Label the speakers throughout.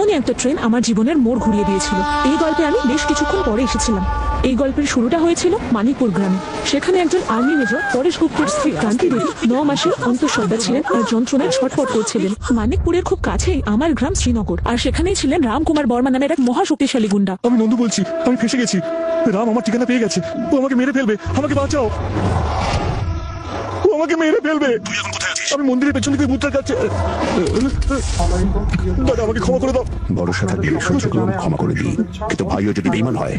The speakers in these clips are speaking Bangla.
Speaker 1: এমনই একটা ট্রেন আমার জীবনের মোড় ঘুরিয়ে দিয়েছিল। এই গল্পে আমি বেশ কিছুক্ষণ পরে এসেছিলাম। এই গল্পের শুরুটা হয়েছিল মানিকপুর গ্রামে। সেখানে একজন আর্মি মেজর পরেশ গুপ্তের স্ত্রী কান্তি দেবী 9 মাসের অন্তঃসত্ত্বা ছিলেন আর যন্ত্রণায় ছটফট করছিলেন। মানিকপুরের খুব কাছেই আমার গ্রাম শ্রীনগর, আর সেখানেই ছিলেন রামকুমার বর্মা নামের এক মহাশক্তিশালী গুন্ডা।
Speaker 2: আমি নন্দু বলছি, আমি ফেসে গেছি। রাম আমার ঠিকানা পেয়ে গেছে, ও আমাকে মেরে ফেলবে, আমাকে বাঁচাও, ও আমাকে মেরে ফেলবে। তুই এখন কোথায় আছিস? আমি মন্দিরের পেছন দিকে ভূতটার কাছে। দাদা আমাকে ক্ষমা করে দাও।
Speaker 3: ভরসা থাকলে সহ্য করুন, ক্ষমা করে দিই, কিন্তু ভাইও যদি বেঈমান হয়।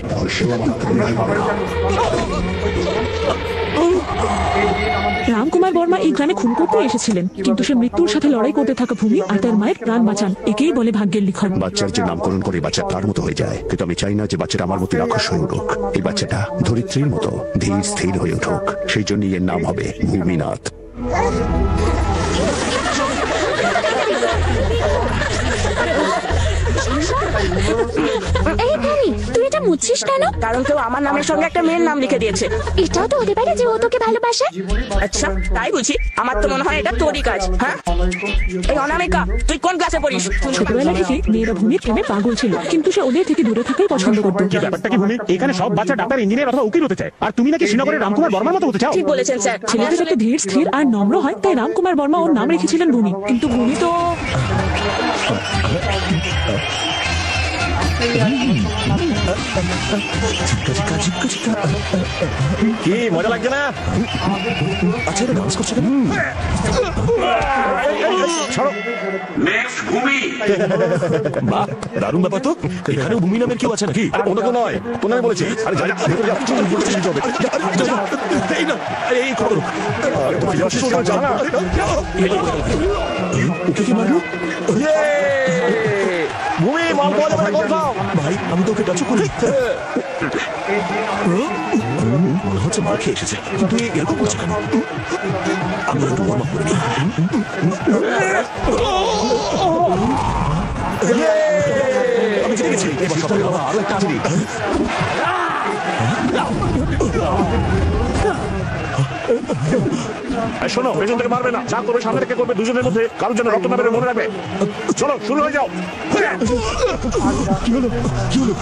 Speaker 1: রামকুমার বর্মা এই গ্রামে খুন করতে এসেছিলেন, কিন্তু সে মৃত্যুর সাথে লড়াই করতে থাকা ভূমি আর তার মায়ের প্রাণ বাঁচান। একেই বলে ভাগ্যের লিখন।
Speaker 3: বাচ্চার যে নামকরণ করে বাচ্চা তার মতো হয়ে যায়, কিন্তু আমি চাই না যে বাচ্চাটা আমার মতো রাক্ষস হয়ে উঠুক। এই বাচ্চাটা ধরিত্রীর মতো ধীর স্থির হয়ে উঠুক। সেই জন্য এর নাম হবে ভূমিনাথ।
Speaker 4: এই ভাবি, তুই এটা মুছছিস কেন?
Speaker 5: কারণ কেউ আমার নামের সঙ্গে একটা মেয়ের নাম লিখে দিয়েছে।
Speaker 4: এটাও তো হতে পারে যে ও তোকে ভালোবাসে।
Speaker 5: আচ্ছা তাই বুঝি? আমার তো মনে হয় এটা তোরই কাজ। হ্যাঁ, এই অনামিকা, তুই কোন ক্লাসে পড়িস?
Speaker 1: ছোটবেলা থেকে মেয়েরা ভূমির প্রেমে পাগল ছিল, কিন্তু সে ওদের থেকে দূরে থাকাই পছন্দ করতো।
Speaker 2: কি ব্যাপারটা কি ভূমি? এখানে সব বাচ্চা ডাক্তার, ইঞ্জিনিয়ার অথবা উকিল হতে চায়, আর তুমি নাকি শ্রীনগরের রামকুমার বর্মার মতো হতে চাও?
Speaker 5: ঠিক বলেছেন স্যার।
Speaker 1: ছেলেটা যাতে ধীর স্থির আর নম্র হয়, তাই রামকুমার বর্মা ওর নাম রেখেছিলেন ভূমি। কিন্তু ভূমি তো
Speaker 2: কি মজা লাগছে না? আচ্ছা এটা ডান্স করছে কেন? বাহ, দারুণ ব্যাপার তো। এখানেও ভূমি নামের কেউ আছে নাকি? ওটা তো নয়, তো নয় বলেছি। আরে যা এই না, এই খবর ওকে কি মারলো? ভূমি মাল পাওয়া যাবে না কোথাও। ভাই আমি তোকে টাচ করি। মনে হচ্ছে মার খেয়ে এসেছে, কিন্তু এরকম করছে কেন? আমি একটু ওয়ার্ম আপ করে নিই। আমি জিতে গেছি। এবার সবাই আরো একটা আসি। শোনো, পেছন থেকে মারবে না, যা করবে সামনে থেকে করবে। দুজনের মধ্যে কারোর জন্য রক্ত নামবে মনে রাখবে। চলো শুরু হয়ে যাও। কি হলো? কি হলো?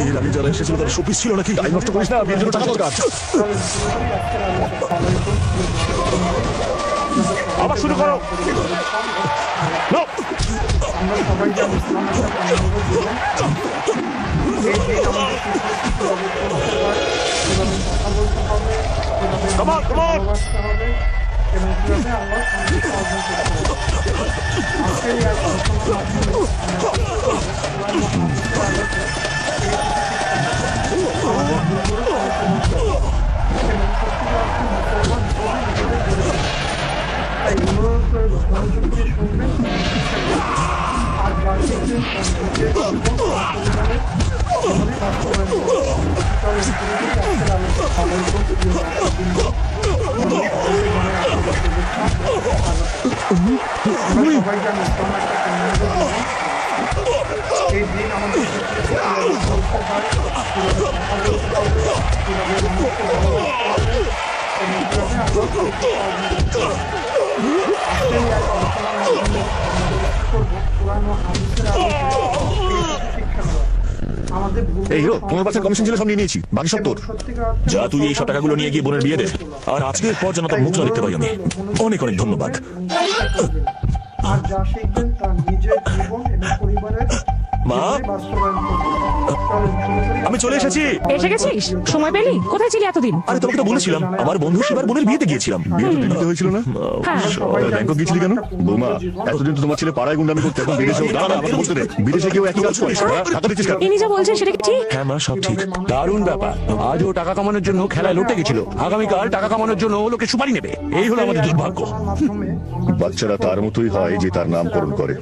Speaker 2: এর আগে যারা এসেছিল তারা শোপিস ছিল নাকি? টাইম নষ্ট করিস না, বিয়ের জন্য টাকা দরকার। আবার শুরু করো। Come on, come on! এই হিরো, 15% কমিশন ছিল, সব নিয়ে নিয়েছি, বাকি সব তোর। যা, তুই এই 100 টাকাগুলো নিয়ে গিয়ে বোনের বিয়ে দে। আর আজকের পর যেন তোর মুখ না দেখতে পাই আমি। অনেক অনেক ধন্যবাদ।
Speaker 6: আর যা শিখবেন তার নিজের জীবন এবং পরিবারের
Speaker 2: মা, আমি চলে এসেছি।
Speaker 1: এসে গেছিস? সময় পেলি? কোথায় ছিলি এতদিন?
Speaker 2: আরে তোমাকে তো বলেছিলাম, আমার বন্ধু শিবার বোনের বিয়েতে গিয়েছিলাম। বিয়েতে দিতে হয়েছিল না? ব্যাংকক গিয়েছিলি কেন? বৌমা, এতদিন তো তোমার ছেলে পাড়ায় গুন্ডামি করতে, এখন বিদেশেও দাঁড়া, আমাকে বলতে দে। বিদেশে কেউ একই কাজ করে, টাকা দিচ্ছিস কেন?
Speaker 1: ইনি যা বলছেন সেটা কি ঠিক?
Speaker 2: হ্যাঁ মা, সব ঠিক।
Speaker 7: দারুণ ব্যাপার। আজ ও টাকা কামানোর জন্য খেলায় লড়তে গেছিল, আগামীকাল টাকা কামানোর জন্য ও লোকে সুপারি নেবে। এই হলো আমাদের দুর্ভাগ্য।
Speaker 3: বাচ্চারা তার মতোই হয় যে তার নামকরণ করে।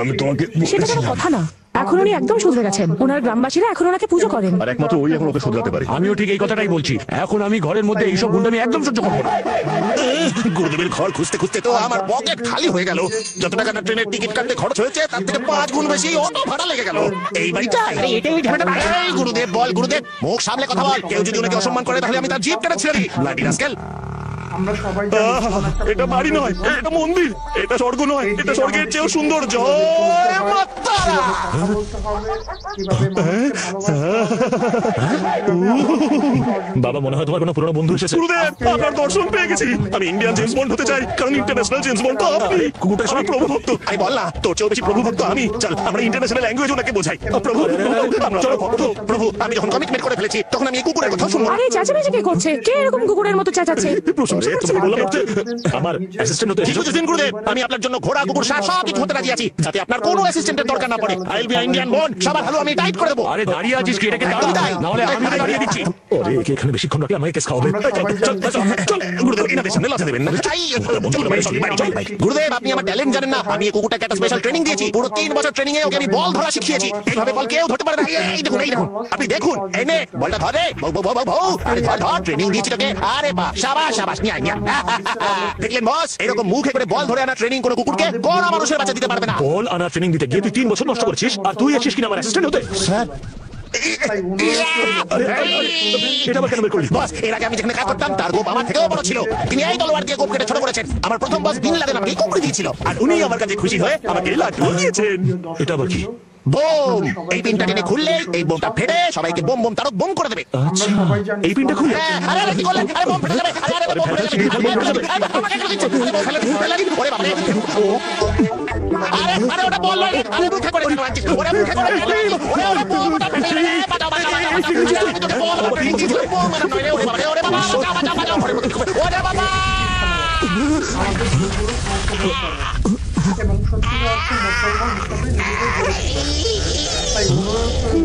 Speaker 3: আমি তোমাকে
Speaker 1: সেটা কোনো কথা না। এখন উনি একদম শুধরে গেছেন। ওনার গ্রামবাসীরা এখন ওনাকে পুজো করেন।
Speaker 3: আর একমাত্র ওই এখন ওকে শুধরাতে পারে।
Speaker 7: আমিও ঠিক এই কথাটাই বলছি। এখন আমি ঘরের মধ্যে এইসব গুন্ডামি একদম সহ্য করবো না।
Speaker 3: গুরুদেবের ঘর খুঁজতে খুঁজতে তো আমার পকেট খালি হয়ে গেল। যত টাকা না ট্রেনের টিকিট কাটতে খরচ হয়েছে তার থেকে 5 গুণ বেশি অটো ভাড়া লেগে গেল। এই বাড়িটা, এই গুরুদেব বল, গুরুদেব মুখ সামলে কথা বল। কেউ যদি ওনাকে অসম্মান করে তাহলে আমি তার জিভ কেটে ছেড়ে দিই। Bloody rascal.
Speaker 6: আমরা সবাই
Speaker 2: এটা বাড়ি নয়, এটা মন্দির। এটা স্বর্গ নয়, এটা স্বর্গের চেয়েও সুন্দর। জয় মাতা।
Speaker 6: কথা বলতে হবে, কিভাবে মানুষকে ভালোবাসতে হবে।
Speaker 2: বাবা, মনে হয় তোমার কোনো পুরনো বন্ধু এসেছে। গুরুদেব, আপনার দর্শন পেয়ে গেছি। আমি ইন্ডিয়ান জেমস বন্ড হতে চাই, কারণ ইন্টারন্যাশনাল জেমস বন্ড তো আপনি। কুকুরটা সবাই প্রভু ভক্ত। আমি বল না, তোর চেয়েও বেশি প্রভু ভক্ত আমি। চল আমরা ইন্টারন্যাশনাল ল্যাঙ্গুয়েজ ওনাকে বোঝাই। প্রভু, আমরা চলো ভক্ত। প্রভু, আমি যখন কমিটমেন্ট করে ফেলেছি তখন আমি এই কুকুরের কথা শুনবো।
Speaker 1: আরে চেঁচামেচি কে করছে? কে এরকম কুকুরের মতো চেঁচাচ্ছে?
Speaker 2: প্রশংসা করছি, বললাম হচ্ছে আমার অ্যাসিস্ট্যান্ট হতে
Speaker 3: ঠিক
Speaker 2: এসেছে।
Speaker 3: বুঝেছেন গুরুদেব, আমি আপনার জন্য ঘোড়া কুকুর ষাঁড় সব কিছু হতে রাজি আছি, যাতে আপনার কোনো অ্যাসিস্ট্যান্টের দরকার না পড়ে। I will be Indian bond, সবার ভালো আমি টাইট করে দেবো।
Speaker 7: আরে দাঁড়িয়ে আছিস কি? এটাকে দাঁড়া, নাহলে আমি তোকে দাঁড়িয়ে দিচ্ছি।
Speaker 2: ওরে, একে এখানে বেশিক্ষণ রাখলে আমাকে কেস খাওয়াবে। চল গুরুদেব, এনাদের সামনে লজ্জা দেবেন না।
Speaker 3: গুরুদেব, আপনি আমার ট্যালেন্ট জানেন না। আমি এই কুকুরটাকে একটা স্পেশাল ট্রেনিং দিয়েছি। পুরো 3 বছর ট্রেনিং এ ওকে আমি বল ধরা শিখিয়েছি। এইভাবে বল কেউ ধরতে পারে না। এই দেখুন, এই দেখুন, আপনি দেখুন, এনে বলটা ধরে। বউ বউ বউ বউ, আরে ধর ধর, ট্রেনিং দিয়েছি তোকে। আরে বাহ, শাবাশ শাবাশ, নিয়ে আয়, নিয়ে আয়। দেখলেন বস, এরকম মুখে করে বল ধরে আনা ট্রেনিং কোনো কুকুরকে কোন মানুষের বাচ্চা দিতে পারবে না।
Speaker 2: বল আনা ট্রেনিং দিতে গিয়ে তুই 3 বছর নষ্ট করছিস, আর তুই আছিস কিনা আমার অ্যাসিস্ট্যান্ট হতে।
Speaker 3: স্যার,
Speaker 2: এটা আবার কেন বের করলি?
Speaker 3: বস, এর আগে আমি যেখানে কাজ করতাম তার গোপ আমার থেকেও বড় ছিল। তিনি এই তলোয়ার দিয়ে গোপ কেটে ছোট করেছেন। আমার প্রথম বস বিন লাদেন আমাকে কুকুর দিয়েছিল,
Speaker 2: আর উনি আমার কাছে খুশি হয়ে আমাকে লাঠি দিয়েছেন। এটা আবার কি?
Speaker 3: বোম। এই পিনটা টেনে খুললে এই বোমটা ফেটে সবাইকে বোম বোম তারক বোম করে দেবে।
Speaker 2: আচ্ছা, এই পিনটা খুলে
Speaker 3: হ্যাঁ, আরে আরে কি করলেন? আরে বোম ফেটে যাবে। আরে আরে বোম ফেটে যাবে। আরে আমাকে একটু দিচ্ছে। আরে বোম ফেলে ফেলে দিন। ওরে বাবা রে। আরে আরে ওটা বল নয়। আরে মুখে করে দিন আনছি। ওরে মুখে করে দিন। ওরে ওরে বোমটা ফেটে যাবে। বাঁচাও বাঁচাও বাঁচাও। আমি তো বোম ফেটে দিচ্ছি। বোম মানে নয় রে। ওরে বাবা রে। ওরে বাবা, বাঁচাও বাঁচাও বাঁচাও। ওরে বাবা।
Speaker 6: এবং সত্যি অর্থে মুসলমান হিসাবে নিজেদের গড়ে তোলা। তাই অনুরোধ করি,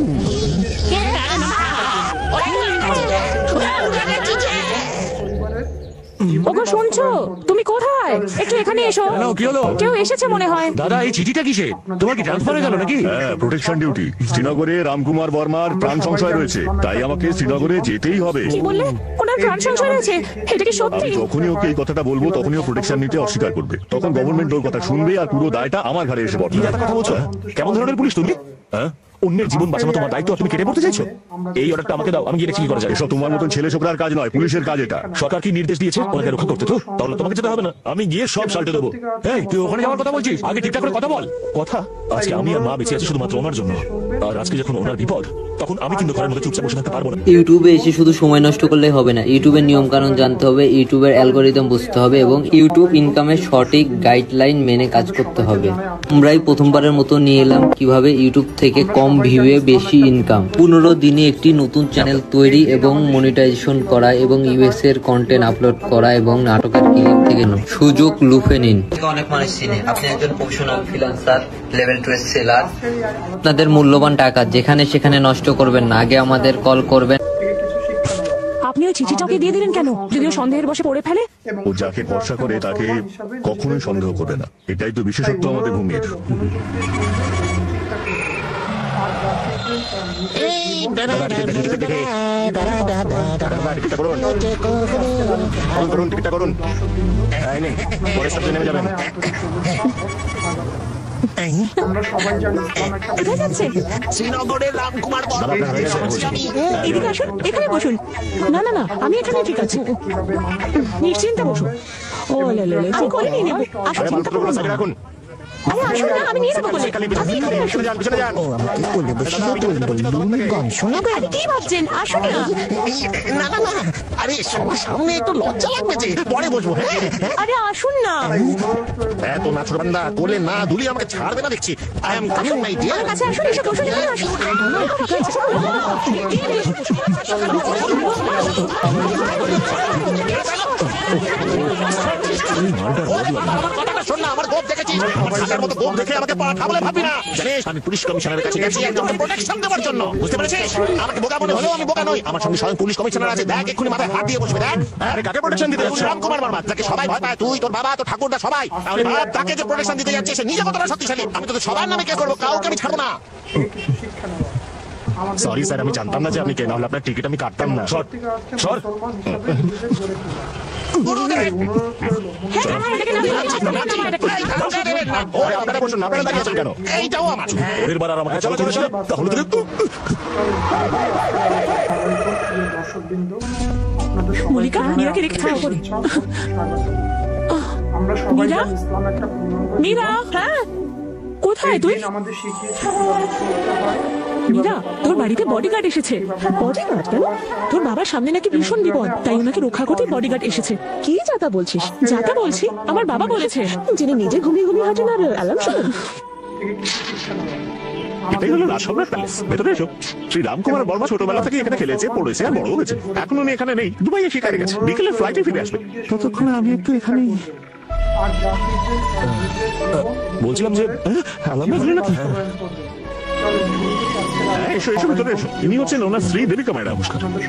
Speaker 1: ওগো শুনছো? তুমি কোথায়? একটু এখানে এসো।
Speaker 7: কেন, কি হলো?
Speaker 1: কেউ এসেছে মনে হয়।
Speaker 7: দাদা, এই চিঠিটা কিসে? তোমার কি ট্রান্সফার হয়ে গেল নাকি?
Speaker 2: হ্যাঁ, প্রোটেকশন ডিউটি। শ্রীনগরে রামকুমার বর্মার প্রাণ সংশয় রয়েছে, তাই আমাকে শ্রীনগরে যেতেই হবে।
Speaker 1: কি বললে? ওনার প্রাণ সংশয় রয়েছে? এটা কি সত্যি?
Speaker 2: আমি যখনই ওকে এই কথাটা বলবো তখনই ও প্রোটেকশন নিতে অস্বীকার করবে। তখন গভর্নমেন্ট ওর কথা শুনবে আর পুরো দায়টা আমার ঘাড়ে এসে পড়বে। এত কথা বলছো? কেমন ধরনের পুলিশ তুমি? হ্যাঁ, অন্যের জীবন বাঁচানো তোমার দায়িত্ব, তুমি কেটে পড়তে চাইছো? এই অর্ডারটা আমাকে দাও, আমি গিয়ে দেখছি কি করা যায়। এসব তোমার মতন ছেলে ছোকরার কাজ নয়, পুলিশের কাজ এটা। সরকার কি নির্দেশ দিয়েছে ওনাকে রক্ষা করতে? তো তাহলে তোমাকে যেতে হবে না, আমি গিয়ে সব সাল্টে দেবো।
Speaker 7: এই, তুই ওখানে যাওয়ার কথা বলছিস? আগে ঠিকঠাক করে কথা বল।
Speaker 2: কথা, আজকে আমি আর মা বেঁচে আছি শুধুমাত্র ওনার জন্য। আর আজকে যখন ওনার বিপদ, তখন আমি কিন্তু ঘরের মধ্যে চুপচাপ বসে থাকতে পারবো না।
Speaker 8: ইউটিউবে এসে শুধু সময় নষ্ট করলেই হবে না, ইউটিউবের নিয়ম কানুন জানতে হবে, ইউটিউবের অ্যালগোরিদম বুঝতে হবে এবং ইউটিউব ইনকামের সঠিক গাইডলাইন মেনে কাজ করতে হবে। আমরাই প্রথমবারের মতো নিয়ে এলাম কিভাবে ইউটিউব থেকে কম ভিউয়ে বেশি ইনকাম। 15 দিনে একটি নতুন চ্যানেল তৈরি এবং মনিটাইজেশন করা এবং ইউএস এর কন্টেন্ট আপলোড করা এবং নাটকের ক্লিপ থেকে সুযোগ লুফে নিন। অনেক মানুষ চিনে, আপনি একজন প্রফেশনাল ফ্রিল্যান্সার, লেভেল 2 সেলার। আপনাদের মূল্যবান টাকা যেখানে সেখানে নষ্ট করবেন না, আগে আমাদের কল করবেন।
Speaker 1: আপনি ওই চিঠিটাকে দিয়ে দিলেন কেন? যদিও সন্দেহের বশে পড়ে ফেলে।
Speaker 2: ও যাকে ভরসা করে তাকে কখনোই সন্দেহ করবে না, এটাই তো বিশেষত্ব আমাদের ভূমির। করুন, টিকিটটা করুন। পরে সব নেমে যাবেন।
Speaker 6: আমরা সবাই জানি ইসলাম একটা
Speaker 1: কোথায় যাচ্ছেন?
Speaker 3: শ্রীনগরের রামকুমার বর্মা।
Speaker 1: এদিকে আসুন, এখানে বসুন। না না না, আমি এখানে ঠিক আছে, নিশ্চিন্তে বসুন। ও লে লে লে, আমি করে নিয়ে নেবো। আসুন,
Speaker 2: আরে
Speaker 1: চিন্তা
Speaker 2: মালপত্রগুলো
Speaker 1: করুন
Speaker 2: সাইডে
Speaker 1: না।
Speaker 2: রাখুন।
Speaker 1: আরে আসুন না, আমি নিয়ে যাবো বলে। আপনি এখানে আসুন।
Speaker 2: পিছনে যান, পিছনে যান।
Speaker 1: আরে কি ভাবছেন? আসুন না।
Speaker 3: না না না, আরে সবার সামনে একটু লজ্জা লাগবে যে, পরে বসবো। হ্যাঁ
Speaker 1: আরে আসুন না।
Speaker 3: এত না ছোট বান্দা, কোলে না দুলি আমাকে ছাড়বে না দেখছি। I am coming my dear.
Speaker 1: আমার কাছে আসুন, এসে বসুন, এখানে আসুন।
Speaker 3: আমার কথাটা শোন না, আমার গোপ দেখেছিস? আমার মতো গোপ দেখে আমাকে পাঠা বলে ভাববি না। জানিস আমি পুলিশ কমিশনারের কাছে গেছি একজনকে প্রোটেকশন দেওয়ার জন্য, বুঝতে পেরেছিস? আমাকে বোকা মনে হলেও আমি বোকা নই। আমার সঙ্গে স্বয়ং পুলিশ কমিশনার আছে, দেখ এক্ষুনি মাথায় হাত দিয়ে বসবে। দেখ, আরে কাকে প্রোটেকশন দিতে যাচ্ছে? রামকুমার বর্মা, যাকে সবাই ভয় পায়, তুই, তোর বাবা, তোর ঠাকুরদা, সবাই। তাহলে ভাব, তাকে যে প্রোটেকশন দিতে যাচ্ছে সে নিজে কতটা শক্তিশালী। আমি তোদের সবার নামে কেস করবো, কাউকে আমি ছাড়বো না।
Speaker 6: শিক্ষা নেওয়া। আমাদের
Speaker 2: সরি স্যার, আমি জানতাম না যে আপনি কে, নাহলে আপনার টিকিট আমি কাটতাম না।
Speaker 6: সত্যিকার অর্থে
Speaker 2: সর।
Speaker 6: মুসলমান হিসাবে নিজেদের গড়ে তোলা। তাই অনুরোধ করলো,
Speaker 2: ওরে, আপনারা বসুন, আপনারা দাঁড়িয়ে আছেন কেন?
Speaker 3: এইটাও আমার।
Speaker 2: পরের বার আর আমাকে চলো চলো চলো, তাহলে তো একটু
Speaker 6: দর্শকবৃন্দ, আপনাদের
Speaker 1: মল্লিকা, মীরাকে রেখে থাকা করে।
Speaker 6: আমরা সবাই
Speaker 1: মীরা?
Speaker 6: জানি ইসলাম একটা পূর্ণাঙ্গ
Speaker 1: মীরা, হ্যাঁ, কই কোথায় তুই?
Speaker 6: আমাদের শিখিয়েছে কিভাবে চলতে হয়,
Speaker 1: মীরা, তোর বাড়িতে বডিগার্ড এসেছে। বডিগার্ড কেন? তোর বাবার সামনে নাকি ভীষণ বিপদ, তাই ওনাকে রক্ষা করতে বডিগার্ড এসেছে। কি যাতা বলছিস? যাতা বলছি, আমার বাবা বলেছে। যিনি নিজে ঘুমিয়ে ঘুমিয়ে হাঁটেন আর অ্যালার্ম শোনেন।
Speaker 6: থেকে কিছু শিক্ষা নেওয়া।
Speaker 2: এটাই হলো রাজসভার প্যালেস। ভেতরে এসো। শ্রী রামকুমার বর্মা ছোটবেলা থেকে এখানে খেলেছে, পড়েছে আর বড় হয়েছে। এখন উনি এখানে নেই, দুবাইয়ে শিকারে গেছে। বিকেলে ফ্লাইটে ফিরে আসবে। ততক্ষণে আমি একটু এখানেই।
Speaker 6: আর যা শিখবেন তার নিজের জীবন
Speaker 2: বলছিলাম যে অ্যালার্ম বাজলে নাকি?
Speaker 6: বাস্তবায়ন করবেন। চলো শুরু করি আজকের আলোচনা।
Speaker 2: এসো এসো, ভেতরে এসো। ইনি হচ্ছেন ওনার স্ত্রী দেবিকা ম্যাডাম।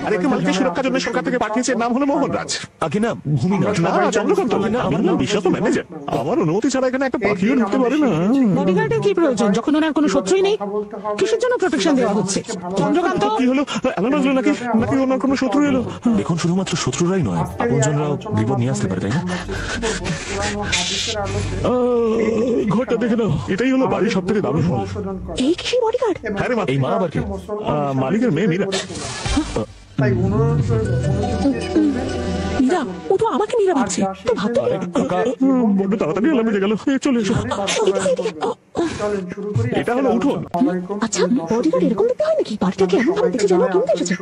Speaker 2: আর একে মালিকের সুরক্ষার জন্য সরকার থেকে পাঠিয়েছে। নাম হলো মোহন রাজ।
Speaker 7: আগে না ভূমিনাথ
Speaker 2: না, চন্দ্রকান্ত। আমার নাম বিশ্বস্ত ম্যানেজার। আমার অনুমতি ছাড়া এখানে একটা পাখিও ঢুকতে পারে না।
Speaker 1: বডিগার্ডের কি প্রয়োজন যখন ওনার কোনো শত্রুই নেই? কিসের জন্য প্রোটেকশন দেওয়া হচ্ছে? চন্দ্রকান্ত,
Speaker 2: কি হলো? অ্যালার্ম বাজলো নাকি? নাকি ওনার কোনো শত্রু এলো?
Speaker 7: দেখুন, শুধুমাত্র শত্রুরাই নয়, আপনজনরাও বিপদ নিয়ে আসতে পারে, তাই না?
Speaker 6: পুরানো হাদিসের আলোকে
Speaker 2: ঘরটা দেখে নাও। এটাই হলো বাড়ির সব থেকে দামি হল।
Speaker 6: সংশোধন করা।
Speaker 1: এই কি বডিগার্ড?
Speaker 2: হ্যাঁ রে মা।
Speaker 7: এই মা আবার কে?
Speaker 2: মালিকের মেয়ে মীরা।
Speaker 6: তাই অনুরোধ করব মনোযোগ দিয়ে শুনবেন।
Speaker 1: মীরা, ও তো আমাকে মীরা ভাবছে। তো ভাবতে
Speaker 7: আরে কাকা,
Speaker 2: বড্ড তাড়াতাড়ি অ্যালার্ম বেজে গেল। চলে এসো।
Speaker 6: চলেন শুরু করি।
Speaker 2: এটা হলো উঠোন।
Speaker 1: আচ্ছা, বডিগার্ড এরকম দেখতে হয় নাকি? বাড়িটাকে এমন ভাবে দেখে যেন কিনতে এসেছে।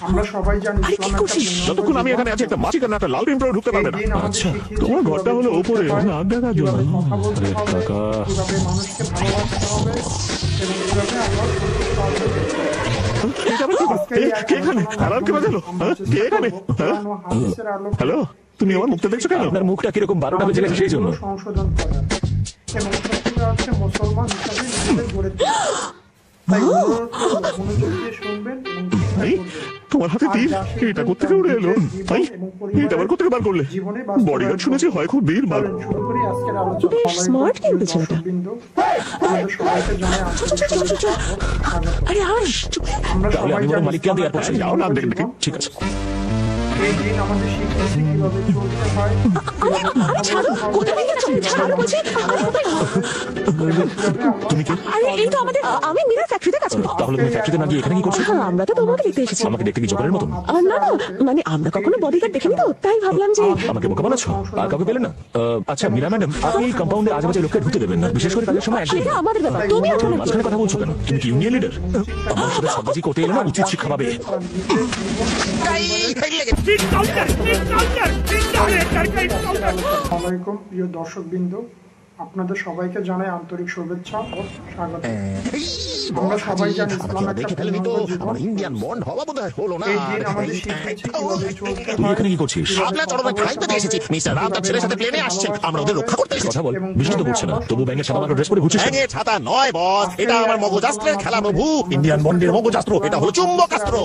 Speaker 6: আমরা সবাই জানি
Speaker 1: আরে, কি
Speaker 6: ইসলাম একটা
Speaker 1: করছিস?
Speaker 6: পূর্ণাঙ্গ
Speaker 2: যতক্ষণ আমি এখানে আছি, একটা মাছিক আর একটা লাল পিঁপড়াও ঢুকতে পারবে না।
Speaker 6: এই দিন আমাদের
Speaker 7: আচ্ছা,
Speaker 6: শিখিয়েছে
Speaker 2: তোমার ঘরটা হলো
Speaker 6: কিভাবে
Speaker 2: ওপরে,
Speaker 6: চলতে হয়,
Speaker 2: নাক দেখার জন্য।
Speaker 6: কিভাবে কথা বলতে
Speaker 7: আরে
Speaker 6: হবে,
Speaker 7: কাকা।
Speaker 6: কিভাবে মানুষকে ভালোবাসতে হবে এবং কিভাবে আমরা সুস্থ থাকতে হবে।
Speaker 2: এটা আবার কি? কে এখানে? অ্যালার্ম কে বাজালো? কে এখানে?
Speaker 6: পুরানো হাদিসের আলোকে
Speaker 2: হ্যালো, তুমি আমার মুখটা দেখছো কেন?
Speaker 7: আপনার মুখটা কিরকম 12টা বেজে গেছে সেই জন্য।
Speaker 6: সংশোধন করার এবং সত্যিটা হচ্ছে মুসলমান হিসাবে নিজেদের গড়ে তোলা। তাই অনুরোধ করব মনোযোগ দিয়ে শুনবেন এবং চিন্তা
Speaker 2: এই,
Speaker 6: করবেন।
Speaker 2: তোমার হাতে তীর, এটা কোথেকে উড়ে এলো? ভাই, এটা আবার কোথেকে বার করলে? বডিগার্ড শুনেছি হয় খুব বীরবাল।
Speaker 6: চলেন শুরু করি আজকের আলোচনা।
Speaker 1: বেশ smart কিন্তু ছেলেটা।
Speaker 6: দর্শকবৃন্দ, আমাদের সবাইকে জানাই আন্তরিক শুভেচ্ছা ও স্বাগত।
Speaker 1: আরে আস, চুপ।
Speaker 6: আমরা
Speaker 7: তাহলে
Speaker 6: সবাই
Speaker 7: আমি বরং
Speaker 6: জানি
Speaker 7: মালিককে আনতে এয়ারপোর্ট
Speaker 2: যাও না, দেখে দেখে।
Speaker 7: ঠিক আছে।
Speaker 6: এই দিন আমাদের শিখিয়েছে কিভাবে চলতে হয়, কিভাবে
Speaker 1: আরে ছাড়ো, কোথায় গেছো? ছাড়ো বলছি।
Speaker 7: তুমি কে?
Speaker 1: আরে এই তো আমাদের, আমি মীরা ফ্যাক্টরিতে কাজ করি।
Speaker 7: তাহলে তুমি ফ্যাক্টরিতে না গিয়ে এখানে কি করছো?
Speaker 1: হ্যাঁ, আমরা তো তোমাকে দেখতে এসেছি।
Speaker 7: আমাকে দেখতে কি জোকারের মতন?
Speaker 1: না না, মানে আমরা কখনো বডিগার্ড দেখিনি তো, তাই ভাবলাম যে
Speaker 7: আমাকে বোকা বানাচ্ছ? আর কাউকে পেলে না? আচ্ছা মীরা ম্যাডাম, আপনি এই কম্পাউন্ডে আজেবাজে লোককে ঢুকতে দেবেন না, বিশেষ করে কাজের সময় একদম।
Speaker 1: সেটা আমাদের ব্যাপার। তুমি আর
Speaker 7: তুমি মাঝখানে কথা বলছো কেন? তুমি কি ইউনিয়ন লিডার? আমার সাথে সবাজি করতে এলে না, উচিত শিক্ষা পাবে।
Speaker 6: আসসালামাইকুম প্রিয় দর্শকবৃন্দ, আপনাদের সবাইকে জানাই আন্তরিক শুভেচ্ছা ও স্বাগত। আমরা সবাই জানি ইসলাম একটা
Speaker 3: দেখে ফেলেনি তো,
Speaker 6: পূর্ণাঙ্গ জীবন।
Speaker 3: আমার ইন্ডিয়ান বন্ড হওয়া বোধহয় হলো না।
Speaker 6: এই দিন আমাদের শিখিয়েছে কিভাবে চলতে
Speaker 7: তুই
Speaker 6: হয়,
Speaker 7: এখানে কি করছিস?
Speaker 3: আপনার চরমে খাইতে দিয়ে এসেছি। মিস্টার রাম তার ছেলের সাথে প্লেনে আসছেন, আমরা ওদের রক্ষা করতে এসেছি।
Speaker 7: কথা বল, বৃষ্টি তো পড়ছে না, তবু ব্যাঙের সাদা মাটো ড্রেস পরে ঘুরছিস কেন?
Speaker 3: ব্যাঙের ছাতা নয় বস, এটা আমার মগজাস্ত্রের খেলা প্রভু। ইন্ডিয়ান বন্ডের মগজাস্ত্র, এটা হলো চুম্বকাস্ত্র।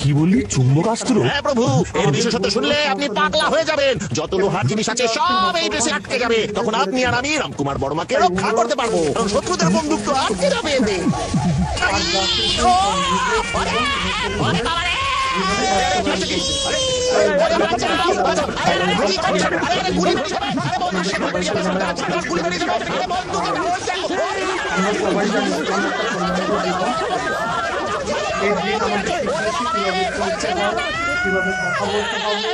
Speaker 7: কি বললি? চুম্বকাস্ত্র?
Speaker 3: হ্যাঁ প্রভু, এর বিশেষত্ব শুনলে আপনি পাগলা হয়ে যাবেন। যত লোহার জিনিস আছে সব এই ড্রেসে আটকে যাবে। তখন আপনি আর আমি রামকুমার বর্মাকে রক্ষা করতে পারবো, কারণ শত্রুদের বন্দুক তো আটকে যাবে এতে।
Speaker 6: আমরা সবাই জানি ইসলাম একটা পূর্ণাঙ্গ জীবন। এই দিন আমাদের শিখিয়েছে কিভাবে চলতে হয়, কিভাবে কথা বলতে হবে,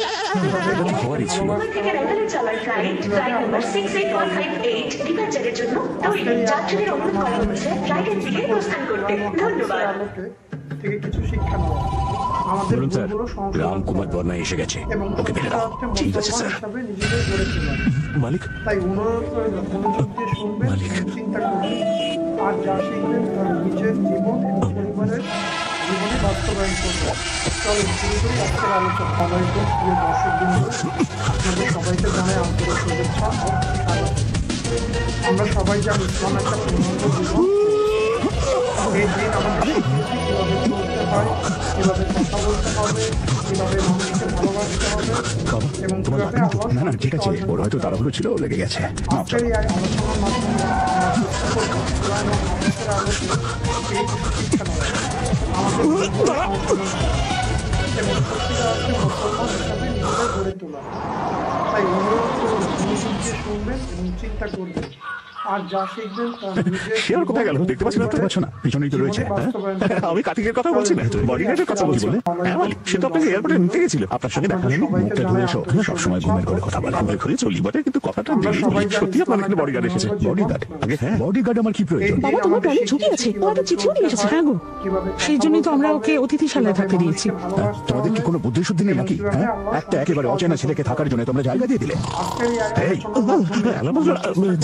Speaker 6: কিভাবে
Speaker 7: হওয়ারই ছিল।
Speaker 9: চলার ফ্লাইট নাম্বার 68158 ডিপার্চারের জন্য যাত্রীদের অনুরোধ করা হচ্ছে ফ্লাইটের দিকে প্রস্থান করতে। ধন্যবাদ।
Speaker 6: আলোকে থেকে কিছু শিক্ষা নেওয়া। আমাদের
Speaker 7: বলুন স্যার,
Speaker 6: ভুলগুলো সংশোধন
Speaker 7: রামকুমার
Speaker 6: করা
Speaker 7: বর্মা এসে গেছে,
Speaker 6: এবং
Speaker 7: ওকে বেরে দাও।
Speaker 6: ঠিক আছে স্যার। হিসাবে নিজেদের গড়ে তোলা।
Speaker 7: মালিক,
Speaker 6: তাই অনুরোধ করব মনোযোগ দিয়ে শুনবেন, চিন্তা করবেন আর যা শিখবেন তার নিজের জীবন এবং পরিবারের জীবনে বাস্তবায়ন করবেন। চলুন শুরু করি আজকের আলোচনা। আসসালামাইকুম প্রিয় দর্শকবৃন্দ, আপনাদের সবাইকে জানাই আন্তরিক শুভেচ্ছা ও স্বাগত। আমরা সবাই জানি ইসলাম একটা পূর্ণাঙ্গ জীবন। এই দিন আমাদের শিখিয়েছে কিভাবে চলতে হয়, কিভাবে কথা বলতে হবে, কিভাবে মানুষকে ভালোবাসতে হবে এবং কিভাবে
Speaker 2: না না, ঠিক আছে, ওর হয়তো তাড়াহুড়ো ছিল, লেগে গেছে।
Speaker 6: আজকের এই আলোচনার মাধ্যমে আমরা চেষ্টা করব কোরআন ও হাদিসের আলোকে এই কিছু শিক্ষা নেওয়া। আমাদের ভুলগুলো সংশোধন করা এবং সত্যিকার অর্থে মুসলমান হিসাবে নিজেদের গড়ে তোলা। তাই অনুরোধ করব মনোযোগ দিয়ে শুনবেন এবং চিন্তা করবেন আর যা শিখবেন তা নিজের
Speaker 2: সে আর কোথায় গেল দেখতে পাচ্ছি না? দেখতে পাচ্ছ না পিছনেই তো রয়েছে। আমি কার্তিকের কথা বলছি না, বডিগার্ডের কথা বলছি। বলে হ্যাঁ মালিক, সে তো আপনাকে এয়ারপোর্টে নিতে গেছিল, আপনার সঙ্গে দেখা হয়নি? মুখটা ধরে এসো, সবসময় ঘুমের করে কথা বলে। ঘুরে ঘুরে চলি বটে, কিন্তু কথাটা দিলেই বলি, সত্যি আপনার এখানে বডিগার্ড এসেছে। বডিগার্ড? আগে হ্যাঁ, বডিগার্ড আমার কি প্রয়োজন?
Speaker 1: বাবা, তোমার প্রাণের ঝুঁকি আছে, ও একটা চিঠিও নিয়ে এসেছে। হ্যাঁ গো, সেই জন্যই তো আমরা ওকে অতিথিশালায় থাকতে দিয়েছি।
Speaker 2: তোমাদের কি কোনো বুদ্ধি শুদ্ধি নেই নাকি? হ্যাঁ, একটা একেবারে অচেনা ছেলেকে থাকার জন্য তোমরা জায়গা দিয়ে দিলে। এই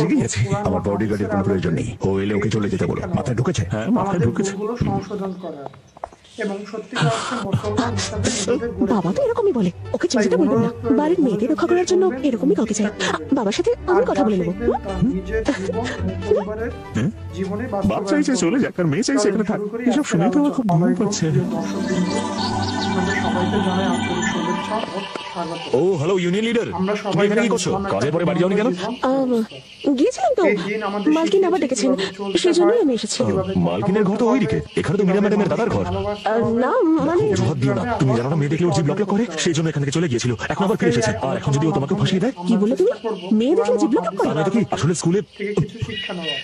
Speaker 2: জেগে গেছি, আমার বডিগার্ডের কোনো প্রয়োজন নেই। ও এলে ওকে চলে যেতে বলো। মাথায় ঢুকেছে? হ্যাঁ, মাথায় ঢুকেছে।
Speaker 6: সংশোধন করা এবং সত্যিকার অর্থে মুসলমান হিসাবে নিজেদের গড়ে
Speaker 1: বাবা তো এরকমই বলে, ওকে চিন্তা বলবেন না। বাড়ির মেয়েদের রক্ষা করার জন্য এরকমই কাউকে চাই। বাবার সাথে আমি কথা বলে নেবো।
Speaker 6: নিজের জীবন এবং পরিবারের জীবনে
Speaker 2: বাপ চাইছে চলে যাক, আর মেয়ে চাইছে এখানে থাক। এসব শুনে তো আমার খুব ভয় পাচ্ছে।
Speaker 6: সবাইকে জানাই আন্তরিক শুভেচ্ছা ও স্বাগত।
Speaker 7: ও হ্যালো ইউনিয়ন লিডার,
Speaker 6: আমরা
Speaker 7: তুমি
Speaker 6: সবাই
Speaker 7: এখানে কি করছো? কাজের পরে বাড়ি যাওনি কেন?
Speaker 1: গিয়েছিলাম তো, মালকিন আবার ডেকেছেন, সেই জন্যই আমি এসেছি।
Speaker 7: মালকিনের ঘর তো ওইদিকে, এখানে তো মীরা ম্যাডামের দাদার ঘর।
Speaker 1: না মানে
Speaker 7: জবাব দিও না, তুমি জানো না মেয়ে দেখলে ওর জিভ লক লক করে, সেই জন্য এখান থেকে চলে গিয়েছিল। এখন আবার ফিরে এসেছে, আর এখন যদি ও তোমাকে ফাঁসিয়ে দেয়?
Speaker 1: কি বলে তুমি? মেয়ে দেখলে জিভ লক করে?
Speaker 7: তাহলে কি আসলে স্কুলে
Speaker 6: থেকে কিছু শিক্ষা নেওয়া,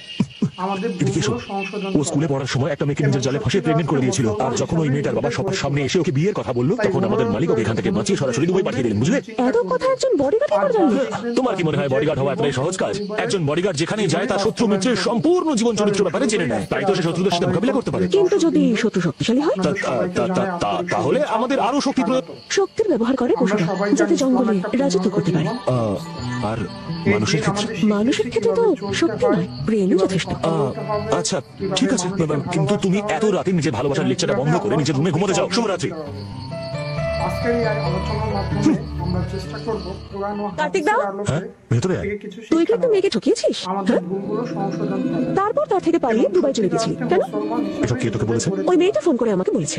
Speaker 6: আমাদের
Speaker 7: এদিকে এসো।
Speaker 6: ভুলগুলো সংশোধন
Speaker 7: ও স্কুলে পড়ার সময় একটা মেয়েকে নিজের জালে ফাঁসিয়ে প্রেগনেন্ট করে দিয়েছিল, আর যখন ওই মেয়েটার বাবা সবার সামনে এসে ওকে বিয়ের কথা বললো, তখন আমাদের মালিক ওকে এখান থেকে বাঁচিয়ে সরাসরি দুবাই পাঠিয়ে দিলেন, বুঝলে?
Speaker 1: এত কথা একজন বডিগার্ড করে জানলো?
Speaker 7: তোমার কি মনে হয় বডিগার্ড হওয়া এতটাই সহজ কাজ? একজন বডিগার্ড যেখানে যায় তার শত্রু মিত্রের সম্পূর্ণ জীবন চরিত্র ব্যাপারে জেনে নেয়, তাই তো সে শত্রুদের সাথে মোকাবিলা করতে পারে।
Speaker 1: কিন্তু যদি শত্রু শক্তিশালী হয়?
Speaker 7: তাহলে আমাদের আরো শক্তি প্রয়োগ।
Speaker 1: শক্তির ব্যবহার করে পশুরা, যাতে জঙ্গলে রাজত্ব করতে পারে।
Speaker 7: আর মানুষের ক্ষেত্রে?
Speaker 1: মানুষের ক্ষেত্রে তো শক্তি নয়, ব্রেনই যথেষ্ট।
Speaker 7: আচ্ছা ঠিক আছে, কিন্তু তুমি এত রাতে নিজের ভালোবাসার লেকচারটা বন্ধ করে নিজের রুমে ঘুমোতে যাও। শুভরাত্রি।
Speaker 6: আজকের এই আলোচনার মাধ্যমে আমরা চেষ্টা করব পুরানো
Speaker 1: কার্তিক দা?
Speaker 7: হ্যাঁ, ভেতরে আয়।
Speaker 6: থেকে কিছু
Speaker 1: তুই
Speaker 6: শিক্ষা
Speaker 1: কিন্তু মেয়েকে ঠকিয়েছিস,
Speaker 6: আমাদের ভুলগুলো সংশোধন করা।
Speaker 1: তারপর তার থেকে পালিয়ে দুবাই চলে গেছিলি কেন?
Speaker 7: এসব কে তোকে বলেছে?
Speaker 1: ওই মেয়েটা ফোন করে আমাকে বলেছে।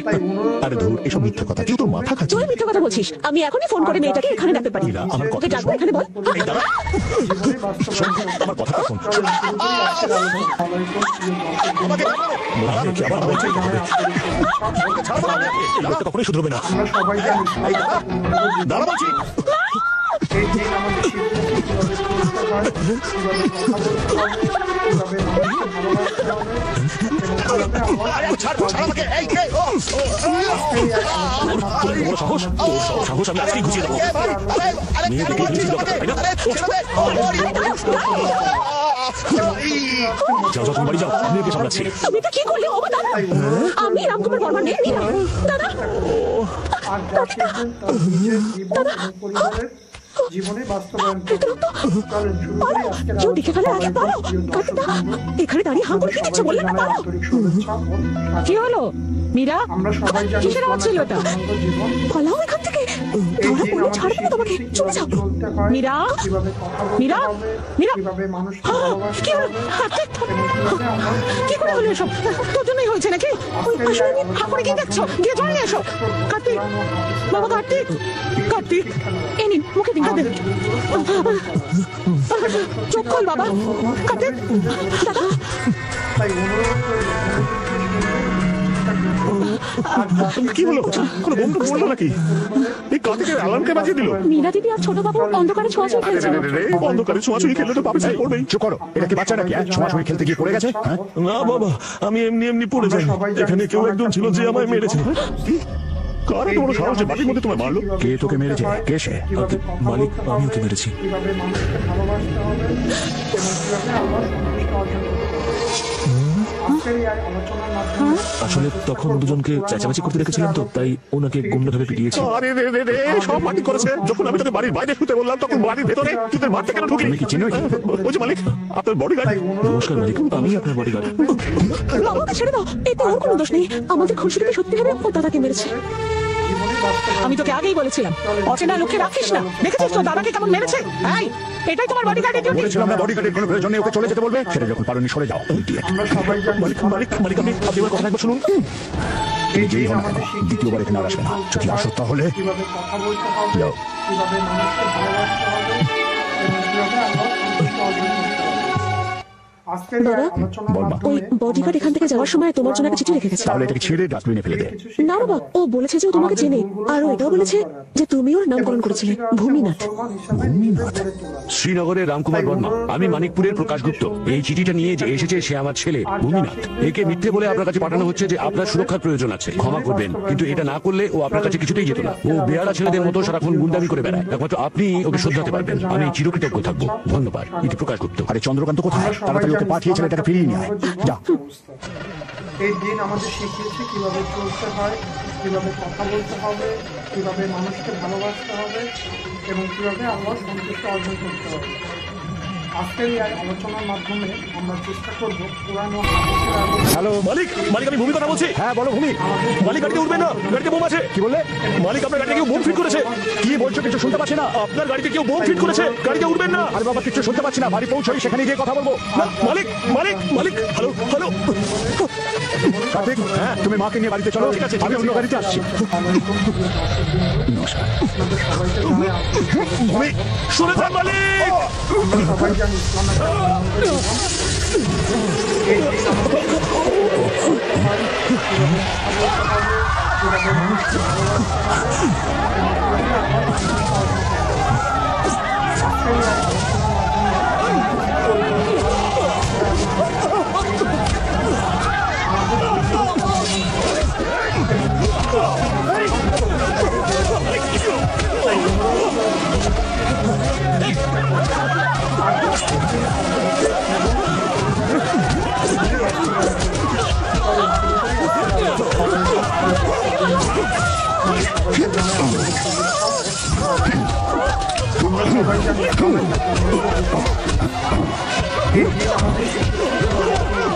Speaker 7: আরে ধুর, এসব মিথ্যা কথা, কেউ তোর মাথা খাচ্ছে।
Speaker 1: তুই মিথ্যা কথা বলছিস। আমি এখনই ফোন করে মেয়েটাকে এখানে ডাকতে পারি।
Speaker 7: মীরা, আমার
Speaker 1: ওকে
Speaker 7: কথা
Speaker 1: ডাকবো, এখানে বল।
Speaker 7: এই দাঁড়া,
Speaker 6: জীবনে বাস্তবায়ন
Speaker 7: আমার কথা শোন।
Speaker 6: আজকের আলোচনা
Speaker 7: আরে, কি আবার বলছে? এই লোকটা কখনোই শুধরবে না।
Speaker 6: আমরা সবাই জানি
Speaker 7: দাঁড়া বলছি।
Speaker 6: এই দিন আমাদের
Speaker 7: বড় সাহস, তোর সাহস আমি আজকেই ঘুচিয়ে দেবো। মেয়ে দেখে ঘুচিয়ে দেবো, তাই না? যাও যাও, তুমি বাড়ি যাও, আমি ওকে সামলাচ্ছি।
Speaker 1: তুমি তো কি করলে? ও দাদা, আমি রামকুমার বর্মা নেই। দাদা,
Speaker 6: আর যা শিখবেন তা নিজের জীবন এবং পরিবারের জীবনে বাস্তবায়ন করুন। চলেন শুরু করি আজকের
Speaker 1: কেউ দেখে ফেলে আগে পারো। কার্তিক দা, এখানে দাঁড়িয়ে হাঁ করে কি দেখছো? বললে না পারো।
Speaker 6: আন্তরিক শুভেচ্ছা ও স্বাগত।
Speaker 1: কি হলো মীরা?
Speaker 6: আমরা সবাই জানি
Speaker 1: কিসের আওয়াজ ছিল ওটা?
Speaker 6: জীবন
Speaker 1: পালাও এখান থেকে,
Speaker 6: এই
Speaker 1: ধরা
Speaker 6: দিন
Speaker 1: পড়লে
Speaker 6: আমাদের
Speaker 1: ছাড়বো না তোমাকে। চলে যাও।
Speaker 6: চলতে হয়,
Speaker 1: মীরা,
Speaker 6: কিভাবে কথা বলতে
Speaker 1: মীরা,
Speaker 6: হবে,
Speaker 1: মীরা।
Speaker 6: কিভাবে মানুষকে
Speaker 1: কি
Speaker 6: ভালোবাসতে
Speaker 1: হলো?
Speaker 6: হবে
Speaker 1: কার্তিক,
Speaker 6: এবং কিভাবে আমরা
Speaker 1: কি করে হলো এসব? তোর জন্যই হয়েছে নাকি? ওই আসলে হাঁ করে কি দেখছো? গিয়ে জল নিয়ে এসো। কার্তিক, বাবা কার্তিক, কার্তিক, এই নিন মুখে দিন, হাতে। চোখ খোল বাবা। কার্তিক, দাদা,
Speaker 6: তাই অনুরোধ করে
Speaker 2: কি হলো? কোনো বন্ধু বললো নাকি? এই কার্তিকের অ্যালার্মকে বাজিয়ে দিল।
Speaker 1: মীরা দিদি আর ছোট বাবু অন্ধকারে ছোঁয়াছুঁই খেলছিল।
Speaker 2: অন্ধকারে ছোঁয়াছুঁই খেললে তো পাবে পড়বেই।
Speaker 10: চুপ করো, এটা কি বাচ্চা নাকি? ছোঁয়াছুঁই খেলতে গিয়ে পড়ে গেছে? হ্যাঁ,
Speaker 2: না বাবা, আমি এমনি এমনি পড়ে যাই। এখানে কেউ একজন ছিল যে আমায় মেরেছে। কি? কার এত বড় সাহস যে বাড়ির মধ্যে তোমায় মারলো?
Speaker 10: কে তোকে মেরেছে? কে সে?
Speaker 7: মালিক, আমি ওকে মেরেছি।
Speaker 6: কিভাবে মানুষকে ভালোবাসতে হবে এবং কিভাবে আমরা সন্তুষ্ট অর্জন করতে হবে। আজকের এই আলোচনার মাধ্যমে
Speaker 7: আসলে তখন দুজনকে চেঁচামেচি করতে দেখেছিলাম তো, তাই ওনাকে গুন্ডাভাবে পিটিয়েছি।
Speaker 2: আরে রে রে রে, সব মাটি করেছে। যখন আমি তোকে বাড়ির বাইরে শুতে বললাম, তখন বাড়ির ভেতরে তোদের মারতে কেন ঢুকলি?
Speaker 10: তুমি কি চিনো?
Speaker 2: ওই যে মালিক, আপনার বডিগার্ড।
Speaker 7: নমস্কার মালিক, আমি আপনার বডিগার্ড।
Speaker 1: বাবাকে ছেড়ে দাও, এতে ওর কোনো দোষ নেই। আমাদের খুশিতে সত্যি হবে ও দাদাকে মেরেছে।
Speaker 6: জীবনে বাস্তবায়ন
Speaker 1: আমি তোকে আগেই বলেছিলাম, অচেনা লোককে রাখিস না। দেখেছিস তো দাদাকে কেমন মেরেছে? এই, এটাই তোমার বডিগার্ডের ডিউটি।
Speaker 10: বলেছিলাম না বডিগার্ডের কোনো প্রয়োজন নেই, ওকে চলে যেতে বলবে। সেটা যখন পারোনি সরে যাও।
Speaker 6: আমরা সবাই জানি
Speaker 2: মালিক মালিক মালিক, আপনি আমার কথা একবার শুনুন।
Speaker 10: তুমি যেই হন না কেন, দ্বিতীয়বার এখানে আর আসবে না। যদি আসো তাহলে
Speaker 6: কিভাবে কথা বলতে হবে,
Speaker 10: যাও।
Speaker 6: কিভাবে মানুষকে ভালোবাসতে হবে এবং কিভাবে আমরা সন্তুষ্ট অর্জন করতে হবে। আজকের এই
Speaker 1: বাবা,
Speaker 6: আলোচনার
Speaker 10: বল মা।
Speaker 6: মাধ্যমে
Speaker 1: ওই বডিগার্ড এখান থেকে যাওয়ার সময় তোমার জন্য একটা চিঠি রেখে গেছে।
Speaker 10: তাহলে এটাকে ছিঁড়ে ডাস্টবিনে ফেলে দে।
Speaker 1: না বাবা, ও বলেছে যে ও তোমাকে চেনে, আর ও এটাও বলেছে যে তুমি ওর নামকরণ করেছিলে ভূমিনাথ।
Speaker 7: শ্রীনগরের রামকুমার বর্মা, আমি মানিকপুরের প্রকাশ গুপ্ত। এই চিঠিটা নিয়ে যে এসেছে সে আমার ছেলে ভূমিনাথ। একে মিথ্যে বলে আপনার কাছে পাঠানো হচ্ছে যে আপনার সুরক্ষার প্রয়োজন আছে। ক্ষমা করবেন, কিন্তু এটা না করলে ও আপনার কাছে কিছুতেই যেত না। ও বেয়ারা ছেলেদের মতো সারাক্ষণ গুন্ডামি করে বেড়ায়। একমাত্র আপনি ওকে শোধরাতে পারবেন। আমি চিরকৃতজ্ঞ থাকবো। ধন্যবাদ। এটি প্রকাশ গুপ্ত।
Speaker 10: আরে চন্দ্রকান্ত কোথায়? তাড়াতাড়ি ওকে পাঠিয়েছিল, এটাকে ফিরিয়ে নিয়ে আয়। যা।
Speaker 6: এই দিন আমাদের শিখিয়েছে কিভাবে চলতে হয়, কিভাবে কথা বলতে হবে, কিভাবে মানুষকে ভালোবাসতে হবে এবং কিভাবে আল্লাহর সন্তুষ্ট অর্জন করতে হবে। আজকের এই আলোচনার মাধ্যমে আমরা চেষ্টা করব কোরআন ও হাদিসের আলোকে
Speaker 7: হ্যালো মালিক, মালিক আমি ভূমি কথা বলছি।
Speaker 10: হ্যাঁ বলো ভূমি।
Speaker 7: মালিক গাড়িতে উঠবেন না, গাড়িতে বোম আছে।
Speaker 10: কি বললে?
Speaker 7: মালিক আপনার গাড়িতে কেউ বোম ফিট করেছে।
Speaker 10: কি বলছো? কিছু শুনতে পাচ্ছি না।
Speaker 7: আপনার গাড়িতে কেউ বোম ফিট করেছে, গাড়িতে উঠবেন না।
Speaker 10: আরে বাবা, কিছু শুনতে পাচ্ছি না। বাড়ি পৌঁছোই, সেখানে গিয়ে কথা বলবো।
Speaker 7: না, মালিক মালিক মালিক, হ্যালো হ্যালো।
Speaker 10: কার্তিক, হ্যাঁ তুমি মাকে নিয়ে বাড়িতে চলো।
Speaker 7: ঠিক আছে,
Speaker 10: আমি অন্য গাড়িতে আসছি।
Speaker 6: আপনাদের সবাইকে জানাই আন্তরিক
Speaker 7: ভূমি শুনে যান মালিক।
Speaker 6: আমরা সবাই জানি ইসলাম একটা ধর্ম। এই দিন আমাদের কিভাবে মানুষকে ভালোবাসতে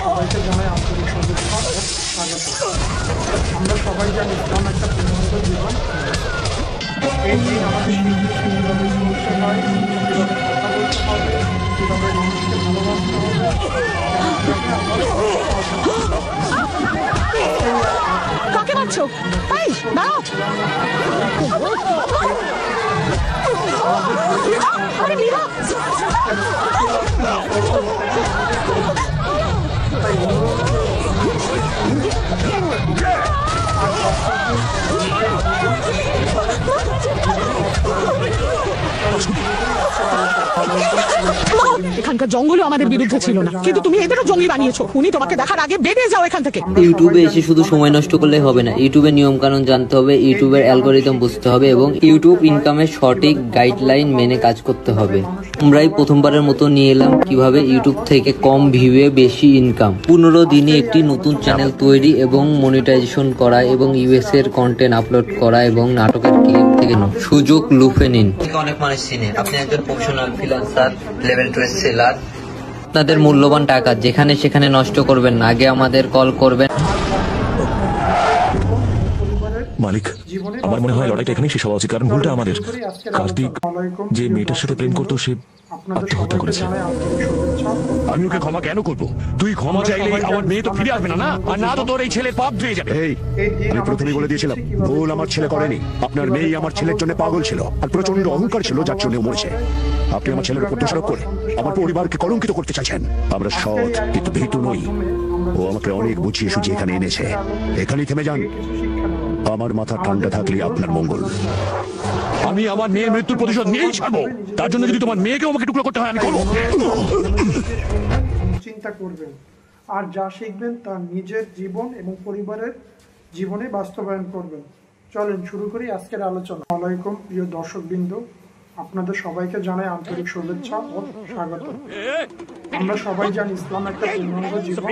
Speaker 6: সবাইকে জানাই আন্তরিক শুভেচ্ছা ও স্বাগত। আমরা সবাই জানি ইসলাম একটা পূর্ণাঙ্গ জীবন। এই দিন আমাদের শিখিয়েছে কিভাবে চলতে হয়, কিভাবে কথা বলতে হবে, কিভাবে মানুষকে ভালোবাসতে হবে।
Speaker 1: কাকে মারছো? এই দাঁড়াও। আরে বিভা, এখানকার জঙ্গলও আমাদের বিরুদ্ধে ছিল না, কিন্তু তুমি এদেরও জঙ্গি বানিয়েছো। উনি তোমাকে দেখার আগে বেরিয়ে যাও এখান থেকে।
Speaker 8: ইউটিউবে এসে শুধু সময় নষ্ট করলে হবে না, ইউটিউবের নিয়ম কানুন জানতে হবে, ইউটিউবের অ্যালগোরিদম বুঝতে হবে এবং ইউটিউব ইনকামের সঠিক গাইডলাইন মেনে কাজ করতে হবে। আমরাই প্রথমবারের মতো নিয়ে এলাম কিভাবে ইউটিউব থেকে কম ভিউয়ে বেশি ইনকাম। 15 দিনে একটি নতুন চ্যানেল তৈরি এবং মনিটাইজেশন করা এবং ইউএস এর কন্টেন্ট আপলোড করা এবং নাটকের ক্লিপ থেকে সুযোগ লুফে নিন। অনেক মানুষ চিনে, আপনি একজন প্রফেশনাল ফ্রিল্যান্সার, লেভেল 2 সেলার। আপনাদের মূল্যবান টাকা যেখানে সেখানে নষ্ট করবেন না, আগে আমাদের কল করবেন।
Speaker 7: মালিক, আমার মনে হয় লড়াইটা এখানেই শেষ হওয়া উচিত, কারণ ভুলটা আমাদের। কার্তিক যে মেয়েটার সাথে প্রেম করতো সে আত্মহত্যা করেছে। আমি ওকে ক্ষমা কেন করবো? তুই ক্ষমা চাইলে আমার মেয়ে তো ফিরে আসবে না, আর না তো তোর এই ছেলের পাপ ধুয়ে যাবে।
Speaker 10: এই, আমি প্রথমেই বলে দিয়েছিলাম ভুল আমার ছেলে করেনি। আপনার মেয়ে আমার ছেলের জন্য পাগল ছিল আর প্রচন্ড অহংকার ছিল, যার জন্য মরেছে। আপনি আমার ছেলের উপর দোষারোপ করে আমার পরিবারকে কলঙ্কিত করতে চাইছেন। আমরা সৎ কিন্তু ভীতু নই। ও আমাকে অনেক বুঝিয়ে সুঝিয়ে এখানে এনেছে। এখানেই থেমে যান। আমার মাথা ঠান্ডা থাকলে আপনার মঙ্গল।
Speaker 7: আমি আমার মেয়ের মৃত্যুর প্রতিশোধ নিয়েই ছাড়বো। তার জন্য যদি তোমার মেয়েকেও আমাকে টুকরো করতে হয় আমি করবো।
Speaker 6: চিন্তা করবেন আর যা শিখবেন তা নিজের জীবন এবং পরিবারের জীবনে বাস্তবায়ন করবেন। চলেন শুরু করি আজকের আলোচনা। আসসালামু আলাইকুম প্রিয় দর্শকবৃন্দ, আপনাদের সবাইকে জানাই আন্তরিক শুভেচ্ছা ও স্বাগত। আমরা সবাই জানি ইসলাম একটা পূর্ণাঙ্গ জীবন।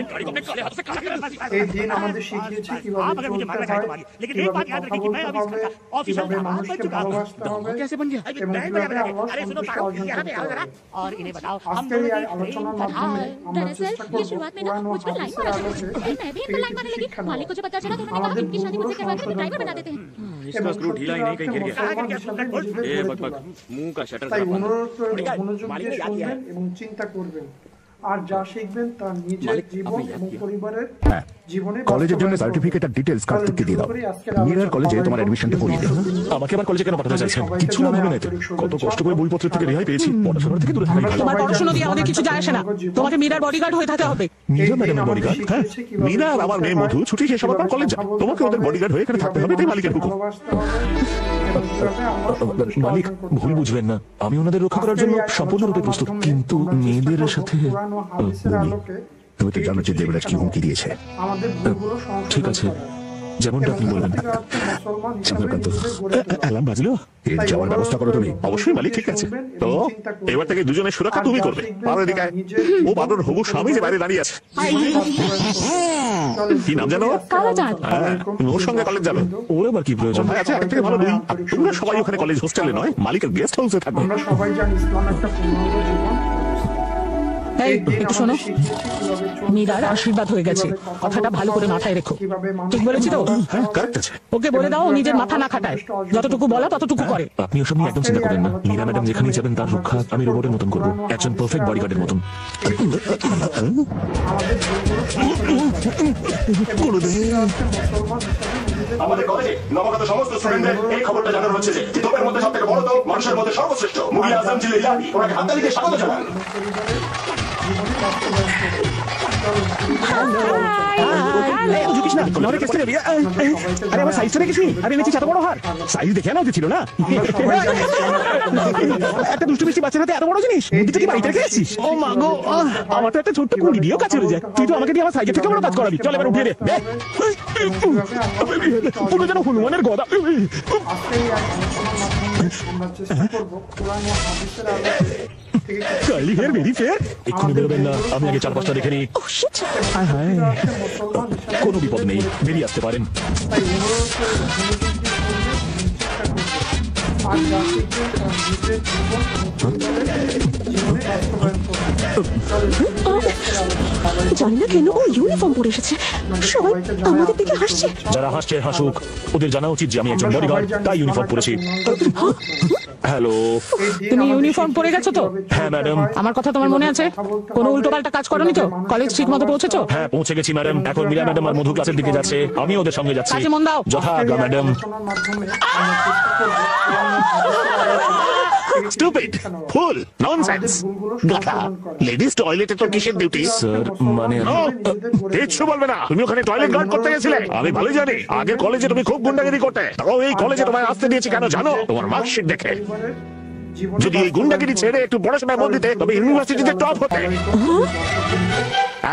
Speaker 6: এই দিন আমাদের শিখিয়েছে কিভাবে চলতে হয়, কিভাবে কথা বলতে হবে, কিভাবে মানুষকে ভালোবাসতে হবে এবং কিভাবে আল্লাহর সন্তুষ্টি অর্জন করতে হবে। আজকের এই আলোচনার মাধ্যমে আমরা চেষ্টা করব কোরআন ও হাদিসের আলোকে থেকে কিছু শিক্ষা নেওয়া, আমাদের ভুলগুলো সংশোধন করা এবং সত্যিকার মুসলমান হিসেবে নিজেদের গড়ে তোলা। তাই অনুরোধ রইল মনোযোগ দিয়ে শুনবেন এবং চিন্তা করবেন, আর যা শিখবেন তা নিজের জীবন এবং পরিবারের জীবনে
Speaker 10: কলেজের জন্য সার্টিফিকেট আর ডিটেইলস কার্তিককে দিয়ে দাও। মিরার কলেজে তোমার অ্যাডমিশনটা করিয়ে দাও।
Speaker 2: আমাকে আবার কলেজে কেন পাঠাতে চাইছেন? কিছু না ভেবে নেই তো। কত কষ্ট করে বইপত্র থেকে রেহাই পেয়েছি, পড়াশোনা থেকে দূরে থাকাই ভালো।
Speaker 1: তোমার পড়াশোনা দিয়ে আমাদের কিছু যায় আসে না, তোমাকে মীরার বডিগার্ড হয়ে থাকতে হবে।
Speaker 2: মীরা ম্যাডামের বডিগার্ড? হ্যাঁ, মীরা আর আমার মেয়ে মধু ছুটি শেষ হওয়ার পর কলেজ যায়, তোমাকে ওদের বডিগার্ড হয়ে এখানে থাকতে হবে, এটাই মালিকের হুকুম। মালিক ভুল বুঝবেন না, আমি ওনাদের রক্ষা করার জন্য সম্পূর্ণরূপে প্রস্তুত, কিন্তু মেয়েদের সাথে
Speaker 10: তুমি তো জানো যে দেবরাজ কি হুমকি দিয়েছে।
Speaker 2: ঠিক আছে, যেমনটা আপনি বলবেন।
Speaker 10: চন্দ্রকান্ত,
Speaker 2: অ্যালার্ম বাজলো?
Speaker 10: এর যাওয়ার ব্যবস্থা করো তুমি।
Speaker 2: অবশ্যই মালিক, ঠিক আছে। তো এবার থেকে দুজনের সুরক্ষা তুমি করবে। আর এদিকে ও বাদর হবু স্বামী যে বাইরে দাঁড়িয়ে আছে, কি নাম জানো? হ্যাঁ, ওর সঙ্গে কলেজ যাবে। ওর আবার কি প্রয়োজন? আচ্ছা, এর থেকে ভালো দুই তোমরা সবাই ওখানে কলেজ হোস্টেলে নয়, মালিকের গেস্ট হাউসে থাকবে।
Speaker 6: আমরা সবাই জানি ইসলাম একটা পূর্ণাঙ্গ জীবন।
Speaker 1: এই একটু শোনো, মীরার আশীর্বাদ হয়ে গেছে, কথাটা ভালো করে মাথায় রেখো। ঠিক বলেছি তো?
Speaker 2: হ্যাঁ, কারেক্ট আছে।
Speaker 1: ওকে বলে দাও নিজের মাথা না খাটায়, যতটুকু বলা ততটুকু করে।
Speaker 2: আপনি ওসব নিয়ে একদম চিন্তা করেন না। মীরা ম্যাডাম যেখানেই যাবেন তার রক্ষা আমি রোবটের মতন করবো, একজন পারফেক্ট বডিগার্ডের মতন।
Speaker 3: আমাদের কলেজে নবাগত সমস্ত স্টুডেন্টদের এই খবরটা জানানো হচ্ছে যে তোপের মধ্যে সবথেকে বড় তো মানুষের মধ্যে সর্বশ্রেষ্ঠ মুগি আজম জিল্লাহি, ওনাকে হাততালি দিয়ে স্বাগত জানান।
Speaker 2: আরে আমার সাইজটা দেখিস? আরে এনেছিস এত বড় হার, সাইজ দেখে না উচিত ছিল না? একটা দুষ্টু মিষ্টি বাচ্চার হাতে এত বড় জিনিস, বুদ্ধিটা কি বাড়িতে রেখে এসেছিস? ও মা গো, আমার তো একটা ছোট্ট কুড়ি দিয়েও কাছে হয়ে যায়। তুই তো আমাকে দিয়ে আমার সাইজের থেকে বড় কাজ করাবি। চল এবার উঠিয়ে দে। পুরো যেন হনুমানের গদা। Kylie here very fair. এক্ষুনি বেরোবেন না, আমি আগে 4-5টা দেখে নিই। কোনো বিপদ নেই, বেরিয়ে আসতে পারেন।
Speaker 1: জানি না কেন ও ইউনিফর্ম পরে এসেছে, সবাই আমাদের দিকে হাসছে।
Speaker 2: যারা হাসছে হাসুক, ওদের জানা উচিত যে আমি একজন বডিগার্ড, তাই ইউনিফর্ম পরেছি। হ্যালো,
Speaker 1: তুমি ইউনিফর্ম পরে গেছো তো?
Speaker 2: হ্যাঁ ম্যাডাম।
Speaker 1: আমার কথা তোমার মনে আছে? কোনো উল্টোপাল্টা কাজ করোনি তো? কলেজ ঠিক মতো পৌঁছেছো?
Speaker 2: হ্যাঁ, পৌঁছে গেছি ম্যাডাম। এখন মীরা ম্যাডাম আর মধু ক্লাসের দিকে যাচ্ছে, আমি ওদের সঙ্গে যাচ্ছি।
Speaker 1: কাজে মন দাও।
Speaker 2: যথাজ্ঞা ম্যাডাম। স্টুপিড, ফুল, ননসেন্স, গাধা। লেডিস টয়লেটে তো কিসের ডিউটি? স্যার মানে কিচ্ছু বলবে না, তুমি ওখানে টয়লেট গার্ড করতে গেছিলে। আমি ভালো জানি আগের কলেজে তুমি খুব গুন্ডাগিরি করতে, তাও এই কলেজে তোমায় আসতে দিয়েছি কেন জানো? তোমার মার্কশিট দেখে। যদি এই গুন্ডাগিরি ছেড়ে একটু পড়াশোনায় মন দিতে, তবে ইউনিভার্সিটিতে টপ হতে।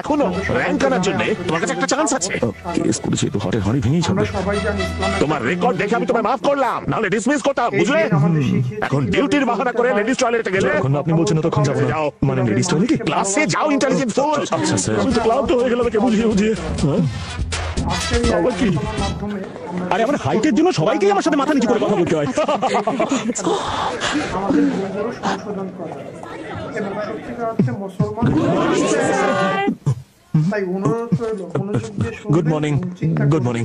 Speaker 2: এখনো র্যাঙ্ক আনার জন্য তোমার কাছে একটা চান্স আছে। কেস করেছি তো হটে হরি ভেঙেই ছাড়বে। তোমার রেকর্ড দেখে আমি তোমায় মাফ করলাম, নাহলে ডিসমিস করতাম, বুঝলে? এখন ডিউটির বাহানা করে লেডিস টয়লেটে গেলে। এখন আপনি বলছেন তখন যাবো না? মানে লেডিস টয়লেটে ক্লাসে যাও, ইন্টেলিজেন্ট ফুল। আচ্ছা স্যার, আমি তো ক্লান্ত হয়ে গেলাম একে বুঝিয়ে বুঝিয়ে। আরে আমার হাইটের জন্য সবাইকেই আমার সাথে মাথা নিচু করে কথা বলতে হয়। Good morning, good morning.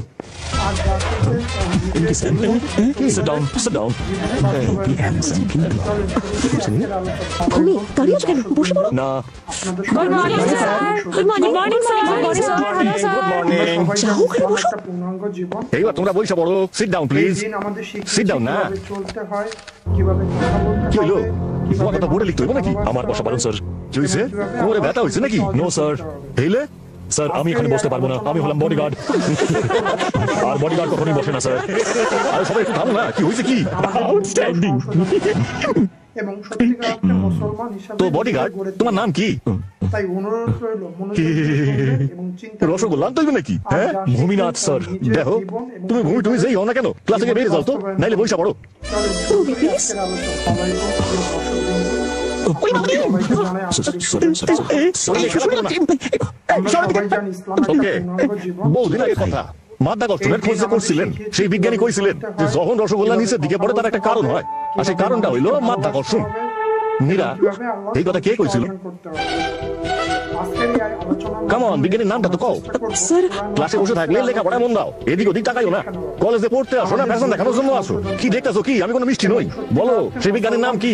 Speaker 2: Sit down, sit down.
Speaker 1: ভূমি দাঁড়িয়ে আছো কেন? বসে পড়ো
Speaker 2: না।
Speaker 1: Good morning sir. Good morning sir.
Speaker 2: Good morning.
Speaker 1: যাও ওখানে বসো।
Speaker 2: এইবার তোমরা বলছো বড়। Sit down please. Sit down না। কি হলো? তোমার কথা বোর্ডে লিখতে হবে নাকি? আমার বসা পারুন স্যার। কি হয়েছে? কোমরে ব্যথা হয়েছে নাকি? No sir. হেলে স্যার, আমি এখানে বসতে পারবো না, আমি হলাম বডিগার্ড। আর বডিগার্ড কখনোই বসে না স্যার। আরে সবাই একটু থামো না, কি হয়েছে কি? আউটস্ট্যান্ডিং। তো বডিগার্ড, তোমার নাম কি?
Speaker 6: তাই অনুরোধ রইল
Speaker 2: রসগোল্লা আনতে হবে নাকি? হ্যাঁ, ভূমিনাথ স্যার। দেখো তুমি ভূমি তুমি যেই হও না কেন, ক্লাস থেকে বেরিয়ে যাও তো, নাইলে বইসা পড়ো।
Speaker 6: সবাইকে জানাই আন্তরিক শুভেচ্ছা। আমরা সবাই জানি ইসলাম একটা
Speaker 2: ওকে
Speaker 6: পূর্ণাঙ্গ জীবন।
Speaker 2: বহুদিন আগে কথা মাদ্দা কষ্টমের খোঁজ করছিলেন সেই বিজ্ঞানী কইছিলেন যে যখন রসগোল্লা নিচের দিকে পড়ে তার একটা কারণ হয় আর সেই কারণটা হইলো মাধ্যাকর্ষণ। মীরা এই কথা কে কইছিল? কাম অন, বিজ্ঞানীর নামটা তো কও।
Speaker 1: স্যার
Speaker 2: ক্লাসে বসে থাকলে লেখাপড়া মন দাও, এদিক ওদিক তাকাইও না। কলেজে পড়তে আসো না ফ্যাশন দেখানোর জন্য আসো? কি দেখতেছো কি? আমি কোনো মিষ্টি নই। বলো সেই বিজ্ঞানীর নাম কি?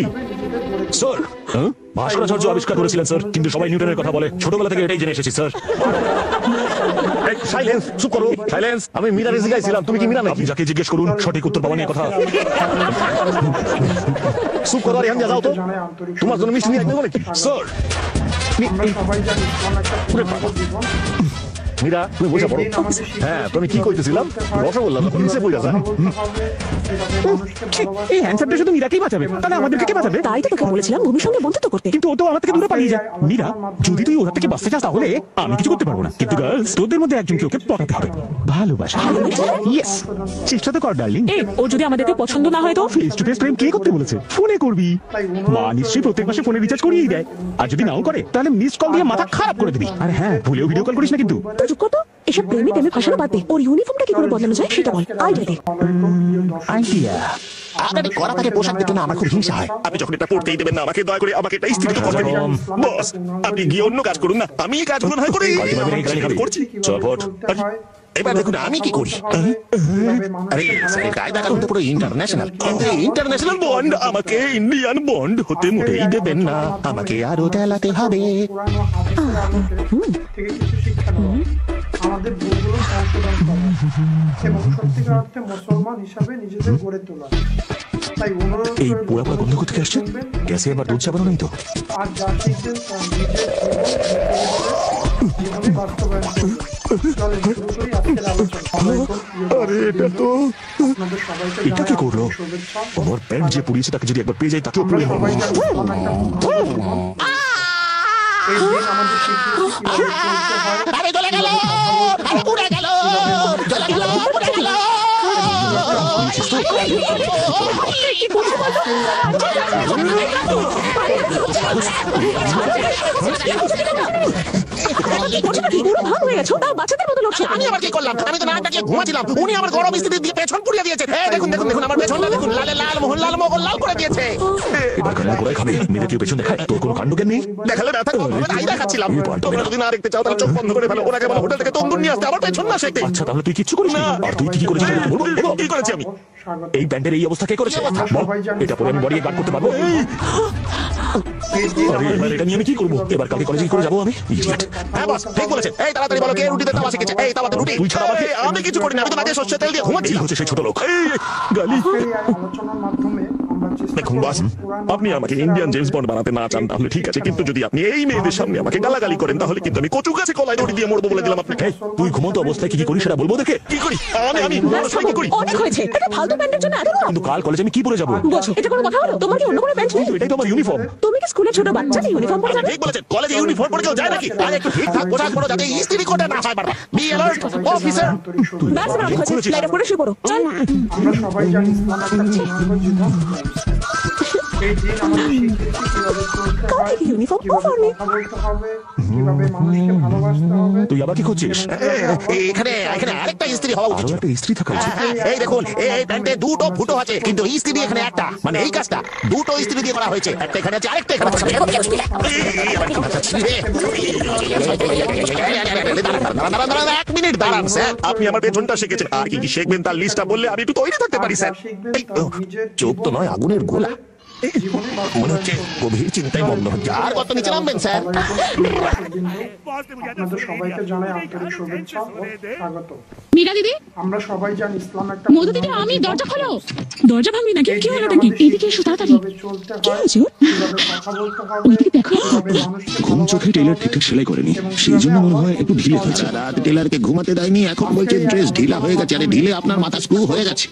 Speaker 7: স্যার ভাস্করাচার্য আবিষ্কার করেছিলেন স্যার, কিন্তু সবাই নিউটনের কথা বলে। ছোটবেলা থেকে এটাই জেনে এসেছি স্যার।
Speaker 2: সাইলেন্স, চুপ করো, সাইলেন্স। আমি মীরা রেজি গাইছিলাম, তুমি কি মীরা নাকি?
Speaker 7: আপনি যাকে জিজ্ঞেস করুন সঠিক উত্তর পাওয়া নিয়ে কথা।
Speaker 2: চুপ করো, আর এখান দিয়ে যাও তো। তোমার জন্য মিষ্টি নিয়ে আসবো নাকি?
Speaker 7: স্যার
Speaker 6: আমরা সবাই জানি ইসলাম একটা পূর্ণাঙ্গ জীবন।
Speaker 2: মীরা তুমি বসে পড়ো। হ্যাঁ তুমি কি কইতেছিলাম? রসগোল্লা তো নিচে পড়ে যায়।
Speaker 11: এই হ্যান্ডসাপটা শুধু মীরাকেই বাঁচাবে, তাহলে আমাদেরকে কে বাঁচাবে?
Speaker 1: তাই তো তোকে বলেছিলাম ভূমির সঙ্গে বন্ধুত্ব করতে।
Speaker 11: কিন্তু ও তো আমার থেকে দূরে পালিয়ে যায়। মীরা, যদি তুই ওর থেকে বাঁচতে চাস তাহলে আমি কিছু করতে পারবো না, কিন্তু গার্লস তোদের মধ্যে একজনকে ওকে পটাতে হবে। ভালোবাসা, ইয়েস, চেষ্টা তো কর ডার্লিং।
Speaker 1: এই ও যদি আমাদেরকে পছন্দ না হয় তো?
Speaker 11: ফেস টু ফেস প্রেম কে করতে বলেছে? ফোনে করবি। মা নিশ্চয়ই প্রত্যেক মাসে ফোনে রিচার্জ করিয়েই দেয়, আর যদি নাও করে তাহলে মিস কল দিয়ে মাথা খারাপ করে দিবি। আর হ্যাঁ, ভুলেও ভিডিও কল করিস না কিন্তু।
Speaker 1: তুই চুপ কর তো। এসব প্রেমে টেমে ফাঁসানো বাদ দে। ওর ইউনিফর্মটা কি করে বদলানো যায় সেটা বল, আইডিয়া দে।
Speaker 11: আইডিয়া,
Speaker 3: আপনার এই কড়া পাকে পোশাক দেখে না আমার খুব হিংসা হয়।
Speaker 2: আপনি যখন এটা পড়তেই দেবেন না আমাকে, দয়া করে আমাকে এটা ইস্ত্রি তো করবেন। বস আপনি গিয়ে অন্য কাজ করুন না, আমি এই কাজগুলো না করি করছি।
Speaker 7: চপট
Speaker 3: এবার দেখুন আমি কি করি। আরে স্যার কায়দা কানুন তো পুরো ইন্টারন্যাশনাল, ইন্টারন্যাশনাল
Speaker 2: বন্ড আমাকে ইন্ডিয়ান বন্ড হতে মোটেই দেবেন না।
Speaker 3: আমাকে আরো তেলাতে হবে।
Speaker 6: থেকে কিছু শিক্ষা নেওয়া, আমাদের ভুলগুলো সংশোধন করা এবং সত্যিকার অর্থে মুসলমান হিসাবে নিজেদের গড়ে তোলা। তাই অনুরোধ
Speaker 7: এই
Speaker 6: করব,
Speaker 7: পোড়া পোড়া গন্ধ কোথেকে আসছে? গ্যাসে আবার দুধ চাপানো নেই তো?
Speaker 6: আর যা শিখবেন তার নিজের জীবনে বাস্তবায়ন করবেন। চলেন শুরু করি আজকের আলোচনা।
Speaker 2: আরে এটা তো
Speaker 6: আপনাদের সবাইকে
Speaker 7: এটা কি করলো?
Speaker 6: শুভেচ্ছা।
Speaker 7: আমার প্যান্ট যে পুড়িয়েছে তাকে যদি একবার পেয়ে যাই তাকেও
Speaker 6: আমরা
Speaker 7: পুড়িয়ে
Speaker 6: সবাই
Speaker 7: মারবো।
Speaker 6: জানি ইসলাম একটা পূর্ণাঙ্গ জীবন। এই দিন আমাদের শিখিয়েছে কিভাবে চলতে হয়,
Speaker 3: আরে চলে গেল, আরে পুড়ে গেল, চলে গেল, পুড়ে গেল।
Speaker 1: পুরো ভাগ হয়ে গেছো, তাও বাচ্চাদের মতো লড়ছো।
Speaker 3: আমি আবার কি করলাম? আমি তো না ডাকিয়ে ঘুমাচ্ছিলাম, উনি আমার গরম ইস্ত্রি দিয়ে পেছন পুড়িয়ে দিয়েছে। এই দেখুন দেখুন দেখুন আমার পেছনটা দেখুন, লালে লাল মোহন লাল মোগল লাল করে দিয়েছে।
Speaker 7: এবার কান্না গোড়ায় খাবে, মেয়েদের কেউ পেছন দেখায়, তোর কোনো কাণ্ড জ্ঞান নেই।
Speaker 2: দেখালে ব্যথা কম হবে, তাই দেখাচ্ছিলাম। তোমরা যদি না দেখতে চাও তাহলে চোখ বন্ধ করে ফেলো। ওরা কেবল হোটেল থেকে তন্দুর নিয়ে আসতে আমার পেছন না শেখে।
Speaker 7: আচ্ছা তাহলে তুই কিচ্ছু করিস না? আর তুই কি করেছিস সেটা তো বলবো। বলবো।
Speaker 2: কি করেছি আমি?
Speaker 6: স্বাগত।
Speaker 7: এই ব্যান্ডের এই অবস্থা কে করেছে? বল, এটা পরে আমি বডি গার্ড করতে পারবো? আরে এবার এটা নিয়ে আমি কি করবো? এবার কালকে কলেজে কি করে যাবো আমি? Idiot।
Speaker 3: হ্যাঁ বস ঠিক বলেছেন। এই তাড়াতাড়ি বলো কে রুটিতে তাওয়া শিখেছে। এই তাওয়াতে রুটি।
Speaker 7: তুই ছাড়া আমাকে
Speaker 3: আমি কিছু করি না, আমি তো নাকে সর্ষের তেল দিয়ে ঘুমাচ্ছি।
Speaker 7: এই হচ্ছে সেই ছোট লোক। গালি।
Speaker 6: আজকের এই আলোচনার মাধ্যমে আমরা চেষ্টা
Speaker 2: দেখুন
Speaker 6: করব
Speaker 2: বাস,
Speaker 6: কোরআন
Speaker 2: আপনি আমাকে ইন্ডিয়ান জেমস বন্ড বানাতে না চান তাহলে ঠিক আছে, কিন্তু যদি আপনি এই মেয়েদের সামনে আমাকে গালাগালি করেন তাহলে কিন্তু আমি কচু গাছে কলাই দড়ি দিয়ে মরবো বলে দিলাম আপনাকে।
Speaker 7: এই, তুই ঘুমন্ত অবস্থায় কি কি করিস সেটা বলবো দেখে?
Speaker 2: কি করি আমি কি করি?
Speaker 1: অনেক হয়েছে, এটা ফালতু প্যান্টের জন্য এত বড়।
Speaker 7: কিন্তু কাল কলেজে আমি কি পরে যাবো?
Speaker 1: বলছো এটা কোনো কথা হলো? তোমার কি অন্য কোনো প্যান্ট নেই?
Speaker 7: কিন্তু এটাই তো আমার ইউনিফর্ম।
Speaker 1: তুমি কি স্কুলে ছোট বাচ্চাদের ইউনিফর্ম পরে যাবে?
Speaker 3: ঠিক বলেছেন, কলেজে ইউনিফর্ম পরে কেউ যায় নাকি? আর একটু ঠিকঠাক পোশাক পরো যাতে ইস্ত্রি কোটে না হয় বারবার। Be alert officer.
Speaker 1: ব্যাস এবার অনেক হয়েছে, লাইট অফ করে শুয়ে পড়ো। চল।
Speaker 6: আমরা সবাই জানি ইসলাম একটা পূর্ণাঙ্গ জীবন। এই দিন আমাদের শিখিয়েছে কিভাবে চলতে হয়,
Speaker 1: ইউনিফর্ম
Speaker 6: কিভাবে
Speaker 1: পরনি।
Speaker 6: কথা বলতে হবে, কিভাবে মানুষকে ভালোবাসতে হবে।
Speaker 7: তুই আবার কি করছিস?
Speaker 3: এখানে এখানে আরেকটা ইস্ত্রি হওয়া উচিত
Speaker 7: আরো
Speaker 3: ছিল।
Speaker 7: একটা ইস্ত্রি থাকা উচিত।
Speaker 3: এই দেখুন এই প্যান্টে দুটো ফুটো আছে, কিন্তু ইস্ত্রি এখানে একটা। মানে এই কাজটা দুটো ইস্ত্রি দিয়ে করা হয়েছে, একটা এখানে আছে আরেকটা এখানে আছে। দাঁড়ান, 1 মিনিট দাঁড়ান স্যার।
Speaker 2: আপনি আমার পেছনটা শিখেছেন, আর কি কি শিখবেন তার লিস্টটা বললে আমি একটু তৈরি থাকতে পারি স্যার।
Speaker 3: এই, চোখ তো নয় আগুনের গোলা।
Speaker 6: জীবনে
Speaker 3: মনে হচ্ছে গভীর চিন্তায় মগ্ন হচ্ছে। আর কত নিচে নামবেন স্যার?
Speaker 6: আপনাদের সবাইকে জানাই আন্তরিক শুভেচ্ছা ও স্বাগত।
Speaker 12: মীরা দিদি,
Speaker 6: আমরা সবাই জানি ইসলাম একটা
Speaker 12: মধু দিদি, আমি দরজা খোলো।
Speaker 1: দরজা ভাঙবি নাকি? কি হলো নাকি? এইদিকে এসো তাড়াতাড়ি।
Speaker 6: কিভাবে চলতে
Speaker 1: কি
Speaker 6: হয়,
Speaker 1: হয়েছে ওর?
Speaker 6: কিভাবে কথা বলতে হবে,
Speaker 1: ওইদিকে দেখো।
Speaker 6: কিভাবে মানুষকে
Speaker 7: ঘুম চোখে টেলার ঠিকঠাক সেলাই করেনি, সেই জন্য মনে হয় একটু ঢিলে হয়েছে।
Speaker 3: রাত টেলারকে ঘুমাতে দেয়নি, এখন বলছে ড্রেস ঢিলা হয়ে গেছে। আরে ঢিলে আপনার মাথা স্ক্রু হয়ে গেছে।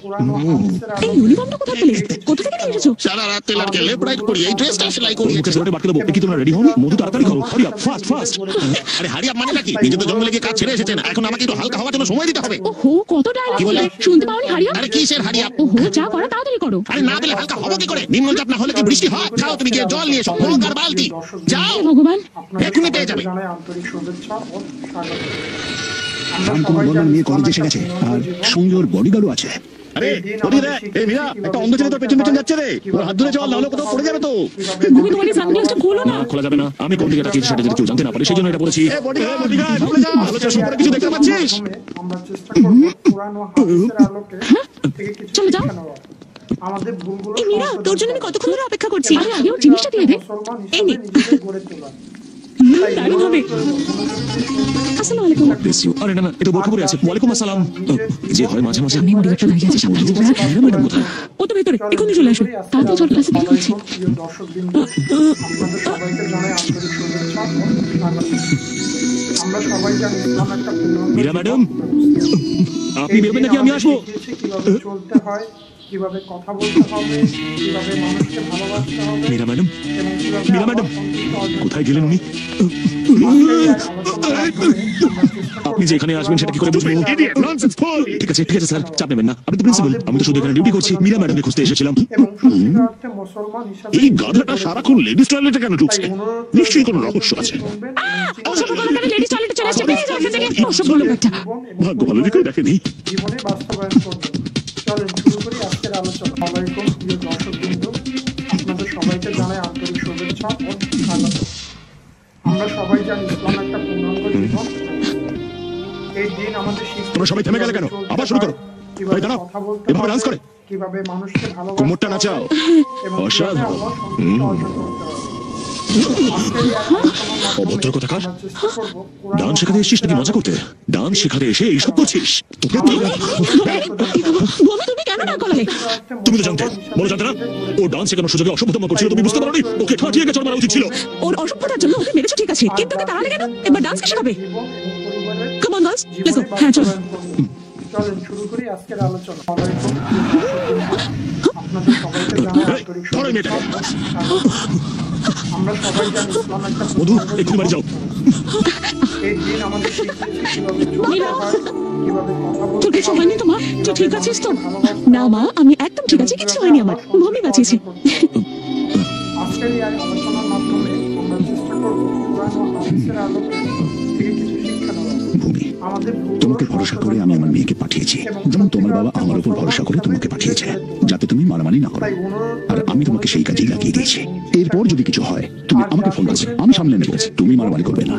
Speaker 1: এই ইউনিফর্মটা কোথায় পেলে? কোথা থেকে নিয়ে এসেছো?
Speaker 3: সারা রাত্রে টেলারকে লেফট রাইট করিয়ে এই ড্রেসটা সেলাই করিয়েছে।
Speaker 10: মুখে সিগারেটে বাটকে দেবো। কি তোমরা রেডি হন? মধু তাড়াতাড়ি করো। Hurry up, fast fast.
Speaker 3: আরে হারিয়া মানে নাকি? নিজে তো জঙ্গলে গিয়ে কাজ ছেড়ে এসেছেন, এখন আমাকে একটু হালকা হওয়ার জন্য সময় দিতে হবে।
Speaker 12: ওহো কত ডায়লগ
Speaker 3: কি বললে?
Speaker 12: শুনতে পাওনি হারিয়া?
Speaker 3: আরে কিসের হারিয়া?
Speaker 12: ওহো যা করো তাড়াতাড়ি করো।
Speaker 3: আরে না দিলে হালকা হবো কি করে? নিম্নচাপ না হলে কি বৃষ্টি হয়? যাও তুমি গিয়ে জল নিয়ে এসো, মগ আর বালতি। যাও,
Speaker 12: হে ভগবান।
Speaker 3: এখনই পেয়ে যাবে।
Speaker 6: জানাই আন্তরিক শুভেচ্ছা ও স্বাগত।
Speaker 10: রাম কুমার বর্মার মেয়ে কলেজে এসে গেছে আর সঙ্গে ওর বডিগার্ডও আছে।
Speaker 2: আরে ওদিকে দেখ, এই মীরা, একটা অন্ধ ছেলে তোর পেছন পেছন যাচ্ছে রে। ওর হাত ধরে চল, নাহলে কোথাও পড়ে যাবে তো।
Speaker 1: ভূমি তোমার এই সানগ্লাসটা খোলো না।
Speaker 7: না খোলা যাবে না। আমি কোন দিকে তাকিয়েছি সেটা যদি কেউ জানতে না পারে সেই জন্য এটা বলেছি।
Speaker 2: এ বডিগার্ড, বডিগার্ড, সামনে যা। ভালো চশমা পরে কিছু দেখতে পাচ্ছিস?
Speaker 6: আমরা চেষ্টা করব পুরানো হাদিসের আলোকে থেকে কিছু
Speaker 12: চলে যাও।
Speaker 6: শিক্ষা নেওয়া। আমাদের ভুলগুলো
Speaker 1: এই মীরা, তোর জন্য আমি কতক্ষণ ধরে অপেক্ষা করছি।
Speaker 12: আরে আগে ওর জিনিসটা দিয়ে দে।
Speaker 6: মুসলমান
Speaker 1: এই নে।
Speaker 6: হিসেবে নিজেদের গড়ে তোলা।
Speaker 1: দারুণ হবে।
Speaker 12: আসসালামু আলাইকুম।
Speaker 7: Bless you. আরে না না, এটা বোরখা পরে আছে। ওয়ালাইকুম আসসালাম। যে হয় মাঝে মাঝে।
Speaker 12: সামনে বডিগার্ডটা দাঁড়িয়ে আছে, সামনে যেতে হবে।
Speaker 7: হ্যাঁ, ম্যাডাম কোথায়?
Speaker 1: ও তো ভেতরে, এখনই চলে আসবে।
Speaker 12: তাড়াতাড়ি চল, ক্লাসে দেরি হচ্ছে।
Speaker 6: প্রিয় দর্শকবৃন্দ, আপনাদের সবাইকে জানাই আন্তরিক শুভেচ্ছা ও স্বাগত। আমরা সবাই জানি ইসলাম একটা পূর্ণাঙ্গ
Speaker 7: মীরা ম্যাডাম,
Speaker 6: জীবন।
Speaker 7: আপনি বেরোবেন নাকি আমি আসবো?
Speaker 6: শিখিয়েছে কিভাবে চলতে হয়, কিভাবে কথা বলতে হবে, কিভাবে মানুষকে ভালোবাসতে হবে
Speaker 7: মীরা ম্যাডাম,
Speaker 6: এবং কিভাবে
Speaker 7: মীরা ম্যাডাম,
Speaker 6: সন্তুষ্ট অর্জন
Speaker 7: কোথায় গেলেন উনি? আপনি যে এখানে আসবেন সেটা কি করে বুঝবো? ঠিক আছে ঠিক আছে স্যার, চাপ নেবেন না। আমি তো প্রিন্সিপাল, আমি তো শুধু এখানে ডিউটি করছি। মীরা ম্যাডামকে খুঁজতে এসেছিলাম।
Speaker 6: এবং সত্যিকার অর্থে মুসলমান হিসাবে
Speaker 2: এই গাধাটা সারাক্ষণ লেডিস টয়লেটে কেন ঢুকছে? নিশ্চয়ই কোনো রহস্য আছে।
Speaker 1: লেডিস টয়লেটে চলে আসছে, প্লিজ ওখান থেকে ওসব বলো একটা।
Speaker 2: ভাগ্য ভালো যে কেউ দেখেনি।
Speaker 6: জীবনে বাস্তবায়ন করবে। চলেন শুরু করি আজকের আলোচনা। আলাইকুম প্রিয় দর্শকবৃন্দ, আপনাদের সবাইকে জানাই আন্তরিক শুভেচ্ছা ও স্বাগত। আমরা সবাই জানি ইসলাম একটা পূর্ণাঙ্গ জীবন। এই দিন আমাদের শিক্ষা
Speaker 2: তোমরা সবাই থেমে গেলে কেন? আবার শুরু করো।
Speaker 6: কিভাবে
Speaker 2: এই দাঁড়াও,
Speaker 6: কথা বলতে
Speaker 2: এভাবে
Speaker 6: হবে,
Speaker 2: ডান্স করে?
Speaker 6: কিভাবে মানুষকে ভালোবাসতে
Speaker 2: কোমরটা নাচাও।
Speaker 6: হবে এবং কিভাবে
Speaker 2: অসাধারণ।
Speaker 6: আল্লাহর সন্তুষ্টি অর্জন করতে হবে। আজকের এই আলোচনার মাধ্যমে
Speaker 2: অভদ্র কোথাকার।
Speaker 6: আমরা চেষ্টা করব কোরআন
Speaker 2: ডান্স শেখাতে এসেছিস নাকি মজা করতে? ডান্স শেখাতে এসে এইসব করছিস? তোকে তো-
Speaker 1: ভূমি, তুমি কেন না করলে?
Speaker 2: তুমি তো জানতে, বলো জানতে না? ও ডান্স শেখানোর সুযোগে অসভ্যতম করছিল, তুমি বুঝতে পারোনি? ওকে ঠাঠিয়ে গেছে মারা উচিত ছিল।
Speaker 1: ওর অসভ্যতার জন্য ওকে মেরেছো ঠিক আছে, কিন্তু ওকে তাড়ালে কেন? এবার ডান্স কে শেখাবে? Come on girls, let's go. হ্যাঁ চলো।
Speaker 6: চলেন শুরু করি আজকের আলোচনা। আলাইকুম আপনাদের সবাইকে জানাই আন্তরিক
Speaker 2: ধরো এই
Speaker 6: শুভেচ্ছা
Speaker 2: মেয়েটাকে।
Speaker 6: ও স্বাগত। আমরা সবাই জানি ইসলাম একটা
Speaker 2: মধু,
Speaker 6: পূর্ণাঙ্গ
Speaker 2: এক্ষুনি বাড়ি যাও।
Speaker 6: এই দিন আমাদের শিখিয়েছে কিভাবে চলতে হয়, কিভাবে কথা বলতে
Speaker 1: তোর কিছু হয়নি তো মা? তুই ঠিক আছিস তো? না মা, আমি একদম ঠিক আছি, কিছু হয়নি আমার। ভূমি বাঁচিয়েছে।
Speaker 6: আজকের এই আলোচনার মাধ্যমে আমরা চেষ্টা করব কোরআন ও হাদিসের আলোকে থেকে কিছু শিক্ষা নেওয়া।
Speaker 10: ভূমি,
Speaker 6: আমাদের
Speaker 10: তোমাকে ভরসা করে আমি আমার মেয়েকে পাঠিয়েছি, যেমন তোমার বাবা আমার উপর ভরসা করে তোমাকে পাঠিয়েছে, যাতে তুমি মারামারি না করো। আর আমি তোমাকে সেই কাজেই লাগিয়ে দিয়েছি। এরপর যদি কিছু হয় তুমি আমাকে ফোন করবে, আমি সামলে নেব। তুমি মারামারি করবে না।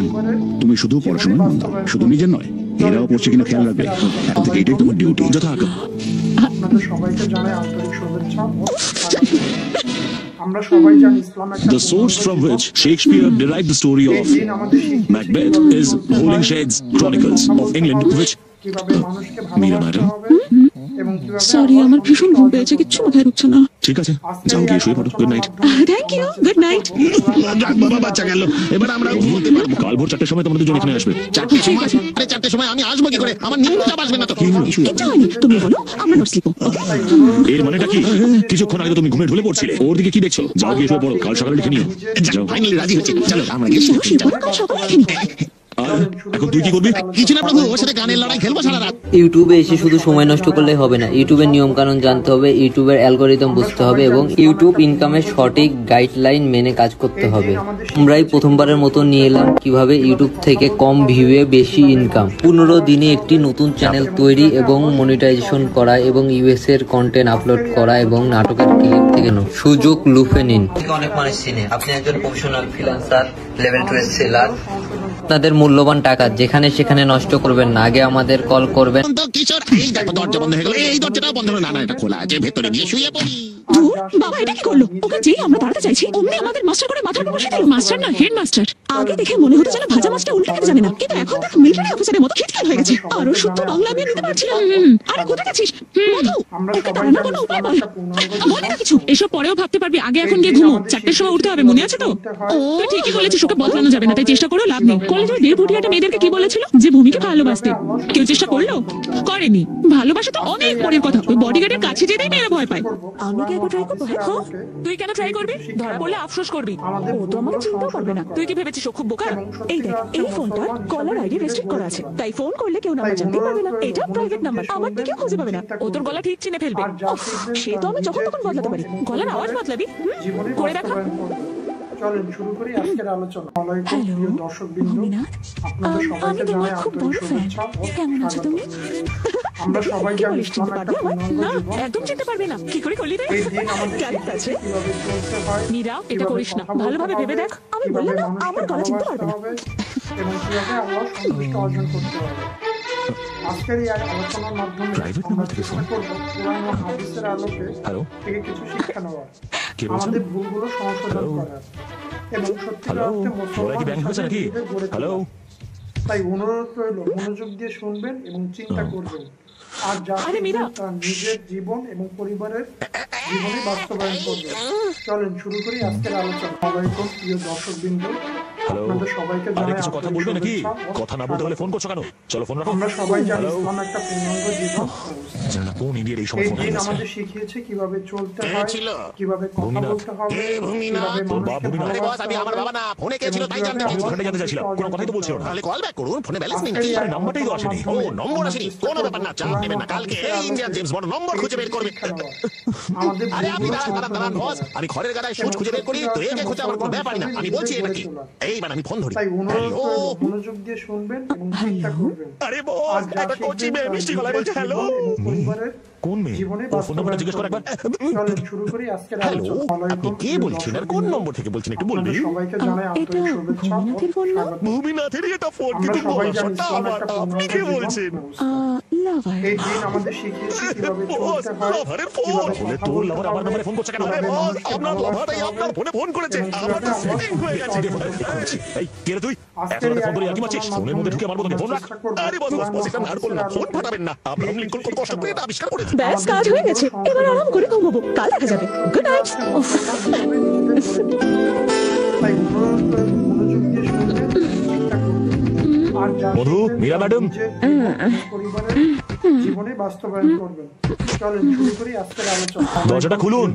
Speaker 10: তুমি শুধু পড়াশোনায় মন দাও, শুধু নিজের নয়, এরাও পড়ছে কিনা খেয়াল রাখবে। এখন থেকে এটাই তোমার ডিউটি।
Speaker 7: যথাজ্ঞা।
Speaker 6: আপনাদের সবাইকে জানাই আন্তরিক শুভেচ্ছা ও স্বাগত। আমরা সবাই জানি ইসলাম একটা
Speaker 7: The source from which Shakespeare derived the story of Macbeth is Holinshed's Chronicles of England, which
Speaker 6: কিভাবে মানুষকে
Speaker 7: মীরা
Speaker 6: ভালোবাসতে
Speaker 7: ম্যাডাম,
Speaker 6: হবে এবং কিভাবে
Speaker 1: সরি, আমার ভীষণ ঘুম পেয়েছে, কিচ্ছু মাথায় ঢুকছে না।
Speaker 7: ঠিক আছে, যাও গিয়ে শুয়ে পড়ো। Good night.
Speaker 1: Thank you, good night.
Speaker 3: যাক বাবা, বাচ্চা গেল। এবার আমরা ঘুমোতে পারবো।
Speaker 7: কাল ভোর 4টার সময় তোমরা দুজন এখানে আসবে।
Speaker 3: 4টের সময়? আরে 4টের সময় আমি আসবো কি করে? আমার নিম্নচাপ আসবে না তো?
Speaker 1: কিচ্ছু হয়নি, তুমি বলো, আমরা নোটস লিখবো। ওকে?
Speaker 7: এর মানেটা কি? কিছুক্ষণ আগে তো তুমি ঘুমে ঢলে পড়ছিলে। ওর দিকে কি দেখছো? যাও গিয়ে শুয়ে পড়ো, কাল সকালে লিখে নিও। যাও।
Speaker 3: ফাইনালি রাজি হচ্ছে। চলো আমরা গিয়ে
Speaker 1: যাও, শুয়ে পড়ো, কাল সকালে লিখে নিও।
Speaker 7: আর এখন তুই কি করবি?
Speaker 3: কিছু না প্রভু, ওর সাথে গানের লড়াই খেলবো সারা রাত।
Speaker 8: ইউটিউবে এসে শুধু সময় নষ্ট করলে হবে না, ইউটিউবের নিয়ম কানুন জানতে হবে, ইউটিউবের অ্যালগোরিদম বুঝতে হবে এবং ইউটিউব ইনকামের সঠিক গাইডলাইন মেনে কাজ করতে হবে। আমরাই প্রথমবারের মতো নিয়ে এলাম কিভাবে ইউটিউব থেকে কম ভিউয়ে বেশি ইনকাম। 15 দিনে একটি নতুন চ্যানেল তৈরি এবং মনিটাইজেশন করা এবং ইউএস এর কন্টেন্ট আপলোড করা এবং নাটকের ক্লিপ থেকে সুযোগ লুফে নিন। অনেক মানুষ চিনে, আপনি একজন প্রফেশনাল ফ্রিল্যান্সার, লেভেল 2 এর সেলার। আপনাদের মূল্যবান টাকা যেখানে সেখানে নষ্ট করবেন না, আগে আমাদের কল করবেন।
Speaker 3: তো কিশোর, এই দেখো দরজা বন্ধ হয়ে গেল। এই দরজাটাও বন্ধ হলো না। না, এটা খোলা আছে, ভেতরে গিয়ে শুয়ে পড়ি।
Speaker 1: ধুর, বাবা এটা কি করলো? ওকে যেই আমরা তাড়াতে চাইছি অমনি আমাদের মাস্টার করে মাথার উপর বসে দিল। মাস্টার না, হেড মাস্টার। আগে দেখে মনে হতো যেন ভাজা মাছটা উল্টে খেতে জানে না, কিন্তু এখন দেখ মিলিটারি অফিসারের মতো খিটখিট হয়ে গেছে। আরো শুদ্ধ বাংলা আমি নিতে পারছিলাম। আরে কোথায় গেছিস মধু? ওকে তাড়ানোর কোনো উপায় বল। বলে না কিছু। এসব পরেও ভাবতে পারবি, আগে এখন গিয়ে ঘুমো। 4টের সময় উঠতে হবে, মনে আছে তো? তুই ঠিকই বলেছিস, ওকে বদলানো যাবে না, তাই চেষ্টা করেও লাভ নেই। কলেজের ডেপুটিয়াটা মেয়েদেরকে কি বলেছিল? যে ভূমিকে ভালোবাসতে। কেউ চেষ্টা করলো? করেনি। ভালোবাসা তো অনেক পরের কথা। ওই বডিগার্ডের কাছে যেতেই মেয়েরা ভয় পায়। আমি কি আরেকবার ট্রাই করবো? হ্যাঁ তুই কেন ট্রাই করবি? ধরা পড়লে আফসোস করবি। ও তো আমাকে চিন্তাও করবে না। তুই কি ভেবেছিস ও খুব বোকা? এই দেখ, এই ফোনটা কলার আইডি রেস্ট্রিক্ট করা আছে, তাই ফোন করলে কেউ নাম্বার জানতে পারবে না। এটা প্রাইভেট নাম্বার, আমার দিকে খুঁজে পাবে না। ও তোর গলা ঠিক চিনে ফেলবে। উফ, সে তো আমি যখন তখন বদলাতে পারি। গলার আওয়াজ বদলাবি? করে দেখা।
Speaker 6: চলেন শুরু করি আজকের আলোচনা। ওয়ালাইকুম প্রিয় দর্শকবৃন্দ, আপনাদের
Speaker 1: আমি
Speaker 6: সবাইকে
Speaker 1: তোমার
Speaker 6: জানাই
Speaker 1: খুব
Speaker 6: আন্তরিক
Speaker 1: বড় ফ্যান।
Speaker 6: শুভেচ্ছা ও
Speaker 1: কেমন আছো তুমি?
Speaker 6: আমরা সবাই
Speaker 1: কি
Speaker 6: জানি
Speaker 1: বলিস,
Speaker 6: ইসলাম
Speaker 1: চিনতে
Speaker 6: একটা
Speaker 1: পারবে আমার?
Speaker 6: পূর্ণাঙ্গ
Speaker 1: না,
Speaker 6: জীবন।
Speaker 1: একদম চিনতে পারবে না। কি করে করলি রে?
Speaker 6: এই দিন আমাদের
Speaker 1: ক্যারেক্ট আছে।
Speaker 6: কিভাবে চলতে হয়,
Speaker 1: মীরা, এটা
Speaker 6: কিভাবে
Speaker 1: করিস না।
Speaker 6: কথা বলতে
Speaker 1: ভালোভাবে
Speaker 6: হবে,
Speaker 1: ভেবে দেখ। আমি
Speaker 6: কিভাবে
Speaker 1: বললাম না,
Speaker 6: মানুষকে
Speaker 1: আমার গলা চিনতে
Speaker 6: ভালোবাসতে
Speaker 1: পারবে না।
Speaker 6: হবে এবং কিভাবে আল্লাহ সন্তুষ্ট অর্জন করতে হবে। আজকের এই আলোচনার মাধ্যমে
Speaker 11: Private
Speaker 6: আমরা
Speaker 11: number থেকে
Speaker 6: চেষ্টা করব কোরআন ও হাদিসের আলোকে
Speaker 11: হ্যালো?
Speaker 6: থেকে কিছু শিক্ষা নেওয়ার,
Speaker 11: কে বলছেন?
Speaker 6: আমাদের ভুলগুলো সংশোধন
Speaker 11: হ্যালো?
Speaker 6: করার এবং সত্যিকার
Speaker 11: হ্যালো?
Speaker 6: অর্থে
Speaker 11: ওরা কি ব্যাংক হয়েছে
Speaker 6: মুসলমান
Speaker 11: নাকি?
Speaker 6: হিসেবে গড়ে
Speaker 11: হ্যালো?
Speaker 6: তোলা। তাই অনুরোধ রইল মনোযোগ দিয়ে শুনবেন এবং চিন্তা করবেন, আর যা
Speaker 1: আরে মীরা।
Speaker 6: শিখবেন তা নিজের জীবন এবং পরিবারের জীবনে বাস্তবায়ন করবেন। চলেন শুরু করি আজকের আলোচনা। ওয়ালাইকুম প্রিয় দর্শকবৃন্দ,
Speaker 11: হ্যালো?
Speaker 6: আপনাদের সবাইকে
Speaker 11: আরে
Speaker 6: জানাই
Speaker 11: কিছু কথা
Speaker 6: আন্তরিক
Speaker 11: বলবে নাকি?
Speaker 6: শুভেচ্ছা ও
Speaker 11: কথা না বলতে হলে ফোন করছো কেন? চলো ফোন রাখো।
Speaker 6: আমরা সবাই জানি
Speaker 11: হ্যালো?
Speaker 6: ইসলাম একটা পূর্ণাঙ্গ জীবন।
Speaker 11: জানি না কোন ইন্ডিয়ার এই সময়
Speaker 6: এই
Speaker 11: ফোন
Speaker 6: দিন
Speaker 11: আসছে।
Speaker 6: আমাদের শিখিয়েছে কিভাবে চলতে
Speaker 3: কে
Speaker 6: হয়,
Speaker 3: ছিল?
Speaker 6: কিভাবে কথা
Speaker 11: ভূমিনাথ।
Speaker 6: বলতে হবে,
Speaker 3: কে ভূমিনাথ?
Speaker 6: কিভাবে
Speaker 11: তোর বাপ
Speaker 6: মানুষকে
Speaker 11: ভূমিনাথ।
Speaker 3: আরে বস,
Speaker 6: ভালোবাসতে
Speaker 3: আমি আমার
Speaker 6: হবে,
Speaker 3: বাবা না, ফোনে কে ছিল তাই জানতে
Speaker 6: এবং
Speaker 3: চাইছি।
Speaker 11: ওখানে জানতে চাইছিলাম, কোনো কথাই তো বলছিল না।
Speaker 3: তাহলে কল ব্যাক করুন, ফোনে ব্যালেন্স নেই নাকি?
Speaker 6: আজকের এই
Speaker 11: আরে নাম্বারটাই তো আসেনি।
Speaker 3: ও নম্বর আসেনি, কোনো ব্যাপার না, চাপ নেবেন না, কালকে এই ইন্ডিয়ান জেমস বন্ড নম্বর খুঁজে বের করবে।
Speaker 6: আমাদের
Speaker 3: আরে আপনি
Speaker 6: ভুলগুলো
Speaker 3: দাঁড়ান দাঁড়ান দাঁড়ান বস, আমি ঘরের গাদায় সুচ খুঁজে বের করি, তো একে খুঁজে আমার কোনো ব্যাপারই না। আমি বলছি এটা কি, এইবার আমি ফোন ধরি।
Speaker 6: তাই অনুরোধ
Speaker 3: হ্যালো?
Speaker 6: করব মনোযোগ দিয়ে শুনবেন এবং চিন্তা করবেন।
Speaker 3: আরে
Speaker 6: আর
Speaker 3: বস,
Speaker 6: যা
Speaker 3: একটা কোচি
Speaker 6: শিখবেন
Speaker 3: মেয়ে
Speaker 6: তা
Speaker 3: মিষ্টি গলায় বলছে
Speaker 6: নিজের
Speaker 3: হ্যালো।
Speaker 6: জীবন এবং পরিবারের
Speaker 11: কোন মেয়ে?
Speaker 6: জীবনে
Speaker 11: ওর ফোন নাম্বারটা জিজ্ঞেস কর একবার।
Speaker 6: চলেন শুরু করি আজকের
Speaker 3: হ্যালো,
Speaker 6: আলোচনা।
Speaker 3: আপনি
Speaker 6: ওয়ালাইকুম
Speaker 3: কে
Speaker 6: প্রিয়
Speaker 3: বলছেন আর কোন
Speaker 6: দর্শকবৃন্দ,
Speaker 3: নম্বর থেকে বলছেন একটু
Speaker 6: আপনাদের
Speaker 3: বলবি?
Speaker 6: সবাইকে জানাই
Speaker 1: এটা
Speaker 6: আন্তরিক শুভেচ্ছা ও
Speaker 1: ভূমিনাথের ফোন না?
Speaker 6: স্বাগত।
Speaker 3: ভূমিনাথেরই এটা ফোন,
Speaker 6: আমরা
Speaker 3: কিন্তু
Speaker 6: সবাই জানি
Speaker 3: বলাটা
Speaker 6: ইসলাম
Speaker 3: আমার,
Speaker 6: একটা
Speaker 3: আপনি
Speaker 6: পূর্ণাঙ্গ
Speaker 3: কে
Speaker 6: জীবন
Speaker 3: বলছেন?
Speaker 1: লাভার।
Speaker 6: এই দিন আমাদের শিখিয়েছে কিভাবে
Speaker 3: বস,
Speaker 6: চলতে হয়,
Speaker 3: লাভারের ফোন।
Speaker 6: কিভাবে
Speaker 11: বলে
Speaker 6: কথা
Speaker 11: তোর
Speaker 6: বলতে
Speaker 11: লাভার আমার
Speaker 6: হবে,
Speaker 11: নাম্বারে ফোন করছে কেন?
Speaker 3: আরে
Speaker 6: কিভাবে
Speaker 3: বস,
Speaker 6: মানুষকে
Speaker 3: আপনার
Speaker 6: ভালোবাসতে
Speaker 3: লাভারই
Speaker 6: হবে,
Speaker 3: আপনার ফোনে ফোন করেছে,
Speaker 6: এবং
Speaker 3: আমার তো
Speaker 6: কিভাবে আল্লাহ
Speaker 3: সেটিং হয়ে গেছে।
Speaker 11: এই কে রে তুই? এত রাতে ফোন ধরে কি মারছিস? ফোনের মধ্যে ঢুকে মারবো তোকে, ফোন রাখ।
Speaker 3: আরে বস বস বস, এটা মার করুন না, ফোন ফাটাবেন না। আব্রাহাম লিঙ্কন কত কষ্ট করে এটা আবিষ্কার করেছে।
Speaker 1: ব্যাস, কাজ হয়ে গেছে। এবার আরাম করে ঘুমাবো, কাল দেখা যাবে। Good night.
Speaker 6: তাই অনুরোধ করব মনোযোগ দিয়ে শুনবেন, চিন্তা করবেন, আর যা
Speaker 11: মধু,
Speaker 6: শিখবেন
Speaker 11: মীরা
Speaker 6: তা
Speaker 11: ম্যাডাম।
Speaker 6: নিজের জীবন এবং পরিবারের জীবনে বাস্তবায়ন করবেন। চলেন শুরু করি আজকের আলোচনা।
Speaker 11: দরজাটা খুলুন।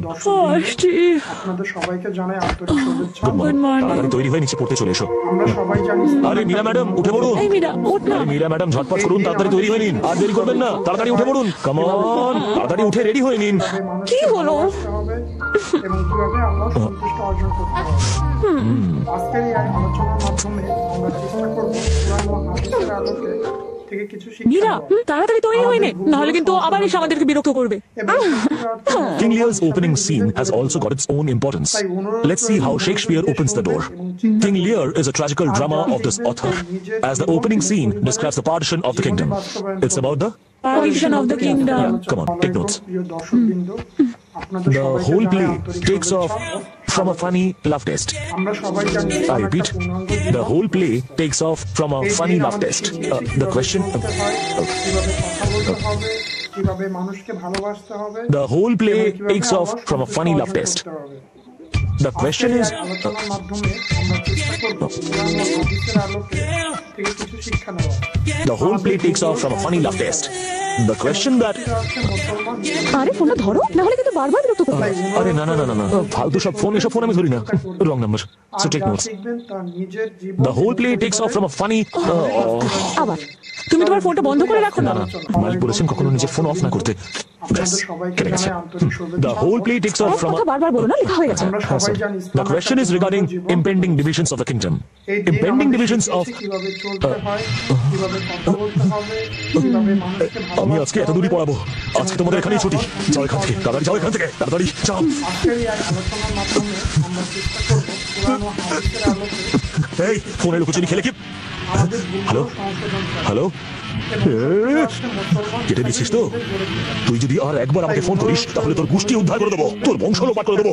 Speaker 6: আপনাদের সবাইকে জানাই আন্তরিক শুভেচ্ছা।
Speaker 11: Good morning. তাড়াতাড়ি তৈরি হয়ে নিচে পড়তে চলে এসো।
Speaker 6: আমরা সবাই জানি
Speaker 11: আরে মীরা ম্যাডাম, উঠে পড়ুন।
Speaker 1: এই মীরা, ওঠ না।
Speaker 11: আরে মীরা ম্যাডাম, ঝটপট করুন, তাড়াতাড়ি তৈরি হয়ে নিন। আর দেরি করবেন না, তাড়াতাড়ি উঠে পড়ুন। কাম অন, তাড়াতাড়ি উঠে রেডি হয়ে নিন।
Speaker 1: কি হলো?
Speaker 6: এবং কিভাবে আল্লাহ সন্তুষ্ট অর্জন করতে হবে। আজকের এই আলোচনার মাধ্যমে আমরা চেষ্টা করব কোরআন ও হাদিসের আলোকে থেকে কিছু শিক্ষা
Speaker 1: মীরা,
Speaker 6: নেওয়ার,
Speaker 1: তাড়াতাড়ি তৈরি হয়ে নে, নাহলে কিন্তু আবার এসে আমাদেরকে বিরক্ত করবে।
Speaker 6: এবং সত্যিকার অর্থে
Speaker 11: King Lear's opening scene has also got its own importance. Let's see how Shakespeare opens the door. King Lear is a tragical drama of this author, as the opening scene describes the partition of the kingdom. It's about the
Speaker 1: Partition of the kingdom.
Speaker 11: Come on, take notes.
Speaker 6: প্রিয় দর্শকবৃন্দ, আপনাদের
Speaker 11: The
Speaker 6: সবাইকে
Speaker 11: whole
Speaker 6: জানাই
Speaker 11: play
Speaker 6: আন্তরিক
Speaker 11: takes off
Speaker 6: শুভেচ্ছা ও
Speaker 11: from a funny love test.
Speaker 6: আমরা সবাই জানি
Speaker 11: I
Speaker 6: ইসলাম একটা
Speaker 11: repeat,
Speaker 6: পূর্ণাঙ্গ
Speaker 11: the
Speaker 6: Jibon.
Speaker 11: whole play takes off from a
Speaker 6: এই
Speaker 11: funny
Speaker 6: দিন
Speaker 11: love
Speaker 6: আমাদের
Speaker 11: test.
Speaker 6: শিখিয়েছে
Speaker 11: The
Speaker 6: কিভাবে
Speaker 11: question,
Speaker 6: চলতে হয়, কিভাবে কথা বলতে হবে, কিভাবে মানুষকে ভালোবাসতে হবে,
Speaker 11: the whole
Speaker 6: এবং
Speaker 11: play
Speaker 6: কিভাবে
Speaker 11: takes off
Speaker 6: আল্লাহর
Speaker 11: from a
Speaker 6: সন্তুষ্ট
Speaker 11: funny love
Speaker 6: অর্জন
Speaker 11: test.
Speaker 6: করতে হবে।
Speaker 11: The question is,
Speaker 6: আলোচনার মাধ্যমে আমরা চেষ্টা করব কোরআন ও হাদিসের আলোকে থেকে কিছু শিক্ষা নেওয়া।
Speaker 11: the whole play takes off from a funny love test. The question that
Speaker 1: আরে ফোনটা ধরো, না হলে কিন্তু বারবার বিরক্ত করবে।
Speaker 11: আরে না না না না না, ফালতু সব ফোন, এসব ফোন আমি ধরি না। Wrong number, so take notes. The whole play takes off from a funny
Speaker 1: আবার তুমি তোমার ফোনটা বন্ধ করে রাখো না।
Speaker 11: না, মালিক বলেছেন কখনো নিজের ফোন অফ না করতে। ব্যাস, কেটে গেছে। The whole play takes off from
Speaker 1: কথা বারবার বলো না, লেখা হয়ে গেছে।
Speaker 11: The question is regarding impending divisions of the kingdom. Impending divisions of
Speaker 6: কিভাবে চলতে হয়, কিভাবে কথা বলতে হবে, কিভাবে মানুষকে
Speaker 11: আমি আজকে এত দূরই পড়াবো। আজকে তোমাদের এখানেই ছুটি। যাও এখান থেকে, তাড়াতাড়ি যাও এখান থেকে, তাড়াতাড়ি যাও।
Speaker 6: আজকের এই আলোচনার মাধ্যমে আমরা চেষ্টা করব কোরআন ও হাদিসের আলোকে
Speaker 11: এই ফোনে লুকোচুরি খেলে কি?
Speaker 6: আমাদের
Speaker 11: হ্যালো?
Speaker 6: ভুলগুলো সংশোধন করা।
Speaker 11: হ্যালো? কেটে দিচ্ছিস তো? তুই যদি আর একবার আমাকে ফোন করিস তাহলে তোর গোষ্ঠী উদ্ধার করে দেবো, তোর বংশ লোপাট করে দেবো।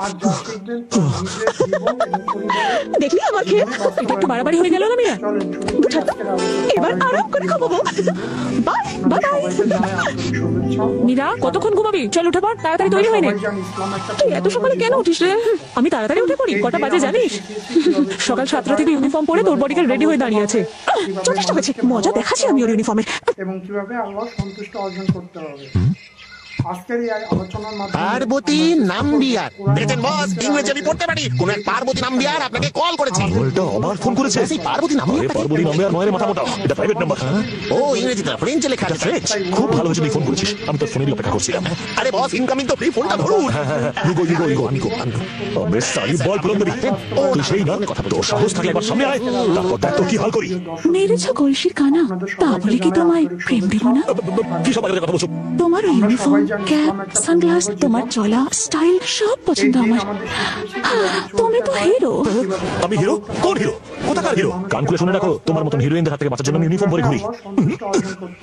Speaker 6: আর যা শিখবেন তা নিজের জীবন এবং পরিবারের
Speaker 1: দেখলি আমার খেয়ে? এটা একটু বাড়াবাড়ি হয়ে গেল না মীরা?
Speaker 6: চলেন শুরু করি আজকের আলোচনা।
Speaker 1: এবার আরাম করে ঘুমাবো। Bye bye bye.
Speaker 6: সবাইকে জানাই আন্তরিক শুভেচ্ছা।
Speaker 1: মীরা, কতক্ষণ ঘুমাবি? চল উঠে পড়, তাড়াতাড়ি তৈরি হয়ে নে।
Speaker 6: সবাই জানি ইসলাম একটা
Speaker 1: তুই এত সকালে কেন উঠিস রে? আমি তাড়াতাড়ি উঠে পড়ি। কটা বাজে জানিস? সকাল 7টা থেকে ইউনিফর্ম পরে তোর বডিকে রেডি হয়ে দাঁড়িয়ে আছে। যথেষ্ট হয়েছে, মজা দেখাচ্ছি আমি ওর ইউনিফর্মের।
Speaker 6: এবং কিভাবে আল্লাহ সন্তুষ্ট অর্জন করতে হবে। আজকের এই আলোচনার মাধ্যমে
Speaker 3: পার্বতী নাম্বিয়ার দেখেন বস, ইংরেজি আমি পড়তে পারি। কোন এক পার্বতী নাম্বিয়ার আপনাকে কল করেছে।
Speaker 11: বলটা আবার ফোন করেছে।
Speaker 3: সেই পার্বতী
Speaker 11: আরে
Speaker 3: নাম্বিয়ার
Speaker 11: পার্বতী নাম্বার নয় মাথা মোটা, এটা প্রাইভেট নাম্বার।
Speaker 3: ও ইংরেজিতে ফ্রেঞ্চে লেখা আছে।
Speaker 11: ফ্রেঞ্চ, খুব ভালো হয়েছে তুই ফোন করেছিস, আমি তোর ফোনের অপেক্ষা করছিলাম।
Speaker 3: আরে বস, ইনকামিং তো ফ্রি, ফোনটা ধরুন।
Speaker 11: ইগো আনকো বেশ সারি বল পুরন্দরি, তুই সেই না কথা, তোর সাহস থাকলে একবার সামনে আয়, তারপর দেখ তোর কি হাল করি।
Speaker 12: মেরেছ কলসির কানা, তা বলে কি তোমায় প্রেম দেব না?
Speaker 11: কি সব আগে কথা বলছো?
Speaker 12: তোমার ইউনিফর্ম, ক্যাপ, সানগ্লাস, তোমার চলা স্টাইল সব পছন্দ আমার। তুমি তো হিরো।
Speaker 11: আমি হিরো? কোন হিরো? কোথাকার হিরো? কান খুলে শুনে রাখো, তোমার মতন হিরোইনদের হাত থেকে বাঁচার জন্য আমি ইউনিফর্ম পরে ঘুরি।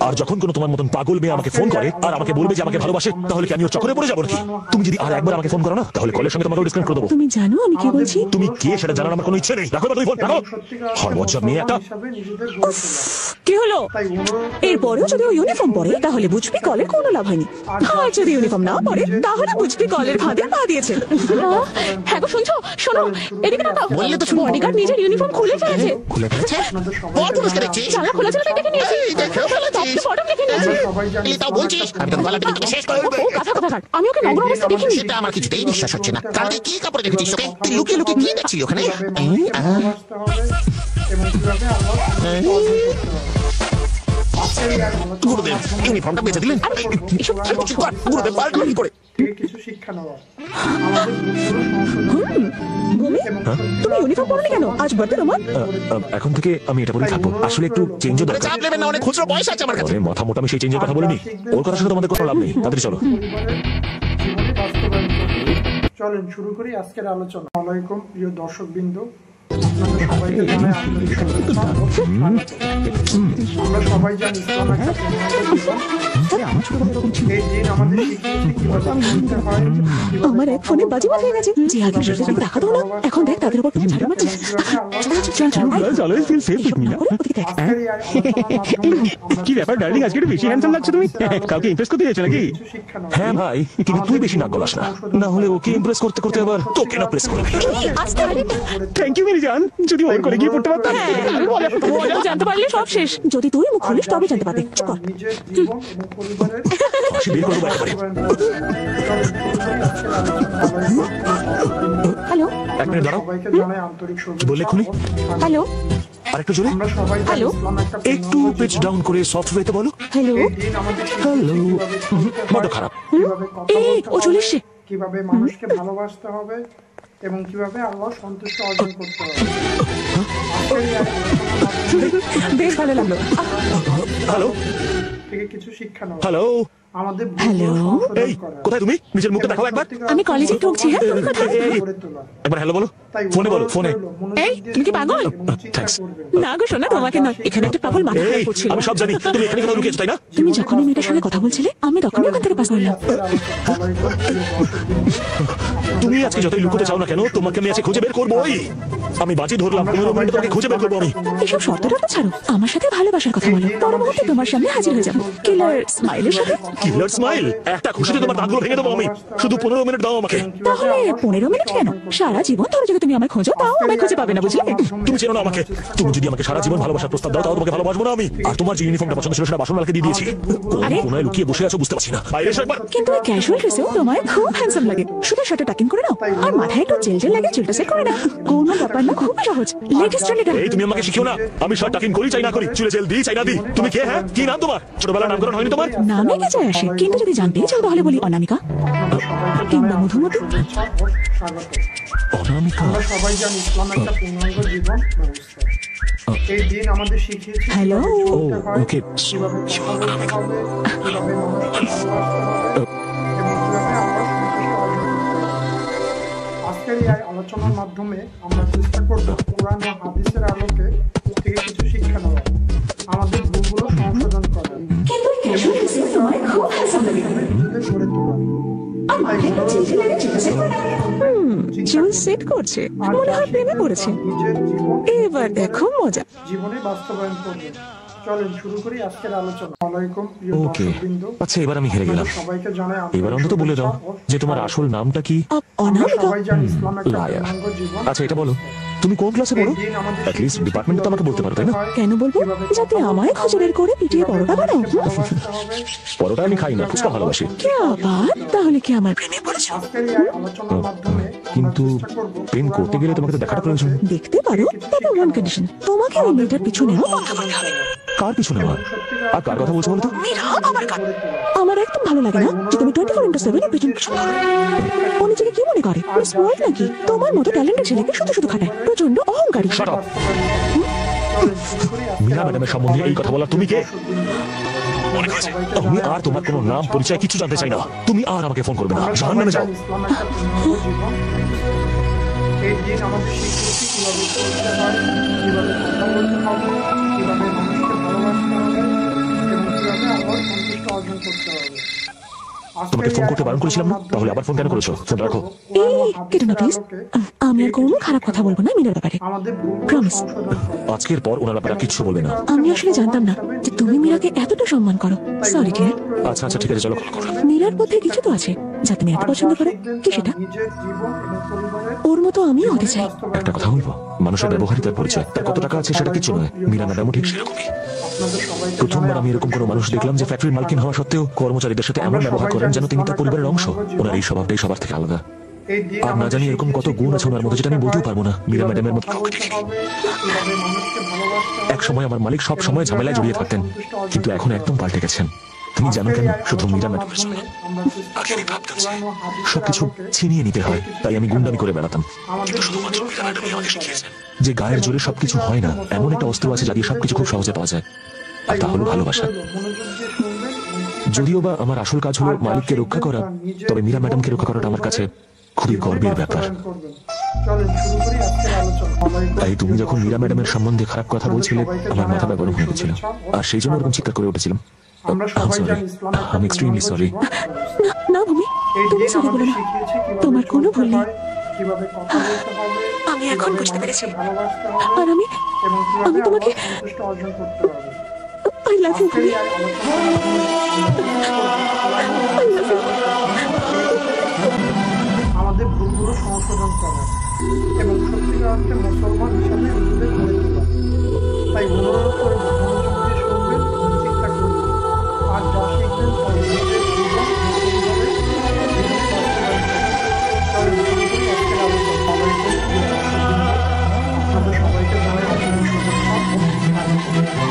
Speaker 11: আর যখন কোনো তোমার মতন পাগল মেয়ে আমাকে ফোন করে আর আমাকে বলবে যে আমাকে ভালোবাসে, তাহলে কি আমি ওর চক্করে পড়ে যাবো নাকি? তুমি যদি আর একবার আমাকে ফোন করো না, তাহলে কলের সঙ্গে তোমাকে ডিসকানেক্ট করে দেবো।
Speaker 12: তুমি জানো আমি কি বলছি?
Speaker 11: তুমি কে সেটা জানার আমার কোনো ইচ্ছে নেই। রাখো তুমি ফোন, রাখো। হরমজ্জা মেয়ে একটা।
Speaker 1: কি হলো? এরপরেও যদি ও ইউনিফর্ম পরে তাহলে বুঝবি কলের কোনো লাভ হয়নি, আর যদি ইউনিফর্ম না পরে তাহলে বুঝবি কলের ফাঁদে পা দিয়েছে। হ্যাঁ গো, শুনছো? শোনো, এদিকে তাকাও।
Speaker 3: বললে তো শুনবো।
Speaker 1: বডিগার্ড নিজের ইউনিফর্ম খুলে ফেলেছে।
Speaker 3: খুলে ফেলেছে? বল পুরস্কার দেখছিস?
Speaker 1: জানলা খোলা ছিল তাই দেখে নিয়েছি।
Speaker 3: এই দেখেও ফেলেছিস?
Speaker 1: ফটো দেখে নিয়েছি।
Speaker 3: এই তাও বলছিস? আমি তোর গলাটা কিন্তু শেষ করে দেবো।
Speaker 1: ও কথা কথা কাট, আমি ওকে নগ্ন অবস্থা দেখিনি।
Speaker 3: সেটা আমার কিছুতেই বিশ্বাস হচ্ছে না। কালকে কি কাপড়ে দেখেছিস ওকে? তুই লুকিয়ে লুকিয়ে কি দেখছিলি ওখানে?
Speaker 6: ভালোবাসতে হবে এবং কিভাবে আল্লাহ আজকের এই আলোচনার
Speaker 3: গুরুদেব, ইউনিফর্মটা বেঁচে দিলেন। চুপ কর, গুরুদেব পাল্টলো কি করে?
Speaker 6: থেকে কিছু শিক্ষা নেওয়া, আমাদের ভুলগুলো সংশোধন
Speaker 1: ভূমি, তুমি ইউনিফর্ম পরনি কেন? আজ বার্থডে তোমার।
Speaker 11: এখন থেকে আমি এটা পরেই থাকবো। আসলে একটু চেঞ্জও
Speaker 3: আরে
Speaker 11: দরকার।
Speaker 3: চাপ নেবেন না, অনেক খুচরো পয়সা আছে আমার কাছে।
Speaker 11: আরে মাথা মোটা, আমি সেই চেঞ্জের কথা বলিনি। ওর কথা শুনে তোমাদের কোনো লাভ নেই, তাড়াতাড়ি চলো।
Speaker 6: জীবনে বাস্তবায়ন করতে। চলেন শুরু করি আজকের আলোচনা। আসসালামু আলাইকুম প্রিয় দর্শকবৃন্দ, আপনাদের সবাইকে জানাই আন্তরিক শুভেচ্ছা। আমরা সবাই জানি ইসলাম একটা এই দিন আমাদের শিখিয়েছে কিভাবে চলতে হয়,
Speaker 1: আমার এক ফোনে বাজি বাজিয়ে গেছে। যে আগে সেটা দেখাতো না, এখন দেখ তাদের উপর তুমি ঝাড়ু মারছিস।
Speaker 6: আজকের এই আলোচনার মাধ্যমে আমরা
Speaker 7: কি ব্যাপার ডার্লিং, আজকে একটু বেশি হ্যান্ডসাম লাগছে তুমি। কাউকে ইমপ্রেস করতে চাইছো নাকি?
Speaker 6: কিছু শিক্ষা নেওয়া।
Speaker 11: হ্যাঁ ভাই, কিন্তু তুই বেশি নাক গলাস না, না হলে ওকে ইমপ্রেস করতে করতে আবার তোকে না প্রেস করবে।
Speaker 7: থ্যাংক ইউ মেরি জান, যদি ওর করে গিয়ে পড়তে পারতাম।
Speaker 1: বলেও জানতে পারলে সব শেষ। যদি তুই মুখ খুলিস তবে জানতে পারবে। চুপ কর।
Speaker 6: নিজের জীবন এবং পরিবারের
Speaker 11: হাসি বের করবো একেবারে।
Speaker 1: হ্যালো
Speaker 11: এক মিনিট দাঁড়াও।
Speaker 6: সবাইকে জানাই আন্তরিক শুভেচ্ছা।
Speaker 11: বললে খুনি?
Speaker 1: হ্যালো
Speaker 11: আরেকটু জোরে,
Speaker 6: আমরা সবাই জানি
Speaker 1: হ্যালো?
Speaker 6: ইসলাম একটা
Speaker 11: একটু পিচ ডাউন করে সফট ওয়েতে বলো।
Speaker 1: হ্যালো।
Speaker 6: এই দিন আমাদের
Speaker 11: হ্যালো।
Speaker 6: কিভাবে চলতে হয়,
Speaker 11: বড় খারাপ।
Speaker 6: কিভাবে কথা
Speaker 1: এই,
Speaker 6: বলতে
Speaker 1: ও
Speaker 6: হয়,
Speaker 1: চলে এসছে।
Speaker 6: কিভাবে মানুষকে ভালোবাসতে হবে এবং কিভাবে আল্লাহ সন্তুষ্ট অর্জন করতে হবে। আজকের এই আলোচনা
Speaker 1: বেশ ভালো লাগলো।
Speaker 11: হ্যালো
Speaker 6: থেকে কিছু শিক্ষা নেওয়া,
Speaker 11: হ্যালো।
Speaker 6: আমাদের
Speaker 1: হ্যালো?
Speaker 6: সংশোধন
Speaker 11: এই
Speaker 6: করা,
Speaker 11: কোথায় তুমি? নিজের মুখটা দেখাও একবার।
Speaker 1: আমি কলেজে ঢুকছি। হ্যাঁ, তুমি কোথায়?
Speaker 11: এই,
Speaker 6: গড়ে তোলা।
Speaker 11: একবার হ্যালো বলো।
Speaker 6: তাই
Speaker 11: ফোনে বলো, ফোনে।
Speaker 1: এই, তুমি কি পাগল?
Speaker 11: থ্যাঙ্কস।
Speaker 1: না গো শোনা, তোমাকে নয়, এখানে একটা পাগল মাথা
Speaker 11: এই,
Speaker 1: খারাপ করছিল।
Speaker 11: আমি সব জানি, তুমি এখানে কোথাও লুকিয়েছো তাই না?
Speaker 1: তুমি যখন এই মেয়েটার সঙ্গে কথা বলছিলে আমি তখনই ওখান থেকে পাস করলাম।
Speaker 11: তুমি আজকে যতই লুকোতে চাও না কেন, তোমাকে আমি আজকে খুঁজে বের করবোই। আমি বাজি ধরলাম 15 মিনিটে তোমাকে খুঁজে বের করবো আমি।
Speaker 1: এসব শর্তটা তো ছাড়ো, আমার সাথে ভালোবাসার কথা বলো। পর মুহূর্তে তোমার সামনে হাজির হয়ে যাবো কিলার স্মাইলের সাথে।
Speaker 11: কিলার স্মাইল? একটা খুশিতে তোমার দাঁতগুলো ভেঙে দেবো আমি। শুধু 15 মিনিট দাও আমাকে।
Speaker 1: তাহলে 15 মিনিট কেন? সারা জীবন ধরে যদি তুমি আমায় খোঁজো তাও আমায় খুঁজে পাবে না, বুঝলে?
Speaker 11: তুমি চেনো না আমাকে। তুমি যদি আমাকে সারা জীবন ভালোবাসার প্রস্তাব দাও তাও তোমাকে ভালোবাসবো না আমি। আর তোমার যে ইউনিফর্মটা পছন্দ ছিল সেটা বাসনওয়ালাকে দিয়ে দিয়েছি।
Speaker 1: আরে?
Speaker 11: কোনায় লুকিয়ে বসে আছো বুঝতে পারছি না। বাইরে এসো একবার।
Speaker 1: কিন্তু এই ক্যাজুয়াল ড্রেসেও তোমায় খুব হ্যান্ডসাম লাগে। শুধু শার্টে টাকিং করে নাও আর মাথায় একটু জেল জেল লাগে, চুলটা সেট করে নাও। কোনো ব্যাপার না, খুব সহজ। Ladies trend.
Speaker 11: এই তুমি আমাকে শিখিও না। আমি শার্ট টাকিং করি চাই না করি, চুলে জেল দিই চাই না দিই। তুমি কে? হ্যাঁ, কি নাম তোমার? ছোটবেলার নামকরণ হয়নি তোমার?
Speaker 1: নামে কে যায় আসে, কিন্তু যদি জানতেই চাও তাহলে বলি অনামিকা কিংবা মধুমতি।
Speaker 11: অনামিকা।
Speaker 6: আমরা সবাই জানি ইসলাম একটা পূর্ণাঙ্গ জীবন ব্যবস্থা। এই দিন আমাদের শিখিয়েছে
Speaker 1: হ্যালো?
Speaker 6: কিভাবে চলতে হয়,
Speaker 11: ওকে।
Speaker 6: কিভাবে কথা বলতে হবে, কিভাবে মানুষকে ভালোবাসতে হবে এবং কিভাবে আমরা সন্তুষ্ট অর্জন করতে হবে। আজকের এই আলোচনার মাধ্যমে আমরা চেষ্টা করব কোরআন ও হাদিসের আলোকে থেকে কিছু শিক্ষা নেওয়া, আমাদের ভুলগুলো সংশোধন করা,
Speaker 1: কিন্তু ক্যাজুয়াল ড্রেসে তোমায় খুব হ্যান্ডসাম লাগে।
Speaker 6: নিজেদের গড়ে তোলা।
Speaker 1: আর মাথায় একটু জেল জেল লাগে, চুলটা সেট করে নাও। চুল সেট করছে, মনে হয় প্রেমে পড়েছে।
Speaker 6: নিজের জীবন
Speaker 1: এবার দেখো মজা।
Speaker 6: জীবনে বাস্তবায়ন করবে। চলেন শুরু করি আজকের আলোচনা। ওয়ালাইকুম প্রিয়
Speaker 11: ওকে,
Speaker 6: দর্শকবৃন্দ,
Speaker 11: আচ্ছা এবার আমি হেরে গেলাম।
Speaker 6: সবাইকে জানাই আন্তরিক
Speaker 11: এবার অন্তত বলে দাও যে তোমার আসল নামটা কি?
Speaker 6: আমরা
Speaker 1: অনামিকা।
Speaker 6: সবাই জানি ইসলাম একটা
Speaker 11: লায়া।
Speaker 6: পূর্ণাঙ্গ জীবন।
Speaker 11: আচ্ছা এটা বলো, তুমি কোন ক্লাসে পড়ো? অ্যাটলিস্ট ডিপার্টমেন্ট তো আমাকে বলতে পারো, তাই না?
Speaker 1: কেন বলবো? যাতে আমায় খজরের করে পিটিয়ে পরোটা বানাও।
Speaker 11: পরোটা আমি খাই না, ফুচকা ভালোবাসি।
Speaker 1: কি আবার? তাহলে কি আমার প্রেমে পড়েছো?
Speaker 11: কিন্তু প্রেম করতে গেলে তোমাকে তো দেখাটা প্রয়োজন।
Speaker 1: দেখতে পারো, তবে ওয়ান কন্ডিশন, তোমাকে ওই মেয়েটার পিছু নেওয়া বন্ধ করতে হবে।
Speaker 11: কার পিছু নেওয়া? আর কার কথা বলছো বলো তো?
Speaker 1: আমার একদম ভালো লাগে না যে তুমি 24/7 পিছন পিছন করো। ও নিজেকে কি মনে করে? স্মার্ট নাকি? তোমার মতো ট্যালেন্টেড ছেলেকে শুধু শুধু খাটায়, প্রচন্ড অহংকারী।
Speaker 11: Shut up! মীরা ম্যাডামের সম্বন্ধে এই কথা বলা তুমি কে? আমি আর তোমার কোনো নাম পরিচয় কিছু জানতে চাই না। তুমি আর আমাকে ফোন করবে না, জাহান্নামে যাও।
Speaker 6: এই দিন আমাদের শিখিয়েছে কিভাবে চলতে হয়, কিভাবে কথা বলতে হবে, কিভাবে মানুষকে ভালোবাসতে হবে এবং কিভাবে আল্লাহর সন্তুষ্ট অর্জন করতে হবে।
Speaker 11: তোমাকে ফোন করতে বারণ করেছিলাম না? তাহলে আবার ফোন কেন করেছো? ফোন রাখো।
Speaker 1: এই কেটে না প্লিজ। আমি আর কোনো খারাপ কথা বলবো না মিনার ব্যাপারে, প্রমিস।
Speaker 11: আজকের পর ওনার ব্যাপারে কিচ্ছু বলবে না।
Speaker 1: আমি আসলে জানতাম না যে তুমি মীরাকে এতটা সম্মান করো। Sorry dear.
Speaker 11: আচ্ছা আচ্ছা ঠিক আছে, চলো কল করো।
Speaker 1: মীরার মধ্যে কিছু তো আছে যা তুমি এত পছন্দ করো। কি সেটা? ওর মতো আমিও হতে চাই।
Speaker 11: একটা কথা বলবো, মানুষের ব্যবহারই তার পরিচয়। তার কত টাকা আছে সেটা কিছু নয়। মীরা ম্যাডামও ঠিক সেরকমই। প্রথমবার আমি এরকম কোনো মানুষ দেখলাম যে ফ্যাক্টরির মালকিন হওয়া সত্ত্বেও কর্মচারীদের সাথে এমন ব্যবহার করেন যেন তিনি তার পরিবারের অংশ। ওনার এই স্বভাবটাই সবার থেকে আলাদা। আর না জানি এরকম কত গুণ আছে ওনার মধ্যে যেটা আমি বলতেও পারবো না। মীরা ম্যাডামের মতো কাউকে দেখিনি। এক সময় আমার মালিক সব সময় ঝামেলায় জড়িয়ে থাকতেন, কিন্তু এখন একদম পাল্টে গেছেন। তুমি জানো কেন? শুধু মীরা ম্যাডামের জন্য। আগে আমি ভাবতাম সবকিছু ছিনিয়ে নিতে হয়, তাই আমি গুন্ডামি করে বেড়াতাম। কিন্তু শুধুমাত্র মীরা ম্যাডামই আমাকে শিখিয়েছেন যে গায়ের জোরে সবকিছু হয় না, এমন একটা অস্ত্র আছে যা দিয়ে সবকিছু খুব সহজে পাওয়া যায়, আর তা হলো ভালোবাসা। যদিও বা আমার আসল কাজ হলো মালিককে রক্ষা করা, তবে মীরা ম্যাডামকে রক্ষা করাটা আমার কাছে খুবই গর্বের ব্যাপার। তাই তুমি যখন মীরা ম্যাডামের সম্বন্ধে খারাপ কথা বলছিলে, আমার মাথা গরম হয়ে গেছিল, আর সেই জন্য ওরকম চিৎকার করে উঠেছিলাম। আমি এক্সট্রিমলি সরি।
Speaker 1: না ভূমি, তুমি সরি বলো না, তোমার কোনো ভুল নেই। আমি এখন বুঝতে পেরেছি। আর আমি তোমাকে I love you, ভূমি।
Speaker 6: আমাদের ভুলগুলো সংশোধন করা এবং সত্যিকার অর্থে মুসলমান হিসাবে নিজেদের গড়ে তোলা। তাই অনুরোধ করে মনোযোগ দিয়ে শুনবেন, চিন্তা করবেন, আর যা শিখবেন তা নিজের জীবন আপনাদের সবাইকে জানাই শুভেচ্ছা।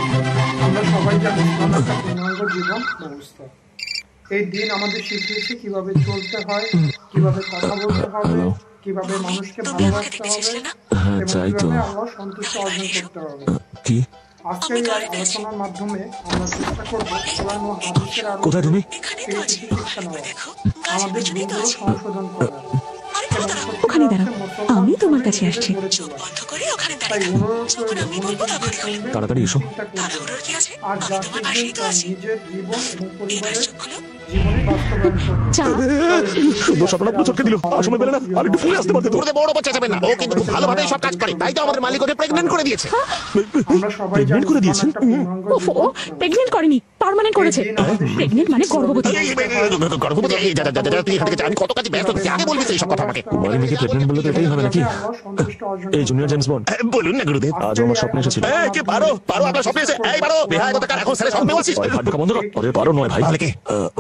Speaker 6: আমরা সবাই জানি ইসলাম একটা পূর্ণাঙ্গ জীবন ব্যবস্থা। এই দিন আমাদের শিখিয়েছে কিভাবে চলতে হয়, কিভাবে কথা বলতে হবে, কিভাবে মানুষকে ভালোবাসতে হবে এবং কিভাবে আল্লাহর সন্তুষ্ট অর্জন করতে হবে।
Speaker 11: কি
Speaker 6: আজকের এই আলোচনার মাধ্যমে আমরা চেষ্টা করব কোরআন ও হাদিসের আলোকে
Speaker 11: কোথায় তুমি?
Speaker 6: শিক্ষা নেওয়া, আমাদের ভুলগুলো সংশোধন করা।
Speaker 1: ওখানে দাঁড়াও, আমি তোমার কাছে আসছি।
Speaker 6: তাই অনুরোধ করে
Speaker 11: তাড়াতাড়ি এসো।
Speaker 6: আর যা শিখবেন তা নিজের জীবন এবং পরিবারের জীবনে বাস্তবায়ন করবেন।
Speaker 2: সুন্দর স্বপ্ন আপনার চোখে দিল, আসলে বেলে না আর একটু ফিরে আসতে পারতে তো।
Speaker 3: ওরে বড় বাচ্চা যাবে না, ও কিন্তু খুব ভালোভাবে সব কাজ করে, তাই তো আমাদের মালিক ওকে প্রেগন্যান্ট করে দিয়েছে।
Speaker 6: আমরা সবাই
Speaker 11: প্রেগন্যান্ট করে দিয়েছেন?
Speaker 1: ওফো, প্রেগনেন্ট করেনি, পার্মানেন্ট করেছে। প্রেগনেন্ট মানে গর্ভবতী।
Speaker 3: গর্ভবতী? তুই এখান থেকে আমি কত কাজে ব্যস্ত থাকি, আগে বলবি তো এইসব কথা আমাকে।
Speaker 11: কুমারী মেয়েকে প্রেগনেন্ট বললে তো এটাই হবে নাকি? এই জুনিয়র জেমস বন্ড,
Speaker 3: বলুন না গুরুদেব।
Speaker 11: আজ আমার স্বপ্নে এসেছিল।
Speaker 3: কে পারো পারো আপনার স্বপ্নে এসে? এই পারো বেহায় কোথাকার, এখন ছেলে স্বপ্নে বলছিস?
Speaker 11: ওই ফাটকা বন্ধ কর। আরে পারো নয় ভাই,
Speaker 3: তাহলে কে?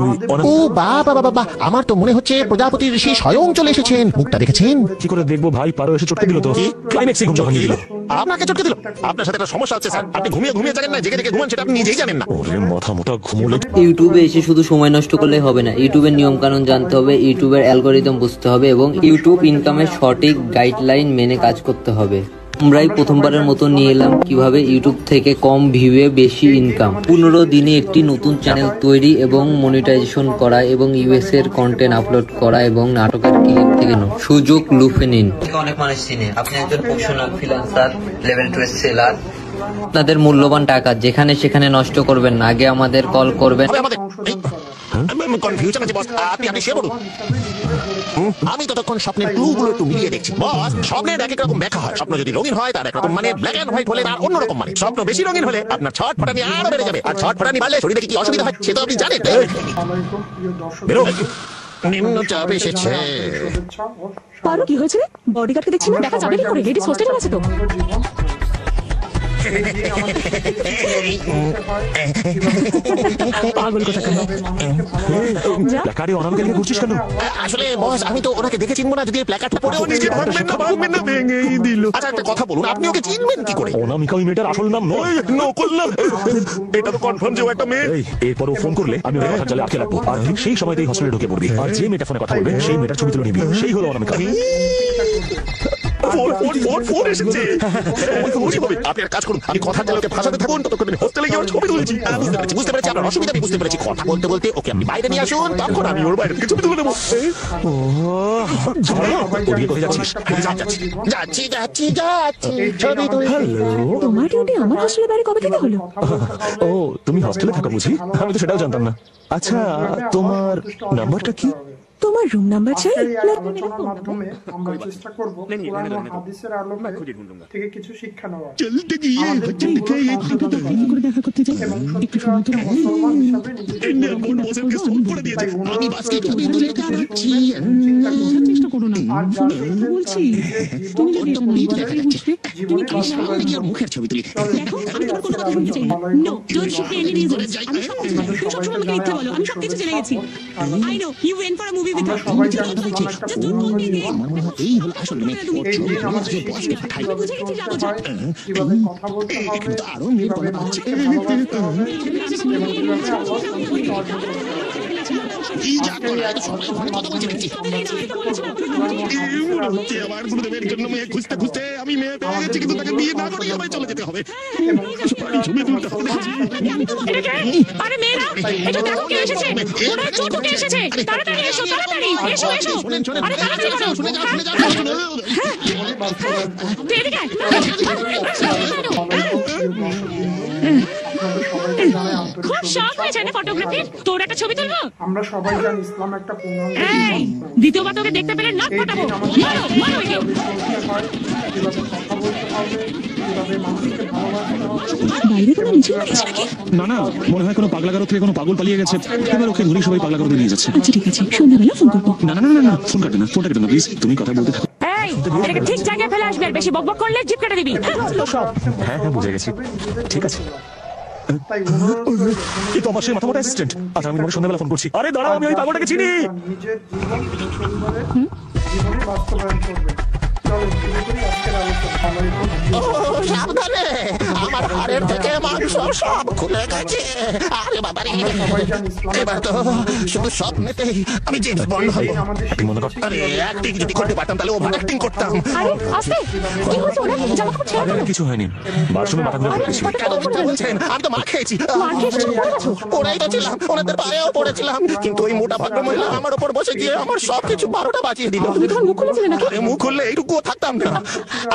Speaker 11: ওই
Speaker 13: ও বাবা বাবা, আমার তো মনে হচ্ছে প্রজাপতি ঋষি স্বয়ং চলে এসেছেন। মুখটা দেখেছেন?
Speaker 11: কি করে দেখবো ভাই? পারো এসে চটকে দিল তো। ক্লাইম্যাক্সে ঘুম ভাঙিয়ে দিল।
Speaker 3: আপনাকে চটকে দিল? আপনার সাথে একটা সমস্যা হচ্ছে স্যার, আপনি ঘুমিয়ে ঘুমিয়ে জানেন না, জেগে জেগে ঘুমান সেটা আপনি নিজেই জানেন না।
Speaker 11: ওরে মাথা মোটা ঘুমোলে।
Speaker 8: ইউটিউবে এসে শুধু সময় নষ্ট করলে হবে না, ইউটিউবের নিয়ম কানুন জানতে হবে, ইউটিউবের অ্যালগোরিদম বুঝতে হবে এবং ইউটিউব ইনকামের সঠিক গাইডলাইন মেনে কাজ করতে হবে। আমরাই প্রথমবারের মতো নিয়ে এলাম কিভাবে ইউটিউব থেকে কম ভিউয়ে বেশি ইনকাম। 15 দিনে একটি নতুন চ্যানেল তৈরি এবং মনিটাইজেশন করা এবং ইউএস এর কন্টেন্ট আপলোড করা এবং নাটকের ক্লিপ থেকে সুযোগ লুফে নিন। অনেক মানুষ চিনে, আপনি একজন প্রফেশনাল ফ্রিল্যান্সার, লেভেল 2 সেলার। আপনাদের মূল্যবান টাকা যেখানে সেখানে নষ্ট করবেন না, আগে আমাদের কল করবেন।
Speaker 3: কনফিউশন আছে বস, আপনি সে বলুন। আমি ততক্ষণ স্বপ্নের ক্লুগুলো একটু মিলিয়ে দেখছি বস। স্বপ্নের এক এক রকম ব্যাখ্যা হয়। স্বপ্ন যদি রঙিন হয় তার একরকম মানে, ব্ল্যাক এন্ড হোয়াইট হলে তার অন্যরকম মানে। স্বপ্ন বেশি রঙিন হলে আপনার ছটফটানি আরো বেড়ে যাবে, আর ছটফটানি বাড়লে শরীরে কি অসুবিধা হয় সে তো আপনি জানেন। নিম্ন চাপ এসেছে।
Speaker 1: পারো কি হয়েছে? বডিগার্ডকে দেখছি না, দেখা যাবে কি করে? লেডিস হোস্টেলে আছে তো। পাগল কোথাকার। যা।
Speaker 11: প্ল্যাকার্ডে অনামিকাকে ঘুরছিস কেন?
Speaker 3: আসলে বস আমি তো ওনাকে দেখে চিনবো না যদি প্ল্যাকার্ডটা পড়ে নিজে ভাঙবেন না ভেঙেই দিল। আচ্ছা একটা কথা বলুন, আপনি ওকে চিনবেন কি করে?
Speaker 11: অনামিকা ওই মেয়েটার আসল নাম নয়।
Speaker 2: নকল না, এটা তো কনফার্ম যে ও একটা মেয়ে।
Speaker 11: এই এরপর ও ফোন করলে আমি ওর কথার জালে আটকে রাখবো, আর ঠিক সেই সময়তেই হসপিটালে ঢুকে পড়বি, আর যে মেয়েটা ফোনে কথা বলবে সেই মেয়েটার ছবি তুলে নিবি, সেই হলো অনামিকা।
Speaker 2: ফোন এসেছে।
Speaker 3: আপনি একটা কাজ করুন, আমি কথা চালকে ভাষাতে থাকুন, ততক্ষণ আমি হোস্টেলে গিয়ে ওর ছবি তুলেছি। বুঝতে পেরেছি আপনার অসুবিধা, আমি বুঝতে পেরেছি। কথা বলতে বলতে ওকে আপনি বাইরে নিয়ে আসুন, তখন আমি ওর বাইরে থেকে ছবি তুলে নেবো।
Speaker 11: ওদিকে কোথায় যাচ্ছিস?
Speaker 3: যাচ্ছি ছবি তুলে।
Speaker 1: তোমার ডিউটি আমার হোস্টেলের বাইরে কবে থেকে হলো?
Speaker 11: ও তুমি হস্টেলে থাকা বুঝি? আমি তো সেটাও জানতাম না। আচ্ছা তোমার নাম্বারটা কি?
Speaker 1: তোমার রুম নাম্বার চাই?
Speaker 6: আলোচনার মাধ্যমে আমরা চেষ্টা করব কোরআন ও হাদিসের আলোকে থেকে কিছু শিক্ষা নেওয়া।
Speaker 2: চলতে গিয়ে
Speaker 1: করে দেখা করতে যাই। একটু সময় তো
Speaker 6: মুসলমান হিসাবে
Speaker 2: ইন্ডিয়ান কোড বসের কে ফোন করে দিয়েছে। আমি বাসকে ছবি তুলে দাঁড়াচ্ছি।
Speaker 1: চেষ্টা করো না।
Speaker 6: আর যা শিখবেন
Speaker 1: বলছি তুমি যদি এটা মনে করে বুঝবে, তুমি কি
Speaker 3: সামনে গিয়ে ওর মুখের ছবি তুলি।
Speaker 1: দেখো আমি তোমার কোনো কথা শুনতে চাই না। No don't shift any reason. আমি সব কিছু জানি। তুমি সবসময় আমাকে মিথ্যে বলো, আমি সব কিছু জেনে গেছি। I know you went for a movie with her.
Speaker 6: সবাই জানি ইসলাম একটা
Speaker 3: আমার মনে হয় এই হলো আসল মেয়ে। ওর ছবি তুলে বসকে পাঠাই।
Speaker 6: কিভাবে কথা বলতে হবে,
Speaker 3: কিন্তু আরো মেয়ে
Speaker 6: কিভাবে
Speaker 3: বলা আছে।
Speaker 6: মানুষকে ভালোবাসতে হবে, এবং কিভাবে আল্লাহ সন্তুষ্টি অর্জন করতে হবে।
Speaker 3: এই যা করা সবাই ওখানে কথা বলছে দেখছি।
Speaker 2: আমার গুরুদেবের জন্য মেয়ে খুঁজতে খুঁজতে আমি মেয়ে পেয়ে গেছি, কিন্তু তাকে বিয়ে না করেই আমায় চলে যেতে হবে। ছবি তুলতে হবে।
Speaker 5: আরে মেয়েরা, এটা দেখো কে এসেছে। ওরা চোর ঢুকে এসেছে। তাড়াতাড়ি এসো, তাড়াতাড়ি এসো। আরে তাড়াতাড়ি করো। তুই এদিকে আয়। খুব শখ হয়েছে না ফটোগ্রাফি? তোর একটা ছবি তুলবো?
Speaker 6: আমরা সবাই জানি ইসলাম একটা পূর্ণাঙ্গ
Speaker 5: এই দ্বিতীয়বার তোকে দেখতে পেলে নাক ফাটাবো। মারো একে।
Speaker 6: কিভাবে কথা বলতে হবে, কিভাবে মানুষকে ভালোবাসতে হবে।
Speaker 1: বাইরে কোনো মিছিল লাগছে নাকি?
Speaker 11: না না, মনে হয় কোনো পাগলাগারো থেকে কোনো পাগল পালিয়ে গেছে, এবার ওকে ধরে সবাই পাগলাগারোতে নিয়ে যাচ্ছে।
Speaker 1: আচ্ছা ঠিক আছে, সন্ধ্যাবেলা ফোন করবো।
Speaker 11: না না না না না, ফোন কাটবে না, ফোনটা কেটে না প্লিজ, তুমি কথা বলতে থাকো।
Speaker 5: এই এটাকে ঠিক জায়গায় ফেলে আসবি, আর বেশি বকবক করলে জিপ কেটে দিবি।
Speaker 11: হ্যাঁ হ্যাঁ বুঝে গেছি, ঠিক আছে।
Speaker 6: তাই অনুরোধ করি,
Speaker 11: এই তো আমার সেই মাথা মোটা অ্যাসিস্ট্যান্ট। আচ্ছা আমি মনে সন্ধ্যাবেলা ফোন করছি। আরে দাঁড়াও, আমি ওই পাগলটাকে চিনি।
Speaker 6: নিজের জীবন এবং পরিবারের জীবনে বাস্তবায়ন করবে। চলো শুরু করি আজকের আলোচনা।
Speaker 3: সাবধানে, আমার হাড়ের থেকে মাংস সব খুলে গেছে। আরে বাবারে, এবার তো শুধু স্বপ্নেতেই আমি জেমস বন্ড হব। আরে অ্যাক্টিং যদি করতে পারতাম তাহলে ওভার অ্যাক্টিং করতাম।
Speaker 1: আরে আস্তে, কি হয়েছে ওরা? জামা কাপড় ছেড়ে দাও।
Speaker 11: কিছু হয়নি, বাথরুমে মাথা ঘুরে পড়েছি।
Speaker 3: কেন মিথ্যা বলছেন? আমি তো মার খেয়েছি।
Speaker 1: মার খেয়েছো? পড়ে গেছো?
Speaker 3: পড়েই তো ছিলাম, ওনাদের পায়েও পড়েছিলাম, কিন্তু ওই মোটা ভাগ্য মহিলা আমার উপর বসে গিয়ে আমার সবকিছু 12টা বাজিয়ে দিল।
Speaker 1: তুমি তোমার মুখ খুলেছিলে নাকি?
Speaker 3: আরে মুখ খুললে এইটুকুও থাকতাম না।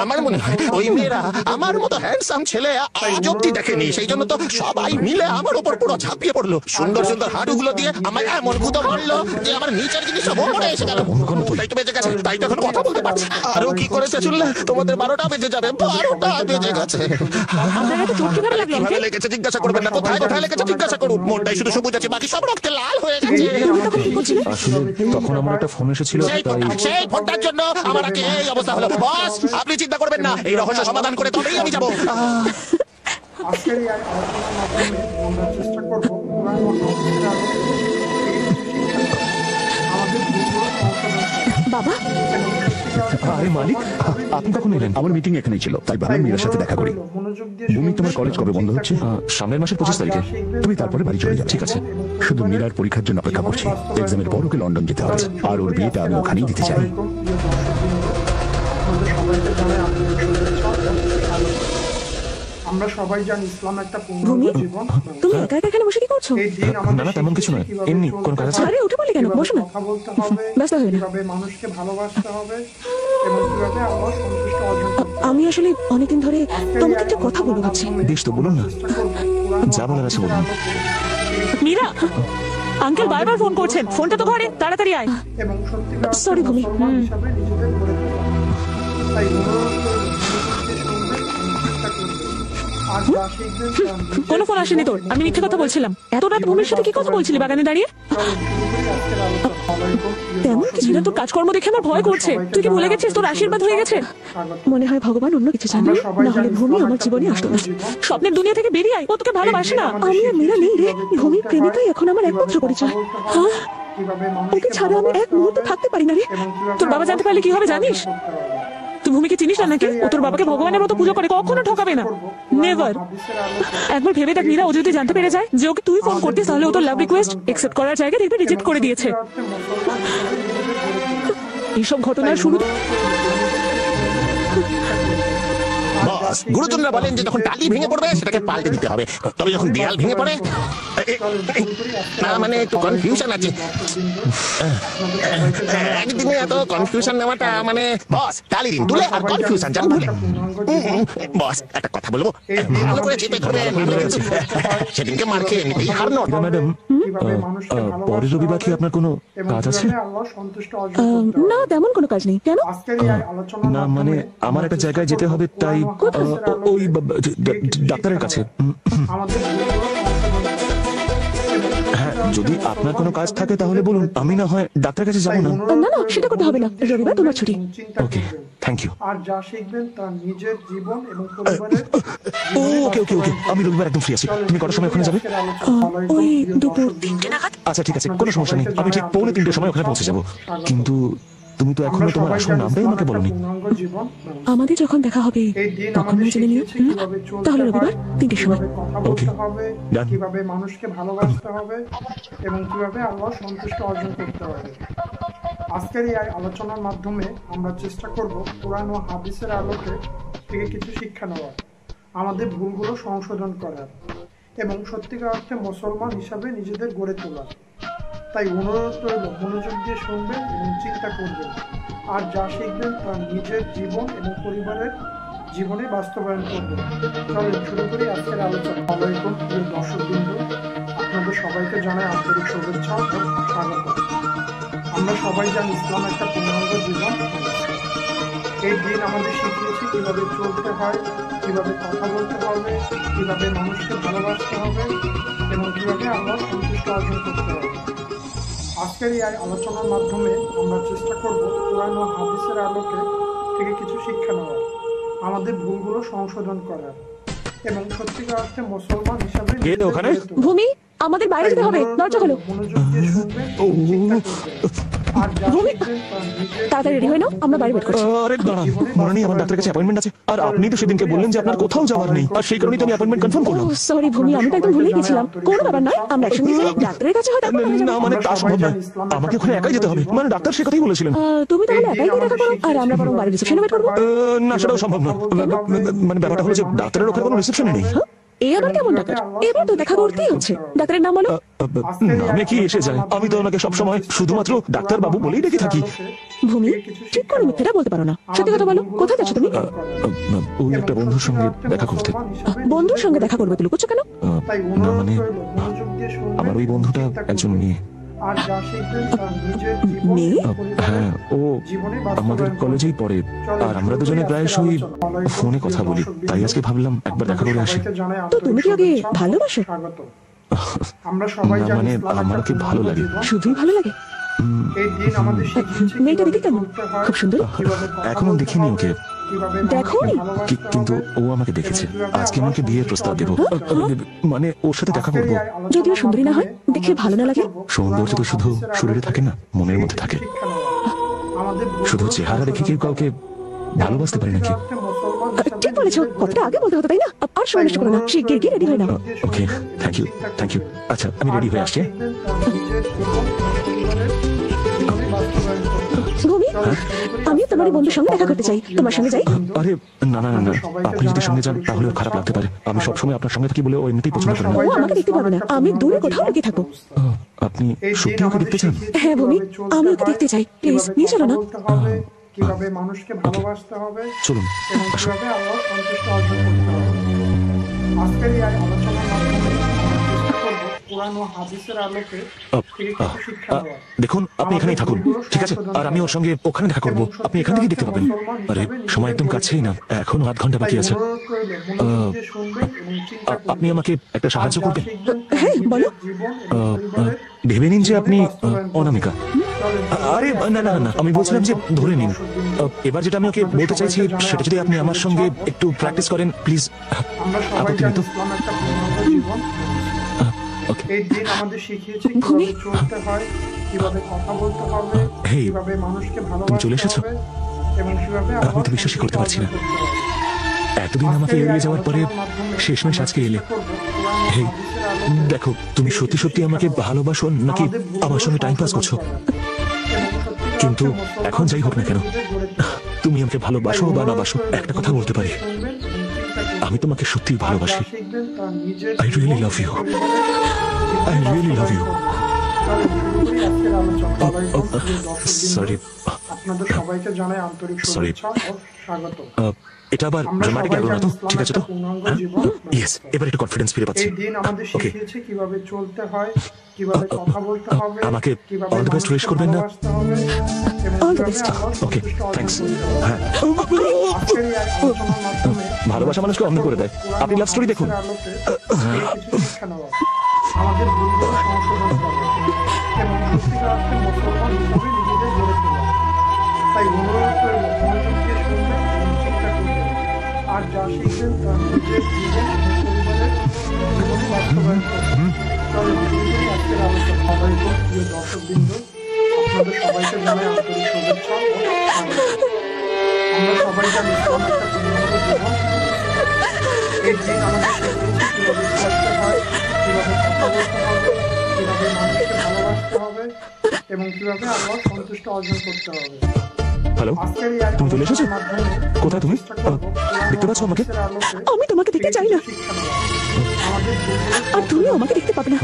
Speaker 3: আমার মনে হয় ওই মেয়েরা আমার মতো হ্যান্ডসাম ছেলে আজ অব্দি দেখেনি, সেই জন্য তো সবাই মিলে আমার উপর পুরো ঝাঁপিয়ে পড়লো। সুন্দর সুন্দর হাঁটুগুলো দিয়ে আমায় এমন গুঁতো মারলো যে আমার নিচের জিনিস সব ওপরে এসে গেল। তাই তো বেঁচে গেছে, তাই তো এখন কথা বলতে পারছি। আরো কি করেছে শুনলে? তোমাদের 12টা বেজে যাবে, 12টা বেজে গেছে।
Speaker 1: আপনারা তো চোট কিভাবে লাগলো?
Speaker 3: কিভাবে লেগেছে জিজ্ঞাসা করবেন না, কোথায় কোথায় লেগেছে জিজ্ঞাসা করুন। মনটাই শুধু সবুজ আছে, বাকি সব রক্তে লাল হয়ে গেছে।
Speaker 1: তখন কি করছিলে?
Speaker 11: আসলে তখন আমার একটা ফোন এসেছিল, তাই
Speaker 3: সেই ফোনটার জন্য আমার আগে এই অবস্থা হলো। বস আপনি চিন্তা করবেন না, এই রহস্য সমাধান করে তবেই আমি যাবো।
Speaker 6: আজকের এই আলোচনার মাধ্যমে আমরা চেষ্টা করব কোরআন ও হাদিসের আলোকে আমাদের ভুলগুলো সংশোধন করা।
Speaker 1: বাবা,
Speaker 11: আরে মালিক, আপনি কখন এলেন?
Speaker 10: আমার মিটিং এখানেই ছিল, তাই ভাবলাম মীরার সাথে দেখা করি।
Speaker 6: মনোযোগ দিয়ে
Speaker 10: ভূমি, তোমার কলেজ কবে বন্ধ হচ্ছে?
Speaker 11: সামনের মাসের 25 তারিখে।
Speaker 10: তুমি তারপরে বাড়ি চলে যাও।
Speaker 11: ঠিক আছে।
Speaker 10: শুধু মীরার পরীক্ষার জন্য অপেক্ষা করছি। এক্সামের পর ওকে লন্ডন যেতে হবে, আর ওর বিয়েটা আমি ওখানেই দিতে চাই।
Speaker 6: সবাইকে জানাই আন্তরিক শুভেচ্ছা এবং ভালোবাসা। আমরা সবাই জানি ইসলাম একটা পূর্ণাঙ্গ জীবন।
Speaker 1: তুমি একা একা এখানে বসে কি করছো?
Speaker 6: এই দিন
Speaker 11: না না তেমন কিছু নয়, এমনি কোন কাজ আছে?
Speaker 1: আরে উঠে পড়লে কেন? বসো না।
Speaker 6: কথা বলতে হবে,
Speaker 1: ব্যস্ত হয়ে না।
Speaker 6: কিভাবে মানুষকে ভালোবাসতে হবে এবং কিভাবে আল্লাহ সন্তুষ্টি অর্জন করতে হবে।
Speaker 1: আমি আসলে অনেকদিন ধরে তোমাকে একটা কথা বলবো ভাবছি।
Speaker 11: বেশ তো বলুন না, যা বলার আছে বলুন।
Speaker 5: মীরা, আঙ্কেল বারবার ফোন করছেন, ফোনটা তো ঘরে, তাড়াতাড়ি আয়।
Speaker 6: এবং সত্যিকার
Speaker 1: Sorry, ভূমি।
Speaker 6: মুসলমান হিসাবে নিজেদের গড়ে তোলা। তাই অনুরোধ করি, মনোযোগ দিয়ে শুনবেন এবং চেষ্টা করবেন। আর যা শিখবেন তা নিজের
Speaker 5: কোনো ফোন আসেনি তোর? আমি মিথ্যে কথা বলছিলাম। এত রাত ভূমির সাথে কি কথা বলছিলি বাগানে দাঁড়িয়ে?
Speaker 6: চলো শুরু করি আজকের আলোচনা। আলাইকুম
Speaker 1: তেমন কিছু না, তোর কাজকর্ম দেখে আমার ভয় করছে। তুই কি ভুলে গেছিস তোর আশীর্বাদ হয়ে গেছে? মনে হয় ভগবান অন্য কিছু জানে, না হলে ভূমি আমার জীবনে আসতো না। স্বপ্নের দুনিয়া থেকে বেরিয়ে আয়, ও তোকে ভালোবাসে না। আমি আর মীরা নেই রে, ভূমির প্রেমিকাই এখন আমার একমাত্র পরিচয়। হ্যাঁ, ওকে ছাড়া আমি এক মুহূর্ত থাকতে পারি না রে। তোর বাবা জানতে পারলে কি হবে জানিস? তুই ভূমিকে চিনিস না নাকি? ও তোর বাবাকে ভগবানের মতো পুজো করে, কখনো ঠকাবে না, নেভার। একবার ভেবে দেখ মীরা, ও যদি জানতে পেরে যায় যে ওকে তুই ফোন করতিস, তাহলে ও তোর লাভ রিকোয়েস্ট একসেপ্ট করার জায়গায় দেখবে রিজেক্ট করে দিয়েছে। এইসব ঘটনার শুরু
Speaker 3: বস, গুরুজনরা বলেন যে যখন টালি ভেঙে পড়বে সেটাকে পাল্টে দিতে হবে, তবে যখন দেয়াল ভেঙে পড়ে না, মানে একটু কনফিউশন আছে। একদিনে এত কনফিউশন নেওয়াটা মানে বস, টালি দিন তুলে আর কনফিউশন জান ভুলে। বস, একটা কথা বলবো, ভালো করে চেপে ধরে সেদিনকে মার খেয়ে এমনিতেই হার নট।
Speaker 11: ম্যাডাম, পরের রবিবার কি আপনার কোনো কাজ আছে?
Speaker 1: না, তেমন কোনো কাজ নেই। কেন?
Speaker 11: না মানে আমার একটা জায়গায় যেতে হবে, তাই ওই ডাক্তারের কাছে। হ্যাঁ, যদি আপনার কোনো কাজ থাকে তাহলে বলুন, আমি না হয় ডাক্তারের কাছে যাবো না।
Speaker 1: না না, সেটা করতে হবে না, রবিবার তোমার ছুটি।
Speaker 11: ওকে, থ্যাংক ইউ।
Speaker 6: আর যা শিখবেন তার নিজের জীবন এবং পরিবারের।
Speaker 11: ওকে ওকে ওকে, আমি রবিবার একদম ফ্রি আছি। তুমি কটার সময় ওখানে যাবে?
Speaker 1: ওই দুপুর 3টে নাগাদ।
Speaker 11: আচ্ছা ঠিক আছে, কোনো সমস্যা নেই, আমি ঠিক 2:45 সময় ওখানে পৌঁছে যাবো। কিন্তু তুমি তো এখনো তোমার আসল নামটাই আমাকে বলোনি।
Speaker 1: আমাদের যখন দেখা হবে তখন আমি জেনে নিও। তাহলে রবিবার 3টের সময়।
Speaker 11: ওকে,
Speaker 6: কিভাবে মানুষকে ভালোবাসতে হবে এবং কিভাবে আল্লাহ সন্তুষ্টি অর্জন করতে হবে। আজকের এই আলোচনার মাধ্যমে আমরা চেষ্টা করব কোরআন ও হাদিসের আলোকে থেকে কিছু শিক্ষা নেওয়ার, আমাদের ভুলগুলো সংশোধন করার এবং সত্যিকার অর্থে মুসলমান হিসাবে নিজেদের গড়ে তোলার। তাই অনুরোধ রইল, মনোযোগ দিয়ে শুনবেন এবং চিন্তা করবেন, আর যা শিখবেন তার নিজের জীবন এবং পরিবারের জীবনে বাস্তবায়ন করবেন। চলুন শুরু করি আজকের আলোচনা। আলাইকুম প্রিয় দর্শকবৃন্দ, আপনাদের সবাইকে জানাই আন্তরিক শুভেচ্ছা ও স্বাগত। আমরা সবাই জানি ইসলাম একটা পূর্ণাঙ্গ জীবন। এই দিন আমাদের শিখিয়েছে কিভাবে চলতে হয়, কিভাবে কথা বলতে হবে, কিভাবে মানুষকে ভালোবাসতে হবে এবং কিভাবে আল্লাহ সন্তুষ্ট অর্জন করতে হবে। আজকের এই আলোচনার মাধ্যমে আমরা চেষ্টা করব কোরআন ও হাদিসের আলোকে থেকে কিছু শিক্ষা নেওয়ার, আমাদের ভুলগুলো সংশোধন করার এবং সত্যিকার অর্থে মুসলমান হিসাবে
Speaker 1: ভূমি, আমাদের বাইরে যেতে হবে, দরজা খোলো।
Speaker 6: মনোযোগ দিয়ে শুনবেন এবং চিন্তা করবেন।
Speaker 1: ভূমি, তাড়াতাড়ি রেডি হয়ে নাও, আমরা বাইরে ওয়েট করছি।
Speaker 11: আরে দাঁড়ান, মনে নেই আমার ডাক্তারের কাছে অ্যাপয়েন্টমেন্ট আছে, আর আপনি তো সেদিনকে বললেন যে আপনার কোথাও যাওয়ার নেই, আর সেই কারণেই তো আমি অ্যাপয়েন্টমেন্ট কনফার্ম করলাম।
Speaker 1: সরি ভূমি, আমি তো একদম ভুলেই গেছিলাম। কোনো ব্যাপার নয়, আমরা একসঙ্গে যাই ডাক্তারের কাছে। হয়
Speaker 11: না মানে তা সম্ভব নয়, আমাকে ওখানে একাই যেতে হবে, মানে ডাক্তার সে কথাই বলেছিলেন।
Speaker 1: তুমি তাহলে একাই গিয়ে দেখা করো, আর আমরা বরং বাইরে রিসেপশনে ওয়েট করবো।
Speaker 11: না সেটাও সম্ভব না, মানে ব্যাপারটা হলো যে ডাক্তারের ওখানে কোনো রিসেপশনে নেই।
Speaker 1: এই আবার কেমন ডাক্তার? এবার তো দেখা করতেই হচ্ছে। ডাক্তারের নাম বলো।
Speaker 11: নামে কি এসে যায়? আমি তো ওনাকে সবসময় শুধুমাত্র ডাক্তার বাবু বলেই ডেকে থাকি।
Speaker 1: ভূমি, ঠিক করে মিথ্যেটা বলতে পারো না, সত্যি কথা বলো, কোথায় যাচ্ছ তুমি?
Speaker 11: ওই একটা বন্ধুর সঙ্গে দেখা করতে।
Speaker 1: বন্ধুর সঙ্গে দেখা করবে? তুমি লুকোচ্ছ কেন?
Speaker 11: না মানে আমার ওই বন্ধুটা একজন মেয়ে।
Speaker 1: মেয়ে?
Speaker 11: হ্যাঁ, ও আমাদের কলেজেই পড়ে, আর আমরা দুজনে প্রায়শই ফোনে কথা বলি, তাই আজকে ভাবলাম একবার দেখা করে আসি।
Speaker 1: তো তুমি কি আগে ভালোবাসো?
Speaker 11: না মানে আমাকে ভালো লাগে।
Speaker 1: শুধুই ভালো লাগে? মেয়েটা দেখি কেমন? খুব সুন্দর?
Speaker 11: এখনো দেখিনি ওকে।
Speaker 1: দেখোনি?
Speaker 11: কিন্তু ও আমাকে দেখেছে। আজকে আমাকে বিয়ের প্রস্তাব দেবো, মানে ওর সাথে দেখা করবো।
Speaker 1: যদিও সুন্দরী না হয়, দেখে ভালো না লাগে।
Speaker 11: সৌন্দর্য তো শুধু শরীরে থাকে না, মনের মধ্যে থাকে। শুধু চেহারা দেখে কেউ কাউকে ভালোবাসতে পারে নাকি?
Speaker 1: ঠিক বলেছো, কথাটা আগে বলতে হতো, তাই না? আর সময় নষ্ট করো না, শিগগির গিয়ে রেডি হয়ে নাও।
Speaker 11: ওকে, থ্যাংক ইউ থ্যাংক ইউ। আচ্ছা আমি রেডি হয়ে আসছি।
Speaker 1: ভূমি, আমিও তোমার এই বন্ধুর সঙ্গে দেখা করতে চাই, তোমার সঙ্গে যাই?
Speaker 11: আরে না না না, আপনি যদি সঙ্গে যান তাহলে ওর খারাপ লাগতে পারে। আমি সবসময় আপনার সঙ্গে থাকি বলে ও এমনিতেই পছন্দ করে না।
Speaker 1: ও আমাকে দেখতে পাবে না, আমি দূরে কোথাও লুকিয়ে থাকবো।
Speaker 11: আপনি সত্যি ওকে দেখতে চান?
Speaker 1: হ্যাঁ ভূমি, আমি ওকে দেখতে চাই, প্লিজ নিয়ে চলো না।
Speaker 6: কিভাবে মানুষকে ভালোবাসতে হবে
Speaker 11: চলুন,
Speaker 6: এবং কিভাবে আল্লাহ সন্তুষ্ট অর্জন করতে হবে। আজকের এই আলোচনার মাধ্যমে চেষ্টা করব কোরআন ও হাদিসের আলোকে থেকে কিছু শিক্ষা নেওয়ার।
Speaker 11: দেখুন আপনি এখানেই থাকুন, ঠিক আছে? আর আমি ওর সঙ্গে ওখানে দেখা করবো, আপনি এখান থেকেই দেখতে পাবেন। আরে সময় একদম কাছেই না, এখন 8 ঘন্টা বাকি আছে। আপনি আমাকে একটা সাহায্য করবেন?
Speaker 1: হ্যাঁ বলো।
Speaker 11: ভেবে নিন যে আপনি অনামিকা। আরে না না না, আমি বলছিলাম যে ধরে নিন। এবার যেটা আমি ওকে বলতে চাইছি সেটা যদি আপনি আমার সঙ্গে একটু প্র্যাকটিস করেন প্লিজ।
Speaker 6: আমরা সবাই জানি ইসলাম একটা পূর্ণাঙ্গ জীবন। এই দিন আমাদের শিখিয়েছে কিভাবে চলতে হয়, কিভাবে কথা বলতে হবে, কিভাবে মানুষকে ভালোবাসতে হবে এবং কিভাবে
Speaker 11: আমি তো বিশ্বাসই করতে পারছি না, এতদিন আমাকে এড়িয়ে যাওয়ার পরে শেষমেশ আজকে এলে। হেই দেখো, তুমি সত্যি সত্যি আমাকে ভালোবাসো নাকি আমার সঙ্গে টাইম পাস করছো? কিন্তু এখন যাই হোক না কেন, তুমি আমাকে ভালোবাসো বা না বাসো, একটা কথা বলতে পারি, আমি তোমাকে সত্যিই ভালোবাসি। I really love you, I really love you. Sorry,
Speaker 6: আপনাদের সবাইকে জানাই আন্তরিক শুভেচ্ছা ও স্বাগত।
Speaker 11: এটা আবার ড্রামাটিক লাগলো না তো? ঠিক আছে তো? ইয়েস, এবার একটু কনফিডেন্স ফিরে পাচ্ছি।
Speaker 6: এই দিন আমাদের শিখিয়েছে কিভাবে চলতে হয়, কিভাবে কথা বলতে হবে,
Speaker 11: আমাকে অল দ্য বেস্ট উইশ করবেন না?
Speaker 1: All the best.
Speaker 11: Okay, thanks. হ্যাঁ, ভালোবাসা মানুষকে অন্ধ করে দেয়। আপনি লাভ স্টোরি দেখুন।
Speaker 6: আমাদের ভুলগুলো সংশোধন করা এবং সত্যিকার অর্থে মুসলমান হিসেবে নিজেদের গড়ে তোলা। তাই অনুরোধ করব মনোযোগ দিয়ে শুনবেন এবং চিন্তা করবেন, আর যা শিখবেন তা নিজের জীবন এবং পরিবারের জীবনে বাস্তবায়ন করবেন। তবে আজকের আলোচনা সবাইকে প্রিয় দর্শকবৃন্দ, আপনাদের সবাইকে জানাই আন্তরিক শুভেচ্ছা ও স্বাগত। আমরা সবাই জানি ইসলাম একটা পূর্ণাঙ্গ জীবন। এই দিন আমাদের শিখিয়েছে কিভাবে চলতে হয়, কিভাবে কথা বলতে হবে, কিভাবে মানুষকে ভালোবাসতে হবে এবং কিভাবে আল্লাহর সন্তুষ্ট অর্জন করতে হবে।
Speaker 11: হ্যালো, তুমি চলে এসেছো? কোথায় তুমি? দেখতে পাচ্ছ আমাকে?
Speaker 1: আমি তোমাকে দেখতে চাই না, আর তুমিও আমাকে দেখতে পাবে না।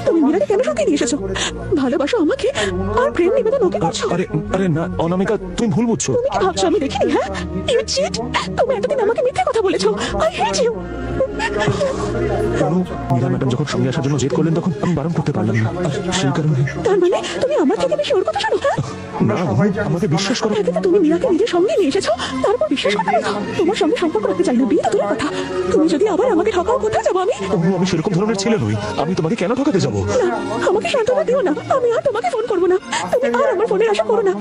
Speaker 1: তুমি মীরাকে কেন সঙ্গে নিয়ে এসেছো? ভালোবাসো আমাকে আর প্রেম নিবেদন ওকে করছো?
Speaker 11: আরে আরে না অনামিকা, তুমি ভুল বুঝছো।
Speaker 1: তুমি কি ভাবছো আমি দেখিনি? হ্যাঁ, ইউ চিট। তুমি এতদিন আমাকে মিথ্যে কথা বলেছো। I hate you.
Speaker 11: Meera madam যখন সঙ্গে আসার জন্য জেদ করলেন তখন আমি বারণ করতে পারলাম না, আর সেই কারণে।
Speaker 1: তার মানে তুমি আমার থেকে বেশি ওর কথা শোনো? হ্যাঁ,
Speaker 11: না, আমাকে বিশ্বাস করো।
Speaker 1: এতদিন তুমি মীরাকে নিজের সঙ্গে নিয়ে এসেছো, তারপর বিশ্বাস করতে পারো? তোমার সঙ্গে সম্পর্ক রাখতে চাই না, বিয়ে তো দূরের কথা। তুমি যদি আবার আমাকে ঠকাও, কোথায় যাবো আমি?
Speaker 11: আমি সেরকম ধরনের ছেলে নই, আমি তোমাকে কেন ঠকাতে যাবো?
Speaker 1: না, আমাকে সান্ত্বনা দিও না, আমি আর তোমাকে ফোন করবো না। তুমি আর আমার ফোনের আশা করো না।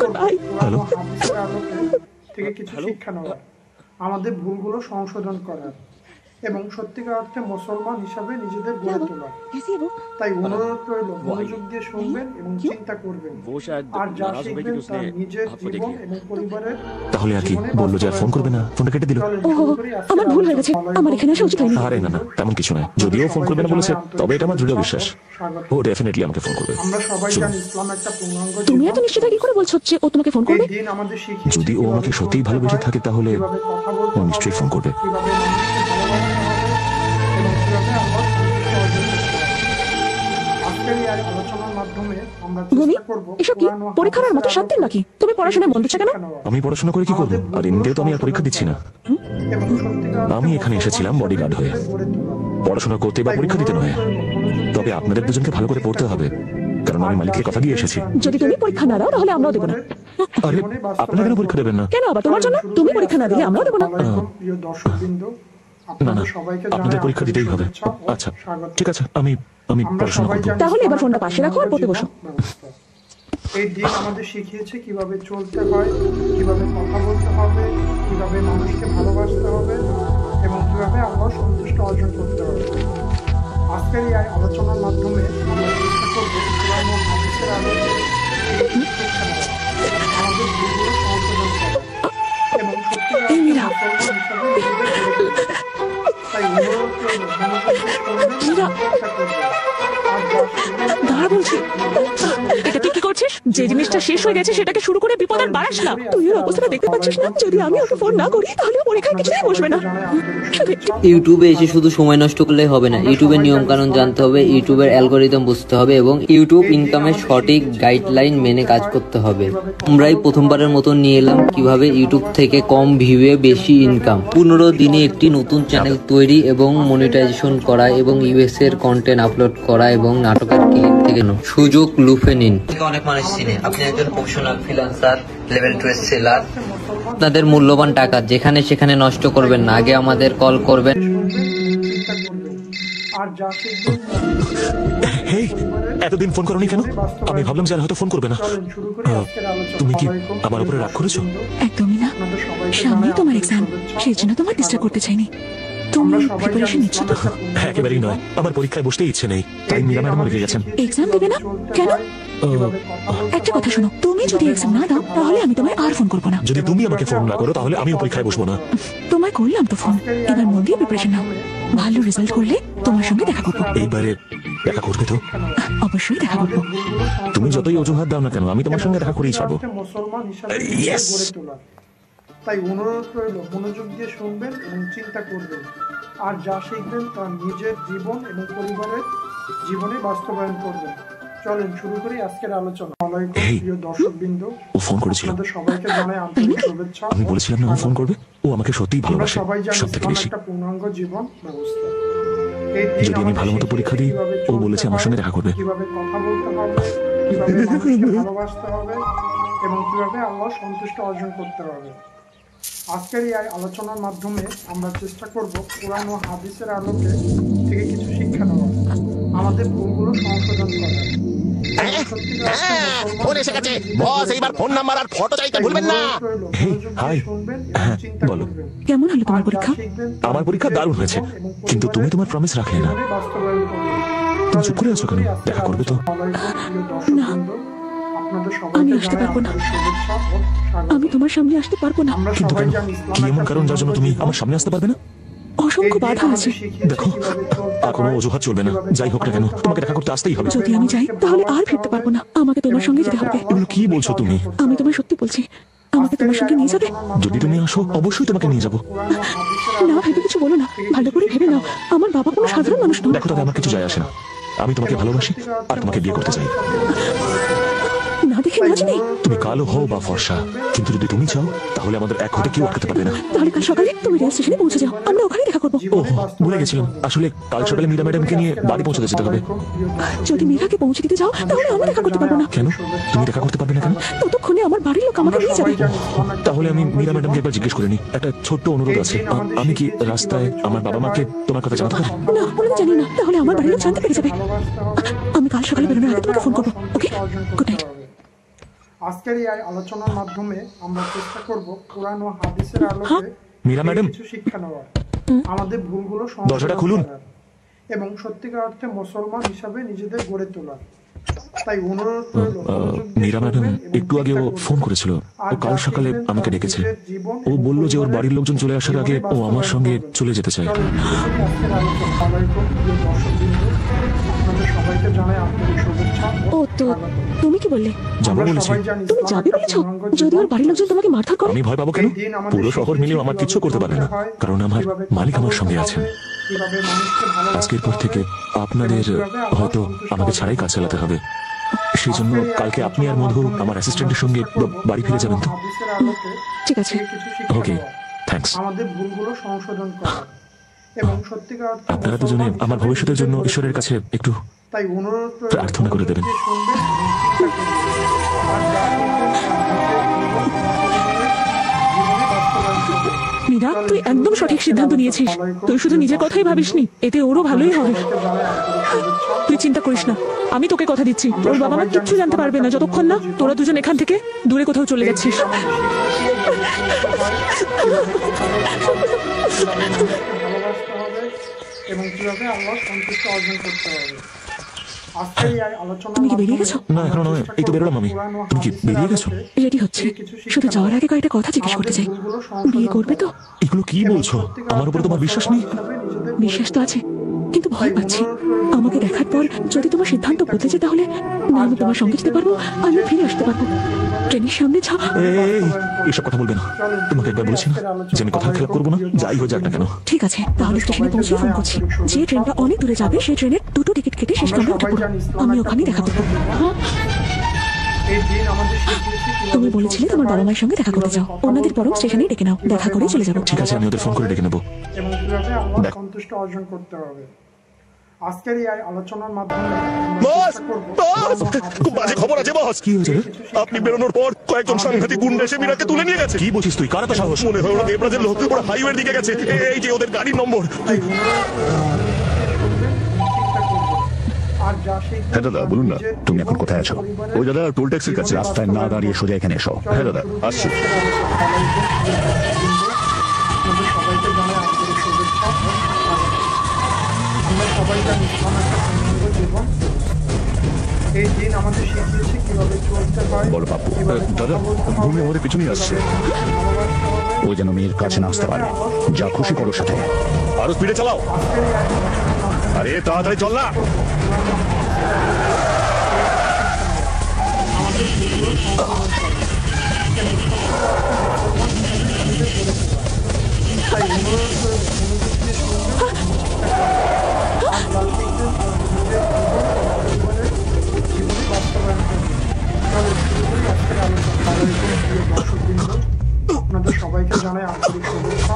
Speaker 1: Good bye.
Speaker 11: হ্যালো,
Speaker 6: থেকে কিছু শিক্ষা নেওয়ার, আমাদের ভুলগুলো সংশোধন করার এবং সত্যিকার অর্থে মুসলমান হিসাবে নিজেদের গড়ে তোলা। তাই অনুরোধ রইল মনোযোগ দিয়ে শুনবেন এবং চিন্তা করবেন, আর যা শিখবেন তা নিজের জীবন এবং পরিবারের।
Speaker 11: তাহলে আর কি বললো যে আর ফোন করবে না, ফোনটা কেটে দিল।
Speaker 1: আমার ভুল হয়ে গেছে, আমার এখানে আসা উচিত হয়নি।
Speaker 11: আরে না না, তেমন কিছু নয়। যদিও ফোন করবে না বলেছে, তবে এটা আমার দৃঢ় বিশ্বাস ও ডেফিনেটলি আমাকে ফোন করবে।
Speaker 6: আমরা সবাই জানি ইসলাম একটা পূর্ণাঙ্গ জীবন।
Speaker 1: তুমি এত নিশ্চিত কি করে বলছো যে ও তোমাকে ফোন করবে?
Speaker 6: এই দিন আমাদের শিখিয়েছে
Speaker 11: যদি ও আমাকে সত্যিই ভালোবেসে থাকে তাহলে ও নিশ্চয়ই ফোন করবে।
Speaker 6: কিভাবে মানুষকে ভালোবাসতে হবে এবং কিভাবে আল্লাহর সন্তুষ্টি অর্জন করতে হবে। আজকের এই আলোচনার মাধ্যমে আমরা চেষ্টা করব
Speaker 1: এসব কি পরীক্ষার আর মাত্র 7 দিন বাকি, তুমি পড়াশোনায় মন দিচ্ছ কেন?
Speaker 11: আমি পড়াশোনা করে কি করবো? আর এমনিতেও তো আমি আর পরীক্ষা দিচ্ছি না। আমি এখানে এসেছিলাম বডিগার্ড হয়ে, পড়াশোনা করতে বা পরীক্ষা দিতে নয়। তবে আপনাদের দুজনকে ভালো করে পড়তে হবে, কারণ আমি মালিককে কথা দিয়ে এসেছি।
Speaker 1: যদি তুমি পরীক্ষা না দাও তাহলে আমরাও দেবো না।
Speaker 11: আরে আপনারা কেন পরীক্ষা দেবেন না?
Speaker 1: কেন আবার তোমার জন্য? তুমি পরীক্ষা না দিলে আমরাও দেবো না।
Speaker 6: প্রিয় দর্শকবৃন্দ,
Speaker 11: না না, আপনাদের পরীক্ষা দিতেই হবে। আচ্ছা ঠিক আছে, আমি পড়াশোনা করব।
Speaker 1: তাহলে এবার ফোনটা পাশে রাখো আর পড়তে বসো।
Speaker 6: এই দিন আমাদের শিখিয়েছে কিভাবে চলতে হয়, কিভাবে কথা বলতে হবে, কিভাবে মানুষকে ভালোবাসতে হবে এবং কিভাবে আল্লাহর সন্তুষ্ট অর্জন করতে হবে। আজকের এই আলোচনার মাধ্যমে আমরা চেষ্টা করব কোরআন ও হাদিসের আলোকে শিক্ষা নেওয়া, আমাদের ভুলগুলো সংশোধন করা এবং সত্যিকার মুসলমান হিসাবে নিজেদের গড়ে তোলা। তাই অনুরোধ করব মনোযোগ দিয়ে শুনবেন, চেষ্টা করবেন, আর যা শিখবেন
Speaker 1: দাঁড়া বলছি, এটা তুই কি করছিস? যে জিনিসটা শেষ হয়ে গেছে সেটাকে শুরু করে বিপদ আর বাড়াস না। তুই ওর অবস্থাটা দেখতে পাচ্ছিস না? যদি আমি ওকে ফোন না করি তাহলে ও পরীক্ষায় কিছুতেই বসবে না।
Speaker 8: ইউটিউবে এসে শুধু সময় নষ্ট করলে হবে না, ইউটিউবের নিয়ম কানুন জানতে হবে, ইউটিউবের অ্যালগোরিদম বুঝতে হবে এবং ইউটিউব ইনকামের সঠিক গাইডলাইন মেনে কাজ করতে হবে। আমরাই প্রথমবারের মতো নিয়ে এলাম কিভাবে ইউটিউব থেকে কম ভিউয়ে বেশি ইনকাম। 15 দিনে একটি নতুন চ্যানেল তৈরি এবং মনিটাইজেশন করা এবং ইউএস এর কন্টেন্ট আপলোড করা এবং নাটকের ক্লিপ থেকে সুযোগ লুফে নিন। অনেক মানুষ চিনে, আপনি একজন প্রফেশনাল ফ্রিল্যান্সার, লেভেল 2 সেলার। আপনাদের মূল্যবান টাকা যেখানে সেখানে নষ্ট করবেন না, আগে আমাদের কল করবেন।
Speaker 6: চিন্তা করবেন, আর যা শিখবেন
Speaker 11: হেই, এতদিন ফোন করনি কেন? আমি ভাবলাম যে আর হয়তো ফোন করবে না।
Speaker 6: চলেন শুরু করি আজকের আলোচনা।
Speaker 11: তুমি কি আমার উপরে রাগ করেছো?
Speaker 12: একদমই না,
Speaker 6: আপনাদের সবাইকে
Speaker 12: সামনেই
Speaker 6: জানাই
Speaker 12: তোমার
Speaker 6: আন্তরিক
Speaker 12: এক্সাম,
Speaker 6: শুভেচ্ছা।
Speaker 12: সেই জন্য তোমার ডিস্টার্ব করতে চাইনি। তুমি
Speaker 6: আমরা সবাই
Speaker 12: প্রিপারেশন
Speaker 6: জানি
Speaker 12: নিচ্ছ তো?
Speaker 6: ইসলাম একটা পূর্ণ
Speaker 11: একেবারেই নয়, আমার পরীক্ষায় বসতে ইচ্ছে নেই, তাই মীরা ম্যাডাম রেগে গেছেন।
Speaker 12: এক্সাম দেবে না কেন? একটা কথা শোনো, তুমি যদি এক্সাম না দাও তাহলে আমি তোমায় আর ফোন করবো না।
Speaker 11: যদি তুমি আমাকে ফোন না করো তাহলে আমিও পরীক্ষায় বসবো না।
Speaker 12: তোমায় করলাম তো ফোন, এবার মন দিয়ে প্রিপারেশন নাও। ভালো রেজাল্ট করলে তোমার সঙ্গে দেখা করবো।
Speaker 11: এইবারে দেখা করবে তো?
Speaker 12: অবশ্যই দেখা করবো।
Speaker 11: তুমি যতই অজুহাত দাও না কেন, আমি তোমার সঙ্গে দেখা করেই ছাড়বো।
Speaker 6: মুসলমান হিসাবে
Speaker 11: Yes!
Speaker 6: গড়ে তোলা। তাই অনুরোধ রইল মনোযোগ দিয়ে শুনবেন এবং চিন্তা করবেন, আর যা শিখবেন তা নিজের জীবন এবং পরিবারের জীবনে বাস্তবায়ন করবেন। চলেন শুরু করি আজকের আলোচনা। ওয়ালাইকুম
Speaker 11: এই,
Speaker 6: প্রিয় দর্শকবৃন্দ,
Speaker 11: ও ফোন করেছিল।
Speaker 6: আপনাদের সবাইকে জানাই আন্তরিক শুভেচ্ছা।
Speaker 11: আমি বলেছিলাম না ও ফোন করবে। ও আমাকে সত্যিই
Speaker 6: আমরা
Speaker 11: ভালোবাসে,
Speaker 6: সবাই জানি
Speaker 11: সব থেকে
Speaker 6: ইসলাম
Speaker 11: বেশি।
Speaker 6: একটা পূর্ণাঙ্গ জীবন ব্যবস্থা। এই দিন
Speaker 11: যদি আমি
Speaker 6: আমাদের
Speaker 11: ভালো মতো
Speaker 6: শিখিয়ে
Speaker 11: পরীক্ষা দিই,
Speaker 6: কিভাবে
Speaker 11: ও
Speaker 6: চলতে
Speaker 11: বলেছে আমার
Speaker 6: হয়,
Speaker 11: সঙ্গে দেখা করবে।
Speaker 6: কিভাবে কথা বলতে হবে, কিভাবে মানুষকে ভালোবাসতে হবে এবং কিভাবে আল্লাহ সন্তুষ্ট অর্জন করতে হবে। আজকের এই আলোচনার মাধ্যমে আমরা চেষ্টা করব কোরআন ও হাদিসের আলোকে থেকে কিছু শিক্ষা নেওয়া, আমাদের ভুলগুলো সংশোধন করা।
Speaker 3: ফোন এসে গেছে বস, এইবার ফোন নাম্বার আর ফটো চাইতে ভুলবেন না।
Speaker 11: হাই, হ্যাঁ বলো।
Speaker 12: কেমন হলো তোমার পরীক্ষা?
Speaker 11: আমার পরীক্ষা দারুণ হয়েছে, কিন্তু তুমি তোমার প্রমিস রাখলে না। তুমি চুপ করে আছো কেন? দেখা করবে তো?
Speaker 12: না, আমি আসতে পারবো না। আমি তোমার সামনে আসতে পারবো না।
Speaker 11: কিন্তু কেন? কি এমন কারণ যার জন্য তুমি আমার সামনে আসতে পারবে না?
Speaker 12: অসংখ্য বাধা আছে।
Speaker 11: দেখো, আর কোনো অজুহাত চলবে না। যাই হোক না কেন, তোমাকে দেখা করতে আসতেই হবে।
Speaker 12: যদি আমি যাই তাহলে আর ফিরতে পারবো না। আমাকে তোমার সঙ্গে যেতে হবে।
Speaker 11: এগুলো কি বলছো তুমি?
Speaker 12: আমি তোমায় সত্যি বলছি, আমাকে তোমার সঙ্গে নিয়ে যাবে?
Speaker 11: যদি তুমি আসো অবশ্যই তোমাকে নিয়ে যাবো।
Speaker 12: না ভেবে কিছু বলো না, ভালো করে ভেবে নাও। আমার বাবা কোনো সাধারণ মানুষ নয়।
Speaker 11: দেখো, তাতে আমার কিছু যায় আসে না। আমি তোমাকে ভালোবাসি আর তোমাকে বিয়ে করতে চাই।
Speaker 12: না দেখে না জানি।
Speaker 11: তুমি কালো হও বা ফর্সা, কিন্তু যদি তুমি চাও তাহলে আমাদের এক হতে কেউ আটকাতে পারবে না।
Speaker 12: তাহলে কাল সকালে তুমি রেল স্টেশনে পৌঁছে যাও, আমরা ওখানে দেখা করবো।
Speaker 11: ওহ, ভুলে গেছিলাম। আসলে কাল সকালে মীরা ম্যাডামকে নিয়ে বাড়ি পৌঁছাতে যেতে হবে।
Speaker 12: যদি মেঘাকে পৌঁছে দিতে যাও তাহলে আমি দেখা করতে পারবো না।
Speaker 11: কেন? তুমি দেখা করতে পারবে না কেন?
Speaker 12: ততক্ষণে আমার বাড়ির লোক আমাকে নিয়ে যাবে।
Speaker 11: তাহলে আমি মীরা ম্যাডামকে একবার জিজ্ঞেস করে নিই। একটা ছোট্ট অনুরোধ আছে। আমি কি রাস্তায় আমার বাবা মাকে তোমার কথা জানাতে পারি?
Speaker 12: না, বলে জানি না, তাহলে আমার বাড়ির লোক জানতে পেরে যাবে। আমি কাল সকালে বেরোনোর আগে তোমাকে ফোন করবো। ওকে, গুড নাইট।
Speaker 6: আজকের এই আলোচনার মাধ্যমে আমরা চেষ্টা করব কোরআন ও হাদিসের আলোকে
Speaker 11: মীরা ম্যাডাম,
Speaker 6: কিছু শিক্ষা নেওয়া, আমাদের ভুলগুলো
Speaker 11: দরজাটা খুলুন
Speaker 6: এবং সত্যিকার অর্থে মুসলমান হিসাবে নিজেদের গড়ে তোলা। তাই অনুরোধ রইল
Speaker 11: মীরা ম্যাডাম একটু আগে ও ফোন করেছিল। ও কাল সকালে আমাকে ডেকেছে। ও বলল যে ওর বাড়ির লোকজন চলে আসার আগে ও আমার সঙ্গে চলে যেতে চায়।
Speaker 6: আপনাদের সবাইকে জানাই আন্তরিক শুভেচ্ছা।
Speaker 12: ও তো তুমি কি বললে?
Speaker 11: যাবো বলেছি।
Speaker 12: তুমি যাবে বলেছো? যদি ওর বাড়ির লোকজন তোমাকে মারধর করে?
Speaker 11: আমি ভয় পাবো কেন? পুরো শহর মিলেও আমার কিচ্ছু করতে পারবে না, কারণ আমার মালিক আমার সঙ্গে আছেন। আজকের পর থেকে আপনাদের হয়তো আমাকে ছাড়াই কাজ চালাতে হবে। সেই জন্য কালকে আপনি আর মধু আমার অ্যাসিস্ট্যান্টের সঙ্গে বাড়ি ফিরে যাবেন তো?
Speaker 12: ঠিক আছে।
Speaker 11: ওকে, থ্যাঙ্কস।
Speaker 6: আমাদের ভুলগুলো সংশোধন করা এবং সত্যিকার অর্থে
Speaker 11: আপনারা দুজনে আমার ভবিষ্যতের জন্য ঈশ্বরের কাছে একটু
Speaker 6: তাই অনুরোধ
Speaker 11: প্রার্থনা করে দেবেন।
Speaker 1: মীরা, তুই একদম সঠিক সিদ্ধান্ত নিয়েছিস। তুই শুধু নিজের কথাই ভাবিসনি, এতে ওরও ভালোই হবে। তুই চিন্তা করিস না, আমি তোকে কথা দিচ্ছি, ওর বাবা মা কিচ্ছু জানতে পারবে না যতক্ষণ না তোরা দুজন এখান থেকে দূরে কোথাও চলে যাচ্ছিস।
Speaker 6: এবং কিভাবে আল্লাহ সন্তুষ্ট অর্জন করতে হবে। আজকে এই আলোচনা
Speaker 12: তুমি কি বেরিয়ে গেছো?
Speaker 11: না, এখনো নয়, এই তো বেরোলাম আমি। তুমি কি বেরিয়ে গেছো?
Speaker 12: রেডি হচ্ছে, শুধু যাওয়ার আগে কয়েকটা কথা জিজ্ঞেস করতে চাই। বিয়ে করবে তো?
Speaker 11: এগুলো কি বলছো? আমার উপরে তোমার বিশ্বাস নেই?
Speaker 12: বিশ্বাস তো আছে, কিন্তু ভয় পাচ্ছি। আমাকে দেখার পর যদি তোমার সিদ্ধান্ত বদলে যায় তাহলে না আমি তোমার সঙ্গে যেতে পারবো, আমি ফিরে আসতে পারবো। ট্রেনের সামনে যাও।
Speaker 11: এই, এসব কথা বলবে না। তোমাকে একবার বলেছি না যে আমি কথা খেলাপ করবো না, যাই হয়ে যাক না কেন।
Speaker 12: ঠিক আছে, তাহলে স্টেশনে পৌঁছে ফোন করছি। যে ট্রেনটা অনেক দূরে যাবে সেই ট্রেনের দুটো টিকিট কেটে শেষ কামরা উঠে পড়ো। আমি ওখানেই দেখা করবো। তুমি বলেছিলে তোমার বাবা মায়ের সঙ্গে দেখা করতে চাও, অন্যদের পরও স্টেশনেই ডেকে নাও, দেখা করে চলে যাবো।
Speaker 11: ঠিক আছে, আমি ওদের ফোন করে ডেকে নেবো।
Speaker 6: এবং কিভাবে আল্লাহ সন্তুষ্ট অর্জন করতে হবে। আজকের এই আলোচনার মাধ্যমে
Speaker 2: বস, বস, খুব বাজে খবর আছে বস।
Speaker 11: কি হয়েছে?
Speaker 2: আপনি বেরোনোর পর কয়েকজন সাংঘাতিক গুন্ডা এসে মীরাকে তুলে নিয়ে গেছে।
Speaker 11: কি বলছিস তুই? কার এত সাহস?
Speaker 2: মনে হয় ওরা দেবরাজের লোক। ওরা হাইওয়ের দিকে গেছে। এই যে ওদের গাড়ির নম্বর।
Speaker 6: আর যা সেই
Speaker 10: হ্যাঁ দাদা বলুন না, তুমি এখন কোথায় আছো? ওই দাদা টোল ট্যাক্সির কাছে, রাস্তায় না দাঁড়িয়ে সোজা এখানে এসো। হ্যাঁ দাদা আসছি।
Speaker 6: সবাইকে জানাই আন্তরিক শুভেচ্ছা। আমরা সবাই জানি ইসলাম একটা সুন্দর জীবন। এই দিন আমাদের শিখিয়েছে কিভাবে চলতে হয়,
Speaker 10: বলো বাপু।
Speaker 6: কিভাবে
Speaker 10: দাদা ভূমি আমাদের পিছনেই আসছে। ও যেন মেয়ের কাছে না আসতে পারে। যা খুশি করো সাথে।
Speaker 2: আরো স্পিডে চালাও। আরে তাড়াতাড়ি চল না।
Speaker 6: তাই অনুরোধ করে মনোযোগ দিয়ে শুনবেন। আর প্লাস্টিকের জীবনে বাস্তবায়ন করবেন। তাহলে শুরু করি আজকের আলোচনা। প্রিয় দর্শকবৃন্দ, আপনাদের সবাইকে জানাই আন্তরিক শুভেচ্ছা।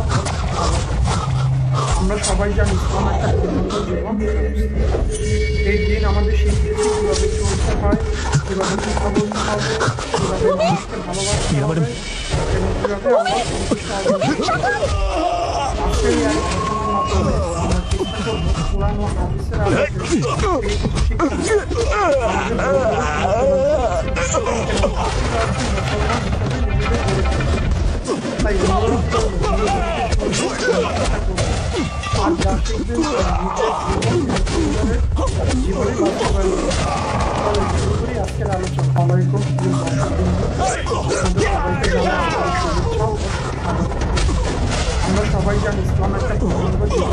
Speaker 6: আমরা সবাই জানি ইসলাম একটা পূর্ণত জীবন ব্যবস্থা। এই দিন আমাদের শিখিয়েছে কিভাবে চলতে হয়, কিভাবে কথা বলতে হবে, কিভাবে মানুষকে ভালোবাসতে হবে এবং কিভাবে আমরা সন্তুষ্ট অর্জন করতে হবে। আজকের এই আলোচনার মাধ্যমে আমরা চেষ্টা করব কোরআন ও হাদিসের আলোকে এই কিছু শিক্ষা তাই অনুরোধ করব আর যা শিখবেন জীবনে বাস্তবায়ন শুরু করি আজকের আলোচনা। আলাইকুম প্রিয় আমরা সবাই জানি ইসলাম একটা পূর্ণাঙ্গ জীবন।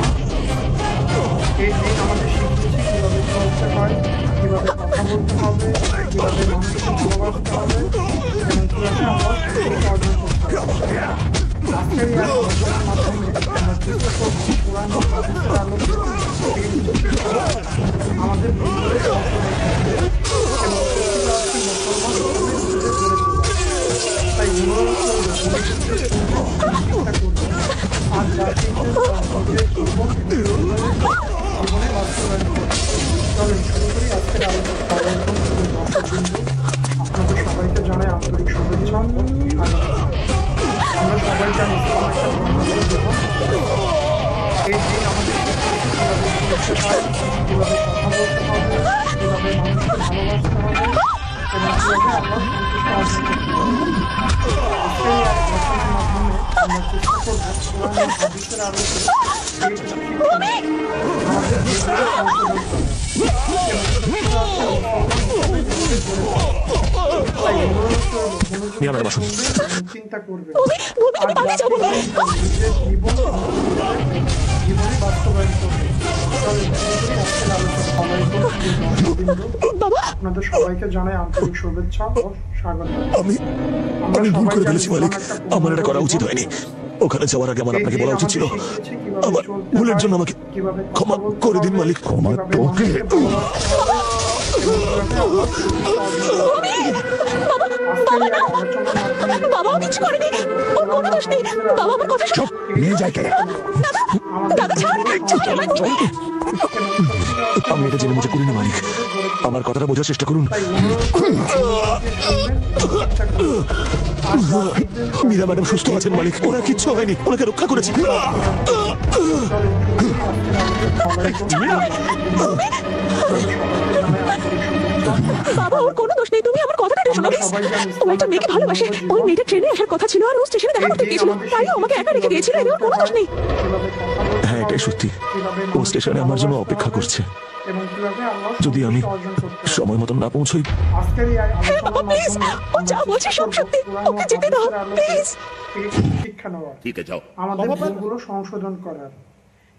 Speaker 6: এই দিন আমাদের শিখিয়েছে কিভাবে চলতে হয়, কিভাবে কথা বলতে হবে, কিভাবে মানুষকে ভালোবাসতে হবে এবং কিভাবে আমরা সন্তুষ্ট অর্জন করতে হবে। আজকের এই আলোচনার মাধ্যমে আমরা চেষ্টা করব কোরআন ও হাদিসের আলোকে এই কিছু শিক্ষা আমাদের ভিতরে এবং মুসলমান তাই অনুরোধ করব চিন্তা করবেন আর যা শিখবেন জীবনে বাস্তবায়ন করবেন। চলেন শুরু করি আজকের আলোচনা। আপনাদের সবাইকে জানাই আন্তরিক শুভেচ্ছা। আমরা সবাই জানি ইসলাম একটা পূর্ণাঙ্গ জীবন। এই দিন আমাদের কিভাবে চলতে হয়, কিভাবে কথা বলতে হবে, কিভাবে মানুষকে ভালোবাসতে হবে এবং কিভাবে আমরা সন্তুষ্ট অর্জন করতে হবে। আজকের এই আলোচনার মাধ্যমে আমরা চেষ্টা করব কোরআন ও হাদিসের আলোকে এই কিছু শিক্ষা আমাদের জীবনে সংশোধন চিন্তা করবেন আর নিজের জীবনে বাস্তবায়ন করবেন। আপনাদের সবাইকে জানাই আন্তরিক শুভেচ্ছা ও স্বাগত।
Speaker 11: আমি ভুল করে ফেলেছি মালিক, আমার এটা করা উচিত হয়নি। ওখানে যাওয়ার আগে আমার আপনাকে বলা উচিত ছিল। আমার ভুলের জন্য আমাকে ক্ষমা করে দিন মালিক।
Speaker 10: ক্ষমা তোকে?
Speaker 12: বাবা কিছু করেনি, ওর কোনো দোষ নেই। বাবা আমার কথা শোনো।
Speaker 10: নিয়ে যায় কে?
Speaker 12: দাদা ছাড়।
Speaker 11: আমি এটা জেনে মুঝে করি না মালিক, আমার কথাটা বোঝার চেষ্টা করুন। মীরা ম্যাডাম সুস্থ আছেন মালিক, ওরা কিচ্ছু হয়নি, ওনাকে রক্ষা করেছি।
Speaker 12: বাবা ওর কোনো দোষ নেই, তুমি আমার কথাটা শোনো প্লিজ। ও একটা মেয়েকে ভালোবাসে, ওই মেয়েটা ট্রেনে আসার কথা ছিল আর ও স্টেশনে দেখা করতে গিয়েছিল, তাই ও আমাকে একা রেখে দিয়েছিল। এর কোনো দোষ নেই।
Speaker 11: হ্যাঁ এটাই সত্যি, ও স্টেশনে আমার জন্য অপেক্ষা করছে। যদি আমি সময় মতন না পৌঁছই।
Speaker 12: হ্যাঁ বাবা প্লিজ, ও যা বলছে সব সত্যি, ওকে যেতে দাও প্লিজ।
Speaker 6: শিক্ষা নেওয়া,
Speaker 2: ঠিক আছে যাও।
Speaker 6: আমাদের ভুলগুলো সংশোধন করার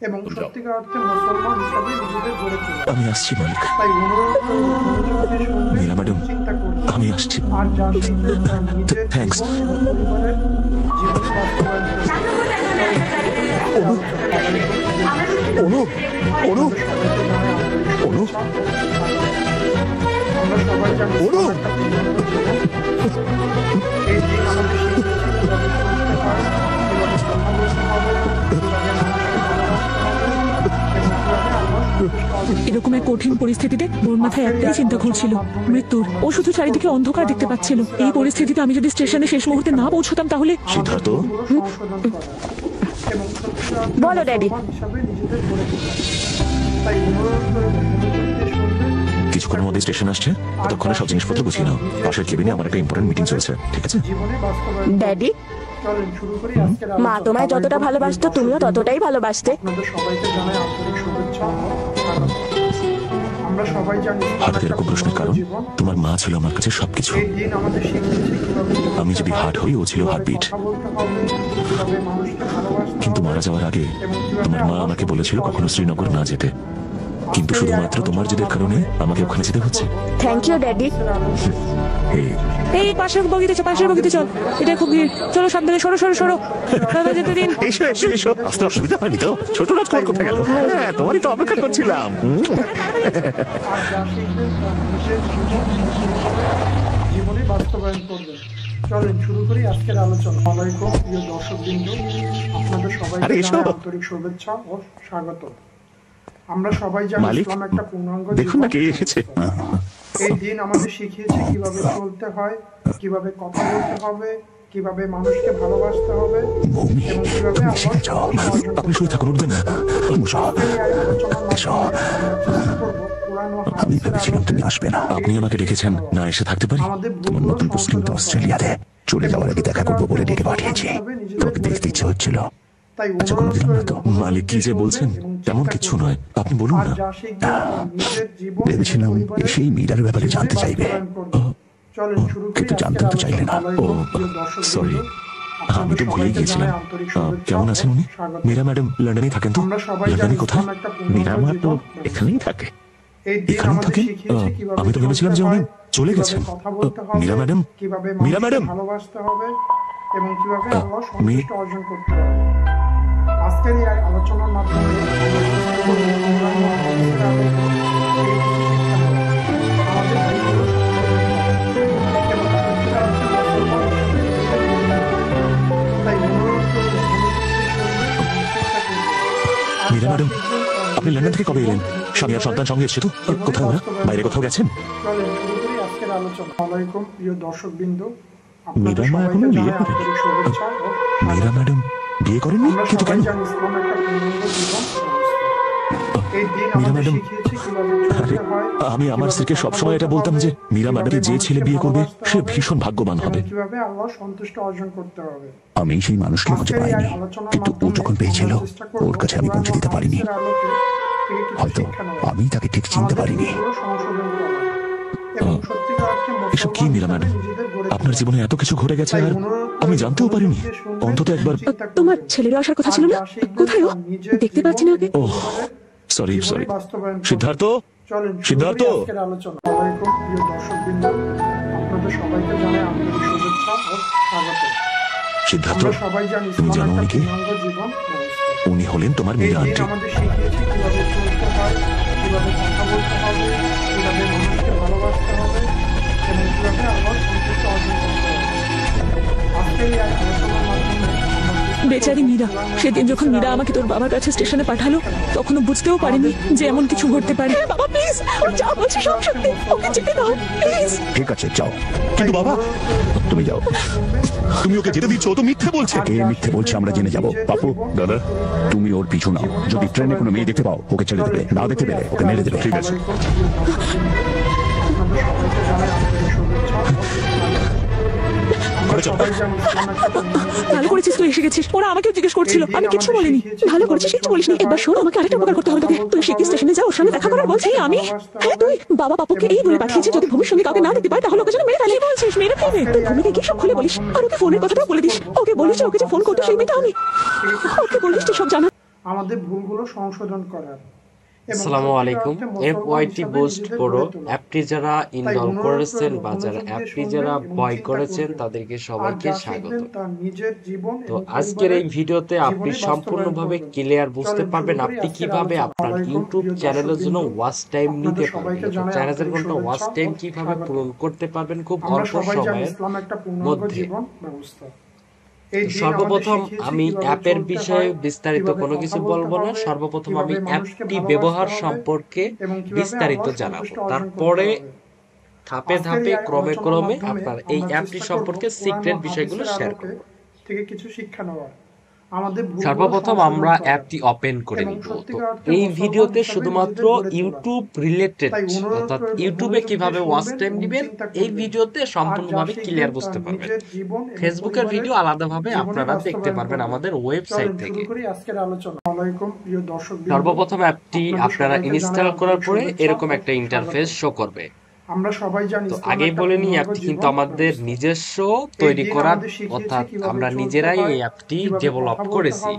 Speaker 6: এবং সত্যিকার অর্থে মুসলমান হিসাবে নিজেদের গড়ে তোলা।
Speaker 11: আমি আসছি মালিক।
Speaker 6: তাই অনুরোধ
Speaker 11: মীরা ম্যাডাম
Speaker 6: চিন্তা করুন
Speaker 11: আমি আসছি।
Speaker 6: আর যা শিখবেন নিজের
Speaker 11: থ্যাঙ্কস।
Speaker 6: পরিবারের জীবনে বাস্তবায়ন করুন।
Speaker 10: অনু অনু অনু
Speaker 6: আমরা সবাই জানি
Speaker 10: অনু
Speaker 6: এই দিন আমাদের শিখিয়েছে কিভাবে চলতে হয়, কিভাবে কথা বলতে হবে, কিভাবে মানুষকে ভালোবাসতে হবে এবং কিভাবে আমরা সন্তুষ্ট অর্জন
Speaker 1: এরকম এক কঠিন পরিস্থিতিতে ওর মাথায় একটাই চিন্তা ঘুরছিল, মৃত্যুর। ও শুধু চারিদিকে অন্ধকার দেখতে পাচ্ছিল। এই পরিস্থিতিতে আমি যদি স্টেশনে শেষ মুহূর্তে না পৌঁছতাম তাহলে।
Speaker 11: সিদ্ধার্থ
Speaker 6: সংশোধন করা এবং
Speaker 12: বলো, ড্যাডি।
Speaker 6: হিসাবে নিজেদের গড়ে তোলা। তাই অনুরোধ করে মনোযোগ দিয়ে শুনবেন
Speaker 11: কিছুক্ষণের মধ্যে স্টেশন আসছে, ততক্ষণে সব জিনিসপত্র গুছিয়ে নাও। পাশের কেবিনে আমার একটা ইম্পর্টেন্ট মিটিং চলছে, ঠিক আছে?
Speaker 6: জীবনে বাস্তবায়ন
Speaker 12: ড্যাডি
Speaker 6: চলেন শুরু করি আজকের
Speaker 12: মা তোমায় যতটা ভালোবাসতো তুমিও ততটাই ভালোবাসতে।
Speaker 6: আপনাদের সবাইকে জানাই আন্তরিক শুভেচ্ছা ও স্বাগত। আমরা সবাই জানি
Speaker 11: হঠাৎ এরকম প্রশ্নের কারণ, তোমার মা ছিল আমার কাছে সবকিছু।
Speaker 6: এই দিন আমাদের শিখিয়েছে কিভাবে
Speaker 11: আমি যদি হার্ট হই, ও ছিল হার্টবিট।
Speaker 6: কথা বলতে হবে, কিভাবে মানুষকে ভালোবাসতে
Speaker 11: কিন্তু
Speaker 6: হবে,
Speaker 11: মারা যাওয়ার আগে তোমার মা আমাকে বলেছিল কখনো শ্রীনগর না যেতে, কিন্তু শুধুমাত্র তোমার জেদের কারণে আমাকে ওখানে যেতে হচ্ছে।
Speaker 12: Thank you daddy.
Speaker 1: এই পাশের বগিতে চল, পাশের বগিতে চল, এটা খুব ভিড়। চলো সাবধানে, সরো সরো সরো, দাদা যেতে দিন।
Speaker 2: এসো এসো এসো, আসতে অসুবিধা হয়নি তো? ছোট রাজকুমার কোথায় গেল? হ্যাঁ, তোমারই তো অপেক্ষা করছিলাম।
Speaker 6: জীবনে বাস্তবায়ন করবেন। চলেন শুরু করি আজকের আলোচনা। আলাইকুম প্রিয় দর্শকবৃন্দ, আপনাদের সবাইকে
Speaker 2: আরে এসো।
Speaker 6: জানাই আন্তরিক শুভেচ্ছা ও স্বাগত। আমরা সবাই জানি
Speaker 2: মালিক,
Speaker 6: ইসলাম একটা পূর্ণাঙ্গ
Speaker 2: দেখুন না
Speaker 6: জীবন।
Speaker 2: কে এসেছে।
Speaker 6: এই দিন আমাদের শিখিয়েছে কিভাবে চলতে হয়, কিভাবে কথা বলতে হবে, কিভাবে মানুষকে ভালোবাসতে হবে এবং কিভাবে
Speaker 11: আপনি শুয়ে থাকুন, উঠবেন না।
Speaker 10: আমি ভেবেছিলাম তুমি আসবে না।
Speaker 11: আপনি আমাকে ডেকেছেন, না এসে থাকতে পারি?
Speaker 10: তোমার নতুন পোস্টিং তো অস্ট্রেলিয়াতে, চলে যাওয়ার আগে দেখা করবো বলে ডেকে পাঠিয়েছি। তোমাকে দেখতে ইচ্ছে হচ্ছিল।
Speaker 6: তাই
Speaker 10: আচ্ছা, কোনো দিলাম না তো।
Speaker 11: মালিক কি যে বলছেন, তেমন কিছু নয়, আপনি বলুন না।
Speaker 6: যা শিখবেন নিজের জীবন
Speaker 10: ভেবেছিলাম সেই মীরার ব্যাপারে জানতে চাইবে,
Speaker 6: চলেন শুরু করি
Speaker 10: কিন্তু জানতে তো চাইলে না।
Speaker 11: ও সরি, আমি তো ভুলেই গিয়েছিলাম। কেমন আছেন উনি? মীরা ম্যাডাম লন্ডনেই থাকেন তো?
Speaker 6: আমরা সবাই জানি
Speaker 11: লন্ডনে কোথায়?
Speaker 6: ইসলাম একটা
Speaker 2: মীরা মা তো
Speaker 6: পূর্ণাঙ্গ
Speaker 2: এখানেই থাকে।
Speaker 6: এই দিন
Speaker 11: এখানেই
Speaker 6: আমাদের
Speaker 11: থাকেন?
Speaker 6: শিখিয়েছে কিভাবে
Speaker 11: আমি তো ভেবেছিলাম যে উনি চলে
Speaker 6: কিভাবে
Speaker 11: গেছেন।
Speaker 6: কথা বলতে হবে,
Speaker 11: মীরা ম্যাডাম,
Speaker 6: কিভাবে
Speaker 11: মীরা
Speaker 6: মানুষকে
Speaker 11: ম্যাডাম।
Speaker 6: ভালোবাসতে হবে এবং কিভাবে আল্লাহ
Speaker 11: মি-
Speaker 6: সন্তুষ্ট অর্জন করতে হবে। আজকের এই আলোচনার মাধ্যমে আমরা চেষ্টা করব কোরআন ও হাদিসের আলোকে এই শিক্ষা দেওয়া। আমাদের ভুলগুলো এবং সত্যিকার অর্থে বাস্তবায়ন তাই অনুরোধ করব
Speaker 11: মীরা ম্যাডাম, আপনি লন্ডন থেকে কবে এলেন? স্বামী আর সন্তান সঙ্গে এসছে তো? কোথাও না, বাইরে কোথাও গেছেন?
Speaker 6: চলেন শুরু করি আজকের আলোচনা। আলাইকুম প্রিয় দর্শকবৃন্দ,
Speaker 2: মীরা মা এখনো বিয়ে করেনি।
Speaker 6: শুভেচ্ছা ও
Speaker 11: মীরা ম্যাডাম বিয়ে করেননি?
Speaker 6: আমরা
Speaker 11: কিন্তু
Speaker 6: সবাই
Speaker 11: কেন?
Speaker 6: জানি ইসলাম একটা পূর্ণাঙ্গ জীবন ব্যবস্থা। এই দিন
Speaker 11: মীরা
Speaker 6: আমাদের
Speaker 11: ম্যাডাম,
Speaker 6: শিখিয়েছে কিভাবে চলতে হয়,
Speaker 11: আমি আমার
Speaker 6: কিভাবে
Speaker 11: স্ত্রীকে
Speaker 6: কথা
Speaker 11: সবসময় এটা
Speaker 6: বলতে
Speaker 11: বলতাম যে
Speaker 6: হবে,
Speaker 11: মীরা ম্যাডামকে যে ছেলে বিয়ে করবে সে ভীষণ ভাগ্যবান হবে।
Speaker 6: এবং কিভাবে আল্লাহ সন্তুষ্ট অর্জন করতে হবে।
Speaker 10: আমি সেই মানুষকে খুঁজে পাইনি, কিন্তু ও যখন পেয়েছিল ওর কাছে আমি পৌঁছে দিতে পারিনি। হয়তো আমি তাকে ঠিক চিনতে পারিনি।
Speaker 11: এসব কি মীরা ম্যাডাম? আপনার জীবনে এত কিছু ঘটে গেছে আর আমি জানতেও পারিনি। অন্তত একবার।
Speaker 12: তোমার ছেলেরও আসার কথা ছিল না? কোথায় ও? দেখতে পাচ্ছি না ওকে।
Speaker 11: ও সরি সরি। সিদ্ধার্থ, সিদ্ধার্থ।
Speaker 6: আলাইকুম প্রিয় দর্শকবৃন্দ, আপনাদের সবাইকে জানাই আন্তরিক শুভেচ্ছা ও স্বাগত।
Speaker 11: সিদ্ধার্থ,
Speaker 6: আমরা সবাই জানি
Speaker 11: তুমি
Speaker 6: ইসলাম
Speaker 11: জানো
Speaker 6: একটা
Speaker 11: উনি কে?
Speaker 6: পূর্ণাঙ্গ জীবন ব্যবস্থা।
Speaker 11: উনি হলেন তোমার
Speaker 6: এই
Speaker 11: মীরা
Speaker 6: দিন
Speaker 11: আন্টি।
Speaker 6: আমাদের শিখিয়েছে কিভাবে চলতে হয়, কিভাবে কথা বলতে হবে, কিভাবে মানুষকে ভালোবাসতে হবে এবং কিভাবে আল্লাহর সন্তুষ্ট অর্জন করতে হবে। আজকের এই আলোচনার মাধ্যমে আমরা
Speaker 1: বেচারি মীরা, সেদিন যখন মীরা আমাকে তোর বাবার কাছে স্টেশনে পাঠালো তখনও বুঝতেও পারিনি যে এমন কিছু ঘটতে পারে। বাবা প্লিজ, ও যা বলছে সব সত্যি, ওকে যেতে দাও প্লিজ।
Speaker 10: ঠিক আছে যাও,
Speaker 2: কিন্তু বাবা,
Speaker 10: তুমি যাও।
Speaker 2: তুমি ওকে যেতে দিচ্ছ, ও তো মিথ্যে বলছে।
Speaker 10: কে মিথ্যে বলছে আমরা জেনে যাবো। পাপু,
Speaker 2: দাদা,
Speaker 10: তুমি ওর পিছু নাও। যদি ট্রেনে কোনো মেয়ে দেখতে পাও ওকে ছেড়ে দেবে, না দেখতে পেলে ওকে মেরে দেবে।
Speaker 2: ঠিক আছে।
Speaker 6: আপনাদের সবাইকে জানাই আন্তরিক শুভেচ্ছা ও আমরা সবাই জানি ইসলাম একটা পূর্ণাঙ্গ
Speaker 1: ভালো করেছিস তুই এসে গেছিস। ওরা আমাকেও জিজ্ঞেস করছিল, আমি কিছু বলিনি।
Speaker 12: ভালো করেছিস, কিছু বলিসনি। এবার শোন, আমাকে আরেকটা উপকার করতে হবে তোকে। তুই শিগগির স্টেশনে যা, ওর সঙ্গে দেখা করার বলছি। আমি হ্যাঁ, তুই বাবা পাপুকে এই বলে পাঠিয়েছি যদি ভূমির সঙ্গে কাউকে না দেখতে পায় তাহলে ওকে যেন মেরে ফেলে। বলছিস মেরে ফেলবে? তুই ভূমিকে গিয়ে সব খুলে বলিস আর ওকে ফোনের কথাটাও বলে দিস। ওকে বলিস যে ওকে যে ফোন করতে সেই মেয়েটা আমি। ওকে বলিস তুই সব জানা।
Speaker 6: আমাদের ভুলগুলো সংশোধন করার।
Speaker 14: আসসালামু আলাইকুম। FYT বুস্ট প্রো অ্যাপটি যারা ইনস্টল করেছেন বা যারা অ্যাপটি যারা বয় করেছেন তাদেরকে সবাইকে স্বাগত। তো আজকের এই ভিডিওতে আপনি সম্পূর্ণভাবে ক্লিয়ার বুঝতে পারবেন আপনি কিভাবে আপনার ইউটিউব চ্যানেলের জন্য ওয়াচ টাইম নিতে পারবেন, চ্যানেলের জন্য ওয়াচ টাইম কিভাবে পূরণ করতে পারবেন খুব অল্প সময়ের মধ্যে। সর্বপ্রথম আমি অ্যাপের বিষয়ে বিস্তারিত কোনো কিছু বলবো না। সর্বপ্রথম আমি অ্যাপটি ব্যবহার সম্পর্কে বিস্তারিত জানাবো, তারপরে ধাপে ধাপে ক্রমে ক্রমে আপনার এই অ্যাপটি সম্পর্কে সিক্রেট বিষয়গুলো শেয়ার করব।
Speaker 6: থেকে কিছু শিক্ষা নেওয়ার।
Speaker 14: সর্বপ্রথম আমরা অ্যাপটি ওপেন করে নিব। তো এই ভিডিওতে শুধুমাত্র ইউটিউব রিলেটেড, অর্থাৎ ইউটিউবে কিভাবে ওয়াচ টাইম দিবেন এই ভিডিওতে সম্পূর্ণভাবে ক্লিয়ার বুঝতে পারবেন। ফেসবুকের ভিডিও আলাদাভাবে আপনারা দেখতে পারবেন আমাদের ওয়েবসাইট থেকে। সর্বপ্রথম অ্যাপটি আপনারা ইনস্টল করার পরে এরকম একটা ইন্টারফেস শো করবে।
Speaker 6: আমরা সবাই জানি
Speaker 14: তো আগেই বলে নিই, অ্যাপটি কিন্তু আমাদের নিজস্ব তৈরি করা, অর্থাৎ আমরা নিজেরাই এই অ্যাপটি ডেভেলপ করেছি।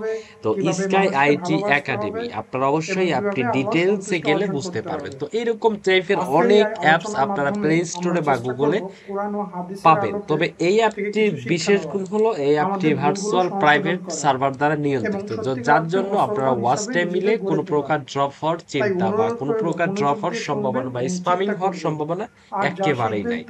Speaker 14: তো স্কাই আইটি একাডেমি, আপনারা অবশ্যই অ্যাপটি ডিটেইলসে গেলে বুঝতে পারবেন। তো এরকম টাইপের অনেক অ্যাপস আপনারা প্লে স্টোরে বা গুগলে পাবেন। তবে এই অ্যাপটির বিশেষ গুণ হলো এই অ্যাপটি ভার্চুয়াল প্রাইভেট সার্ভার দ্বারা নিয়ন্ত্রিত, যার জন্য আপনারা ওয়াচ টাইম মিলে কোনো প্রকার ড্রপ হওয়ার চিন্তা বা কোনো প্রকার ড্রপ হওয়ার সম্ভাবনা বা স্প্যামিং হওয়ার সম্ভাবনা একেবারেই নাই।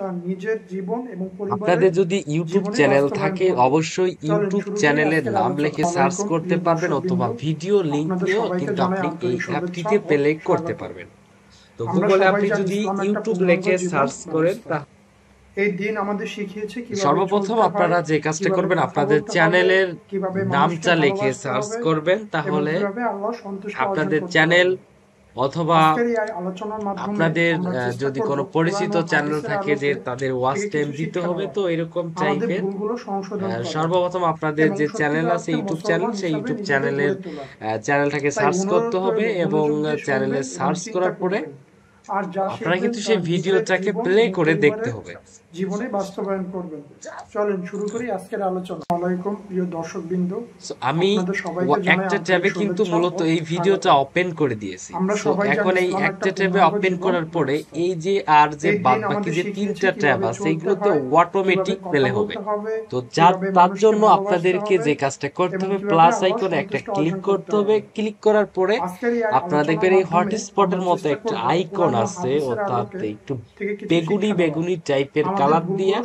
Speaker 14: আপনাদের যদি ইউটিউব চ্যানেল থাকে অবশ্যই ইউটিউব চ্যানেলের নাম লিখে সার্চ করতে পারবেন, অথবা ভিডিও লিংক নিয়েও কিন্তু আপনি এই অ্যাপটিতে প্লে করতে পারবেন। তো গুগলে আপনি যদি ইউটিউব লিখে সার্চ করেন
Speaker 6: এই দিন আমাদের শিখিয়েছে কিভাবে
Speaker 14: সর্বপ্রথম আপনারা যে কাজটা করবেন, আপনাদের চ্যানেলের নামটা লিখে সার্চ করবেন, তাহলে আপনাদের চ্যানেল অথবা আপনাদের যদি কোনো পরিচিত চ্যানেল থাকে যে তাদের ওয়াচ টাইম দিতে হবে, তো এরকম টাইপের সর্বপ্রথম আপনাদের যে চ্যানেল আছে ইউটিউব চ্যানেল, সেই ইউটিউব চ্যানেলটাকে সার্চ করতে হবে এবং চ্যানেলে সার্চ করার পরে আপনারা কিন্তু সেই ভিডিওটাকে প্লে করে দেখতে হবে,
Speaker 6: জীবনে বাস্তবায়ন করবেন। চলেন শুরু করি আজকের আলোচনা। আসসালামু আলাইকুম প্রিয় দর্শকবৃন্দ,
Speaker 14: আমি একটা ট্যাবে কিন্তু মূলত এই ভিডিওটা ওপেন করে দিয়েছি। এখন এই একটা ট্যাবে ওপেন করার পরে এই যে আর যে বাদবাকি যে তিনটা ট্যাব আছে এগুলোতে অটোমেটিক প্লে হবে। তো তার জন্য আপনাদেরকে যে কাজটা করতে হবে, প্লাস আইকনে একটা ক্লিক করতে হবে। ক্লিক করার পরে আপনারা দেখবেন এই হটস্পটের মতো একটা আইকন আছে, অর্থাৎ একটু বেগুনি টাইপের কালার দিয়ে।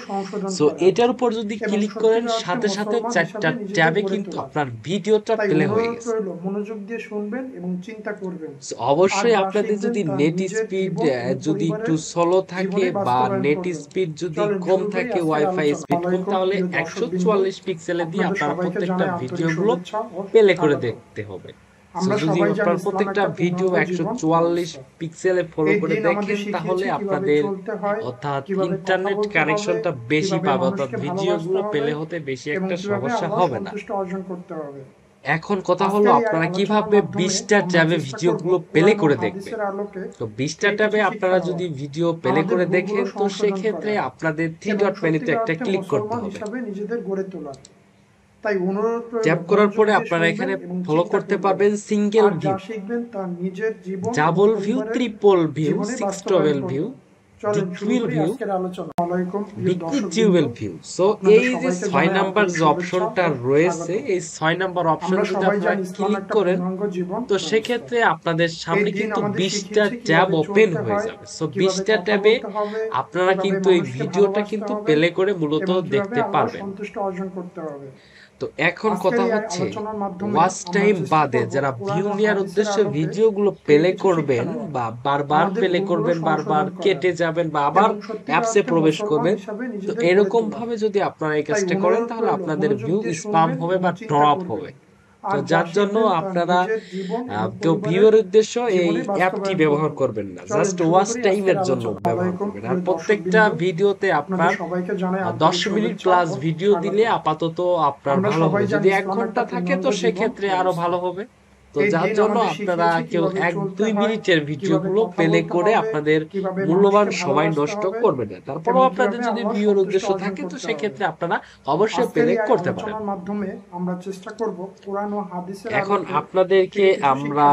Speaker 14: সো এটার উপর যদি ক্লিক করেন সাথে সাথে চারটা ট্যাবে কিন্তু আপনার ভিডিওটা প্লে হয়ে গেছে।
Speaker 6: মনোযোগ দিয়ে শুনবেন এবং চিন্তা করবেন।
Speaker 14: অবশ্যই আপনাদের যদি নেট স্পিড যদি একটু স্লো থাকে বা নেট স্পিড যদি কম থাকে, ওয়াইফাই স্পিড কম, তাহলে 144 পিক্সেলে দিয়ে আপনারা প্রত্যেকটা ভিডিওগুলো প্লে করে দেখতে হবে। যদি আপনার প্রত্যেকটা ভিডিও 144 পিক্সেলে ফলো করে দেখেন তাহলে আপনাদের অর্থাৎ ইন্টারনেট কানেকশনটা বেশি পাবে, অর্থাৎ ভিডিওগুলো প্লে হতে বেশি একটা সমস্যা হবে না। এখন কথা হলো আপনারা কিভাবে 20টা ট্যাবে ভিডিওগুলো প্লে করে দেখবেন। তো 20টা ট্যাবে আপনারা যদি ভিডিও প্লে করে দেখেন, তো সেক্ষেত্রে আপনাদের 3 ডট মেনুতে একটা ক্লিক করতে হবে। ট্যাপ করার পরে আপনারা এখানে ফলো করতে পারবেন single view, double view, triple view, 6 টবেল ভিউ, ডিকুইল ভিউ, ডিকুইল ভিউ। সো এই যে 6 নাম্বার যে অপশনটা রয়েছে, এই 6 নাম্বার অপশন যদি আপনারা ক্লিক করেন, তো সেক্ষেত্রে আপনাদের সামনে কিন্তু 20টা ট্যাব ওপেন হয়ে যাবে। সো 20টা ট্যাবে আপনারা কিন্তু এই ভিডিওটা কিন্তু প্লে করে মূলত দেখতে পারবেন। তো এখন কথা হচ্ছে ওয়াচ টাইম বাদে যারা ভিউ নেওয়ার উদ্দেশ্যে ভিডিওগুলো প্লে করবেন বা বারবার প্লে করবেন, বারবার কেটে যাবেন বা আবার অ্যাপসে প্রবেশ করবেন, তো এরকম ভাবে যদি আপনারা এই কাজটা করেন তাহলে আপনাদের ভিউ স্প্যাম হবে বা ড্রপ হবে। তো যার জন্য আপনারা কেউ ভিউয়ের উদ্দেশ্য এই অ্যাপটি ব্যবহার করবেন না, জাস্ট ওয়াচ টাইমের জন্য ব্যবহার করবেন। আর প্রত্যেকটা ভিডিওতে আপনার 10 মিনিট প্লাস ভিডিও দিলে আপাতত আপনার ভালো হবে। যদি 1 ঘন্টা থাকে তো সেক্ষেত্রে আরো ভালো হবে। তো যার জন্য আপনারা কেউ 1-2 মিনিটের ভিডিওগুলো প্লে করে আপনাদের মূল্যবান সময় নষ্ট করবেন না। তারপরেও আপনাদের যদি ভিউর উদ্দেশ্য থাকে তো সেক্ষেত্রে আপনারা অবশ্যই প্লে করতে পারেন। এখন আপনাদেরকে আমরা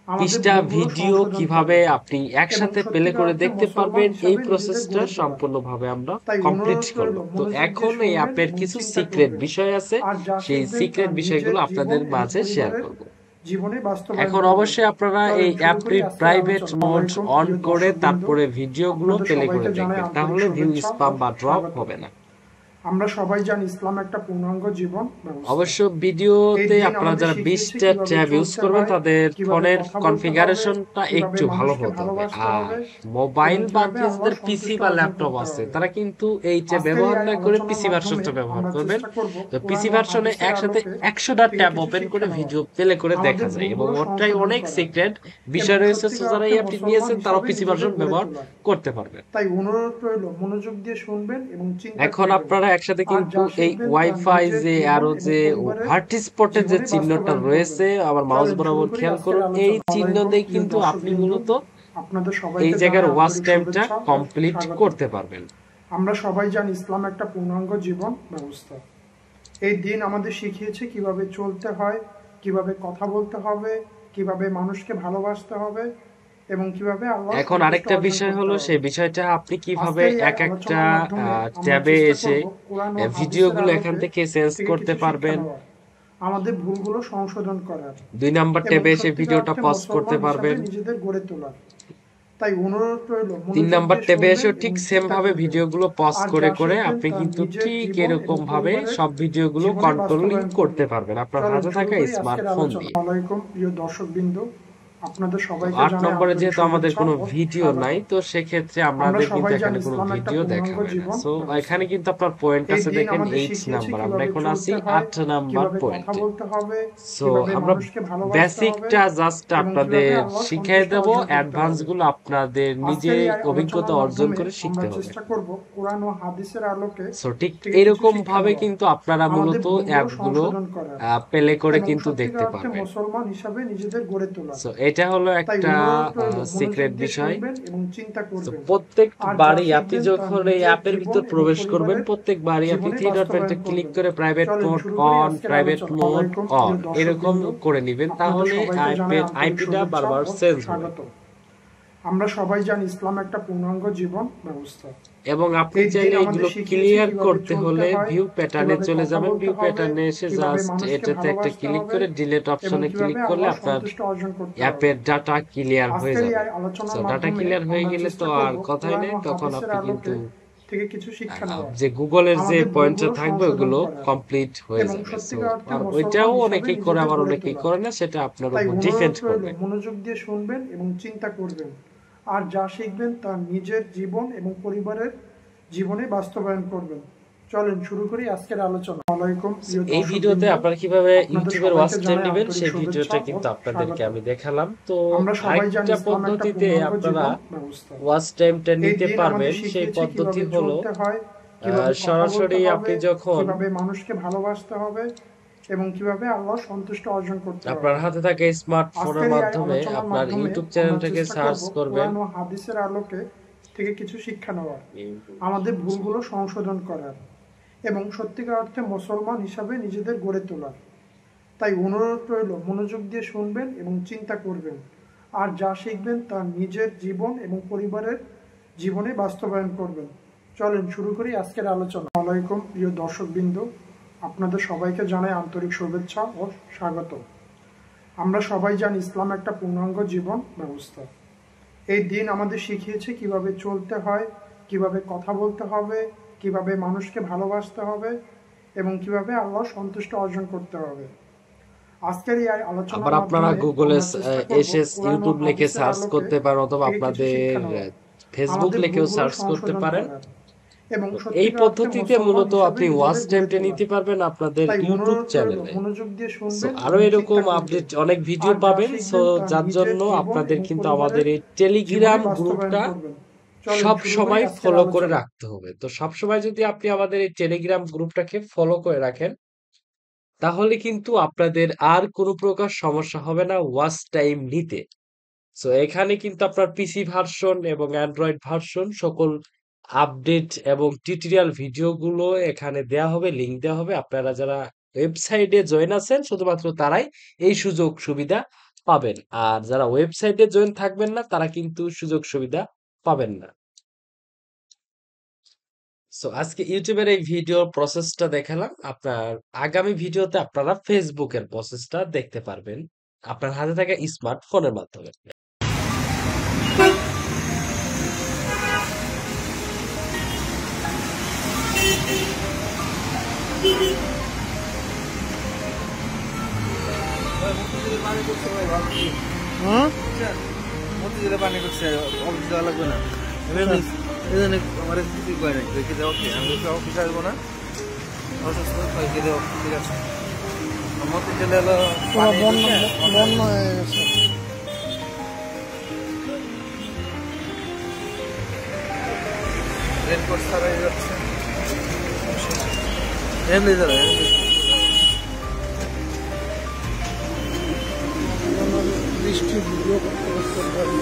Speaker 14: 20টা ভিডিও কিভাবে আপনি একসাথে প্লে করে দেখতে পারবেন এই প্রসেসটা সম্পূর্ণভাবে আমরা কমপ্লিট করব। তো এখন এই অ্যাপের কিছু সিক্রেট বিষয় আছে, সেই সিক্রেট বিষয়গুলো আপনাদের মাঝে শেয়ার করব। এখন অবশ্যই আপনারা এই অ্যাপটির প্রাইভেট মোড অন করে তারপরে ভিডিওগুলো প্লে করে দেখবেন, তাহলে ভিউ স্প্যাম বা ড্রপ হবে না।
Speaker 6: আমরা সবাই জানি ইসলাম একটা পূর্ণাঙ্গ জীবন ব্যবস্থা।
Speaker 14: অবশ্য ভিডিওতে আপনারা যারা 20টা ট্যাব ইউজ করবেন তাদের ফোনের কনফিগারেশনটা একটু ভালো হতে হবে। আর মোবাইল বা যাদের পিসি বা ল্যাপটপ আছে তারা কিন্তু এই ট্যাব ব্যবহার না করে পিসি ভার্সনটা ব্যবহার করবেন। তো পিসি ভার্সনে একসাথে 100টা ট্যাব ওপেন করে ভিডিও প্লে করে দেখা যায় এবং ওটাই অনেক সিক্রেট বিষয় রয়েছে। তো যারা এই অ্যাপটি নিয়েছেন তারাও পিসি ভার্সন ব্যবহার করতে পারবেন।
Speaker 6: তাই অনুরোধ রইল মনোযোগ দিয়ে শুনবেন এবং
Speaker 14: এখন আপনারা একসাথে কিন্তু এই ওয়াইফাই যে আরো যে হটস্পটের যে চিহ্নটা রয়েছে আমার মাউস বরাবর খেয়াল করুন, এই চিহ্ন দিয়ে কিন্তু আপনি মূলত
Speaker 6: আপনাদের সবাই
Speaker 14: এই জায়গার ওয়াচ টাইমটা কমপ্লিট করতে পারবেন।
Speaker 6: আমরা সবাই জানি ইসলাম একটা পূর্ণাঙ্গ জীবন ব্যবস্থা। এই দিন আমাদের শিখিয়েছে কিভাবে চলতে হয়, কিভাবে কথা বলতে হবে, কিভাবে মানুষকে ভালোবাসতে হবে এবং কিভাবে আল্লাহ।
Speaker 14: এখন আরেকটা বিষয় হলো সেই বিষয়টা আপনি কিভাবে এক একটা ট্যাবে এসে ভিডিওগুলো এখান থেকে চেঞ্জ করতে পারবেন।
Speaker 6: আমাদের ভুলগুলো সংশোধন করার
Speaker 14: 2 নাম্বার ট্যাবে এসে ভিডিওটা পজ করতে পারবেন।
Speaker 6: নিজেদের গড়ে তোলার তাই অনুরোধ রইল
Speaker 14: 3 নাম্বার ট্যাবে এসে ঠিক সেম ভাবে ভিডিওগুলো পজ করে করে আপনি কিন্তু ঠিক এরকম ভাবে সব ভিডিওগুলো কন্ট্রোলিং করতে পারবেন আপনার হাতে থাকা স্মার্টফোন দিয়ে।
Speaker 6: আসসালামু আলাইকুম প্রিয় দর্শকবৃন্দ, আপনাদের সবাইকে
Speaker 14: 8 নম্বরে যেহেতু আমাদের কোনো ভিডিও নাই তো সেক্ষেত্রে আমাদের কিন্তু এখানে কোনো ভিডিও দেখাবে না। সো এখানে কিন্তু আপনার পয়েন্ট আছে দেখেন 8 নাম্বার, আমরা এখন আছি 8 নাম্বার পয়েন্টে। সো আমরা বেসিকটা জাস্ট আপনাদের শিখিয়ে দেব, অ্যাডভান্স গুলো আপনাদের নিজে অভিজ্ঞতা অর্জন করে শিখতে হবে।
Speaker 6: চেষ্টা করব কোরআন ও হাদিসের আলোকে।
Speaker 14: সো ঠিক এরকম ভাবে কিন্তু আপনারা মূলত অ্যাপগুলো প্লে করে কিন্তু দেখতে পারবেন।
Speaker 6: মুসলমান হিসাবে নিজেদের গড়ে তোলা
Speaker 14: এটা হলো একটা সিক্রেট বিষয়। প্রত্যেকবারই আপনি যখন এই অ্যাপের ভিতর প্রবেশ করবেন প্রত্যেকবারই আপনি থ্রি ডট পয়েন্টে ক্লিক করে private mode on, private mode on এরকম করে নেবেন, তাহলে অ্যাপের আইপিটা বারবার চেঞ্জ হবে।
Speaker 6: আমরা সবাই জানি ইসলাম একটা পূর্ণাঙ্গ জীবন ব্যবস্থা
Speaker 14: এবং আপনি চাইলে এগুলো ক্লিয়ার করতে হলে ভিউ প্যাটার্নে চলে যাবেন। ভিউ প্যাটার্নে এসে জাস্ট এটাতে একটা ক্লিক করে ডিলিট অপশনে ক্লিক করলে আপনার অ্যাপের ডাটা ক্লিয়ার হয়ে যাবে। সো ডাটা ক্লিয়ার হয়ে গেলে তো আর কথাই নেই, তখন আপনি কিন্তু
Speaker 6: থেকে কিছু শিক্ষা নেওয়া
Speaker 14: যে গুগলের যে পয়েন্টটা থাকবে ওগুলো কমপ্লিট হয়ে যাবে। সো আর ওইটাও অনেকেই করে আবার অনেকেই করে না, সেটা আপনার উপর ডিপেন্ড করবে।
Speaker 6: মনোযোগ দিয়ে শুনবেন এবং চিন্তা করবেন আর যা শিখবেন তা নিজের জীবন এবং পরিবারের জীবনে বাস্তবায়ন করবেন। চলেন শুরু করি আজকের আলোচনা। ওয়ালাইকুম।
Speaker 14: এই ভিডিওতে আপনারা কিভাবে ইউটিউবের ওয়াচ টাইম নেবেন সেই ভিডিওটা কিন্তু আপনাদেরকে আমি দেখালাম। তো আরেকটা পদ্ধতিতে আপনারা ওয়াচ টাইমটা নিতে পারবেন, সেই পদ্ধতি হলো সরাসরি আপনি যখন
Speaker 6: মানুষকে ভালোবাসতে হবে এবং কিভাবে আল্লাহ সন্তুষ্ট অর্জন করতে হবে।
Speaker 14: আপনার হাতে থাকা স্মার্টফোনের মাধ্যমে আপনার ইউটিউব চ্যানেলটাকে সার্চ করবেন,
Speaker 6: কোরআন ও হাদিসের আলোকে থেকে কিছু শিক্ষা নেওয়ার, আমাদের ভুলগুলো সংশোধন করার এবং সত্যিকার অর্থে মুসলমান হিসাবে নিজেদের গড়ে তোলার। তাই অনুরোধ রইল মনোযোগ দিয়ে শুনবেন এবং চিন্তা করবেন আর যা শিখবেন তা নিজের জীবন এবং পরিবারের জীবনে বাস্তবায়ন করবেন। চলেন শুরু করি আজকের আলোচনা। ওয়ালাইকুম প্রিয় দর্শকবৃন্দ, আপনাদের সবাইকে জানাই আন্তরিক শুভেচ্ছা ও স্বাগত। আমরা সবাই জানি ইসলাম একটা পূর্ণাঙ্গ জীবন ব্যবস্থা। এই দিন আমাদের শিখিয়েছে কিভাবে চলতে হয়, কিভাবে কথা বলতে হবে, কিভাবে মানুষকে ভালোবাসতে হবে এবং কিভাবে আল্লাহ সন্তুষ্ট অর্জন করতে হবে। আজকের এই আলোচনা
Speaker 14: আবার আপনারা গুগলে এসে ইউটিউব লিখে সার্চ করতে পারেন অথবা আপনাদের ফেসবুক লিখেও সার্চ করতে পারেন। এই পদ্ধতিতে মূলত আপনি ওয়াচ টাইমটা নিতে পারবেন আপনাদের ইউটিউব চ্যানেলে। আরো এরকম আপডেট অনেক ভিডিও পাবেন। সো যার জন্য আপনাদের কিন্তু আমাদের এই টেলিগ্রাম গ্রুপটা সব সময় ফলো করে রাখতে হবে। তো সব সময় যদি আপনি আমাদের এই টেলিগ্রাম গ্রুপটাকে ফলো করে রাখেন তাহলে কিন্তু আপনাদের আর কোনো প্রকার সমস্যা হবে না ওয়াচ টাইম নিতে। সো এখানে কিন্তু আপনার পিসি ভার্সন এবং অ্যান্ড্রয়েড ভার্সন সকল আপডেট এবং টিউটোরিয়াল ভিডিওগুলো এখানে দেয়া হবে, লিংক দেওয়া হবে। আপনারা যারা ওয়েবসাইটে জয়েন আছেন শুধুমাত্র তারাই এই সুযোগ সুবিধা পাবেন, আর যারা ওয়েবসাইটে জয়েন থাকবেন না তারা কিন্তু সুযোগ সুবিধা পাবেন না। সো আজকে ইউটিউবের এই ভিডিও প্রসেসটা দেখালাম। আপনার আগামী ভিডিওতে আপনারা ফেসবুকের প্রসেসটা দেখতে পারবেন আপনার হাতে থাকা স্মার্টফোনের মাধ্যমে।
Speaker 15: মতিঝিলে পানি করছে অফিস যাওয়া লাগবে না আমার কিছু করে নাই রেখে দেওয়া আমি অফিস আসবো না অসুস্থ রেখে দেওয়া ঠিক আছে মতিঝিলে হলো বন্যা হয়ে গেছে রেনকোট ছাড়াই যাচ্ছে এমনি যারা বৃষ্টি ভিডিও করতে পারবে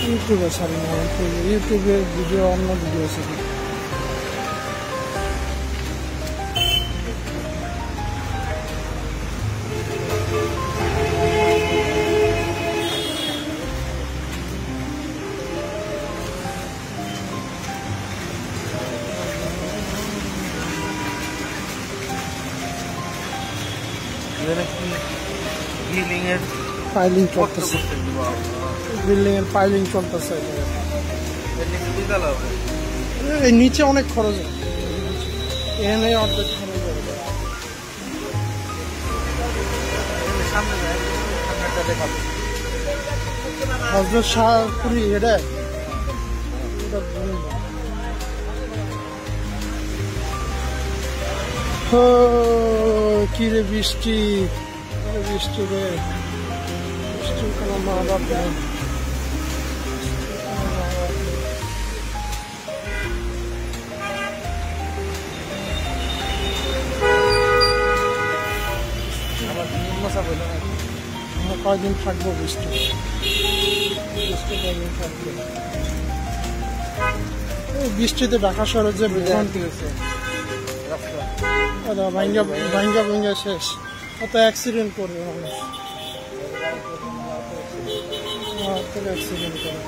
Speaker 15: ইউটিউবে ছাড়ি না ইউটিউবে ভিডিও অন্য ভিডিও ছাড়ি পাইলিং চলতেছে বিল্ডিং এর পাইলিং চলতেছে এই নিচে অনেক খরচ এখানে অর্ধেক খরচ হজরত শাহপুরি এটা কি রে বৃষ্টি বৃষ্টি রে বৃষ্টির কোনো মা বাপ নেই আমরা কয়দিন থাকবো বৃষ্টি কয়দিন থাকবো বৃষ্টিতে ঢাকা শহরের যে বিভ্রান্তি হয়েছে ভাঙ্গা ভাঙ্গা শেষ কত অ্যাক্সিডেন্ট করবে মানুষ অ্যাক্সিডেন্ট করে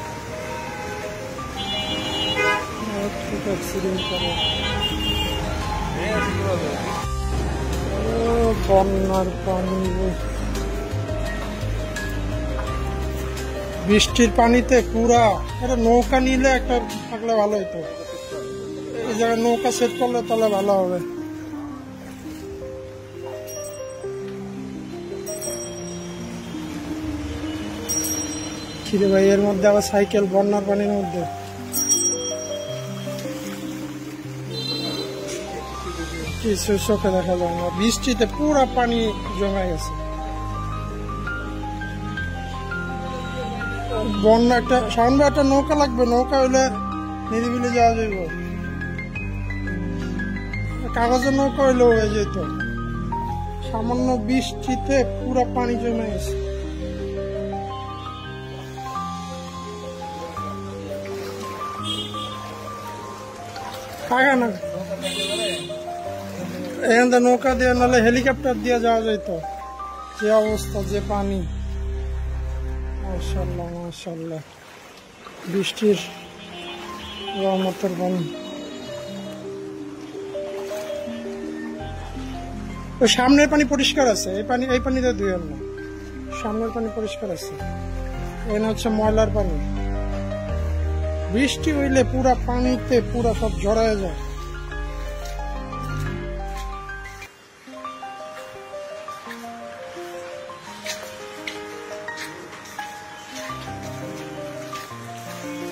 Speaker 15: অ্যাক্সিডেন্ট করে বন্যার পানি বৃষ্টির পানিতে পুরা একটা নৌকা নিলে একটা থাকলে ভালো হতো এই জায়গায় নৌকা সেট করলে তাহলে ভালো হবে খিরে ভাই এর মধ্যে আবার সাইকেল বন্যার পানির মধ্যে কিছু চোখে দেখা যায় না বৃষ্টিতে পুরা পানি জমে গেছে বন্যা একটা সামনে একটা নৌকা লাগবে নৌকা হইলে নিরিবিলি যাওয়া যাইব কাগজের নৌকা হইলেও হয়ে যেত সামান্য বৃষ্টিতে পুরা পানি জমে গেছে না এখান থেকে নৌকা দিয়ে নাহলে হেলিকপ্টার দিয়ে যাওয়া যেত যে অবস্থা যে পানি মাশাআল্লাহ মাশাআল্লাহ বৃষ্টির রহমতের পানি ওই সামনের পানি পরিষ্কার আছে এই পানিতে ধুয়েন না সামনের পানি পরিষ্কার আছে এখানে হচ্ছে ময়লার পানি বৃষ্টি হইলে পুরা পানিতে পুরা সব জড়ায় যায়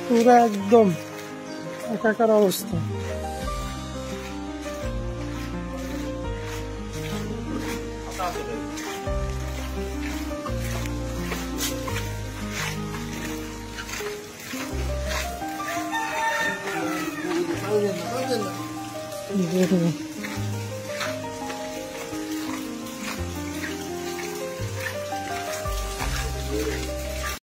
Speaker 15: পুরা একদম একাকার অবস্থা দেখুন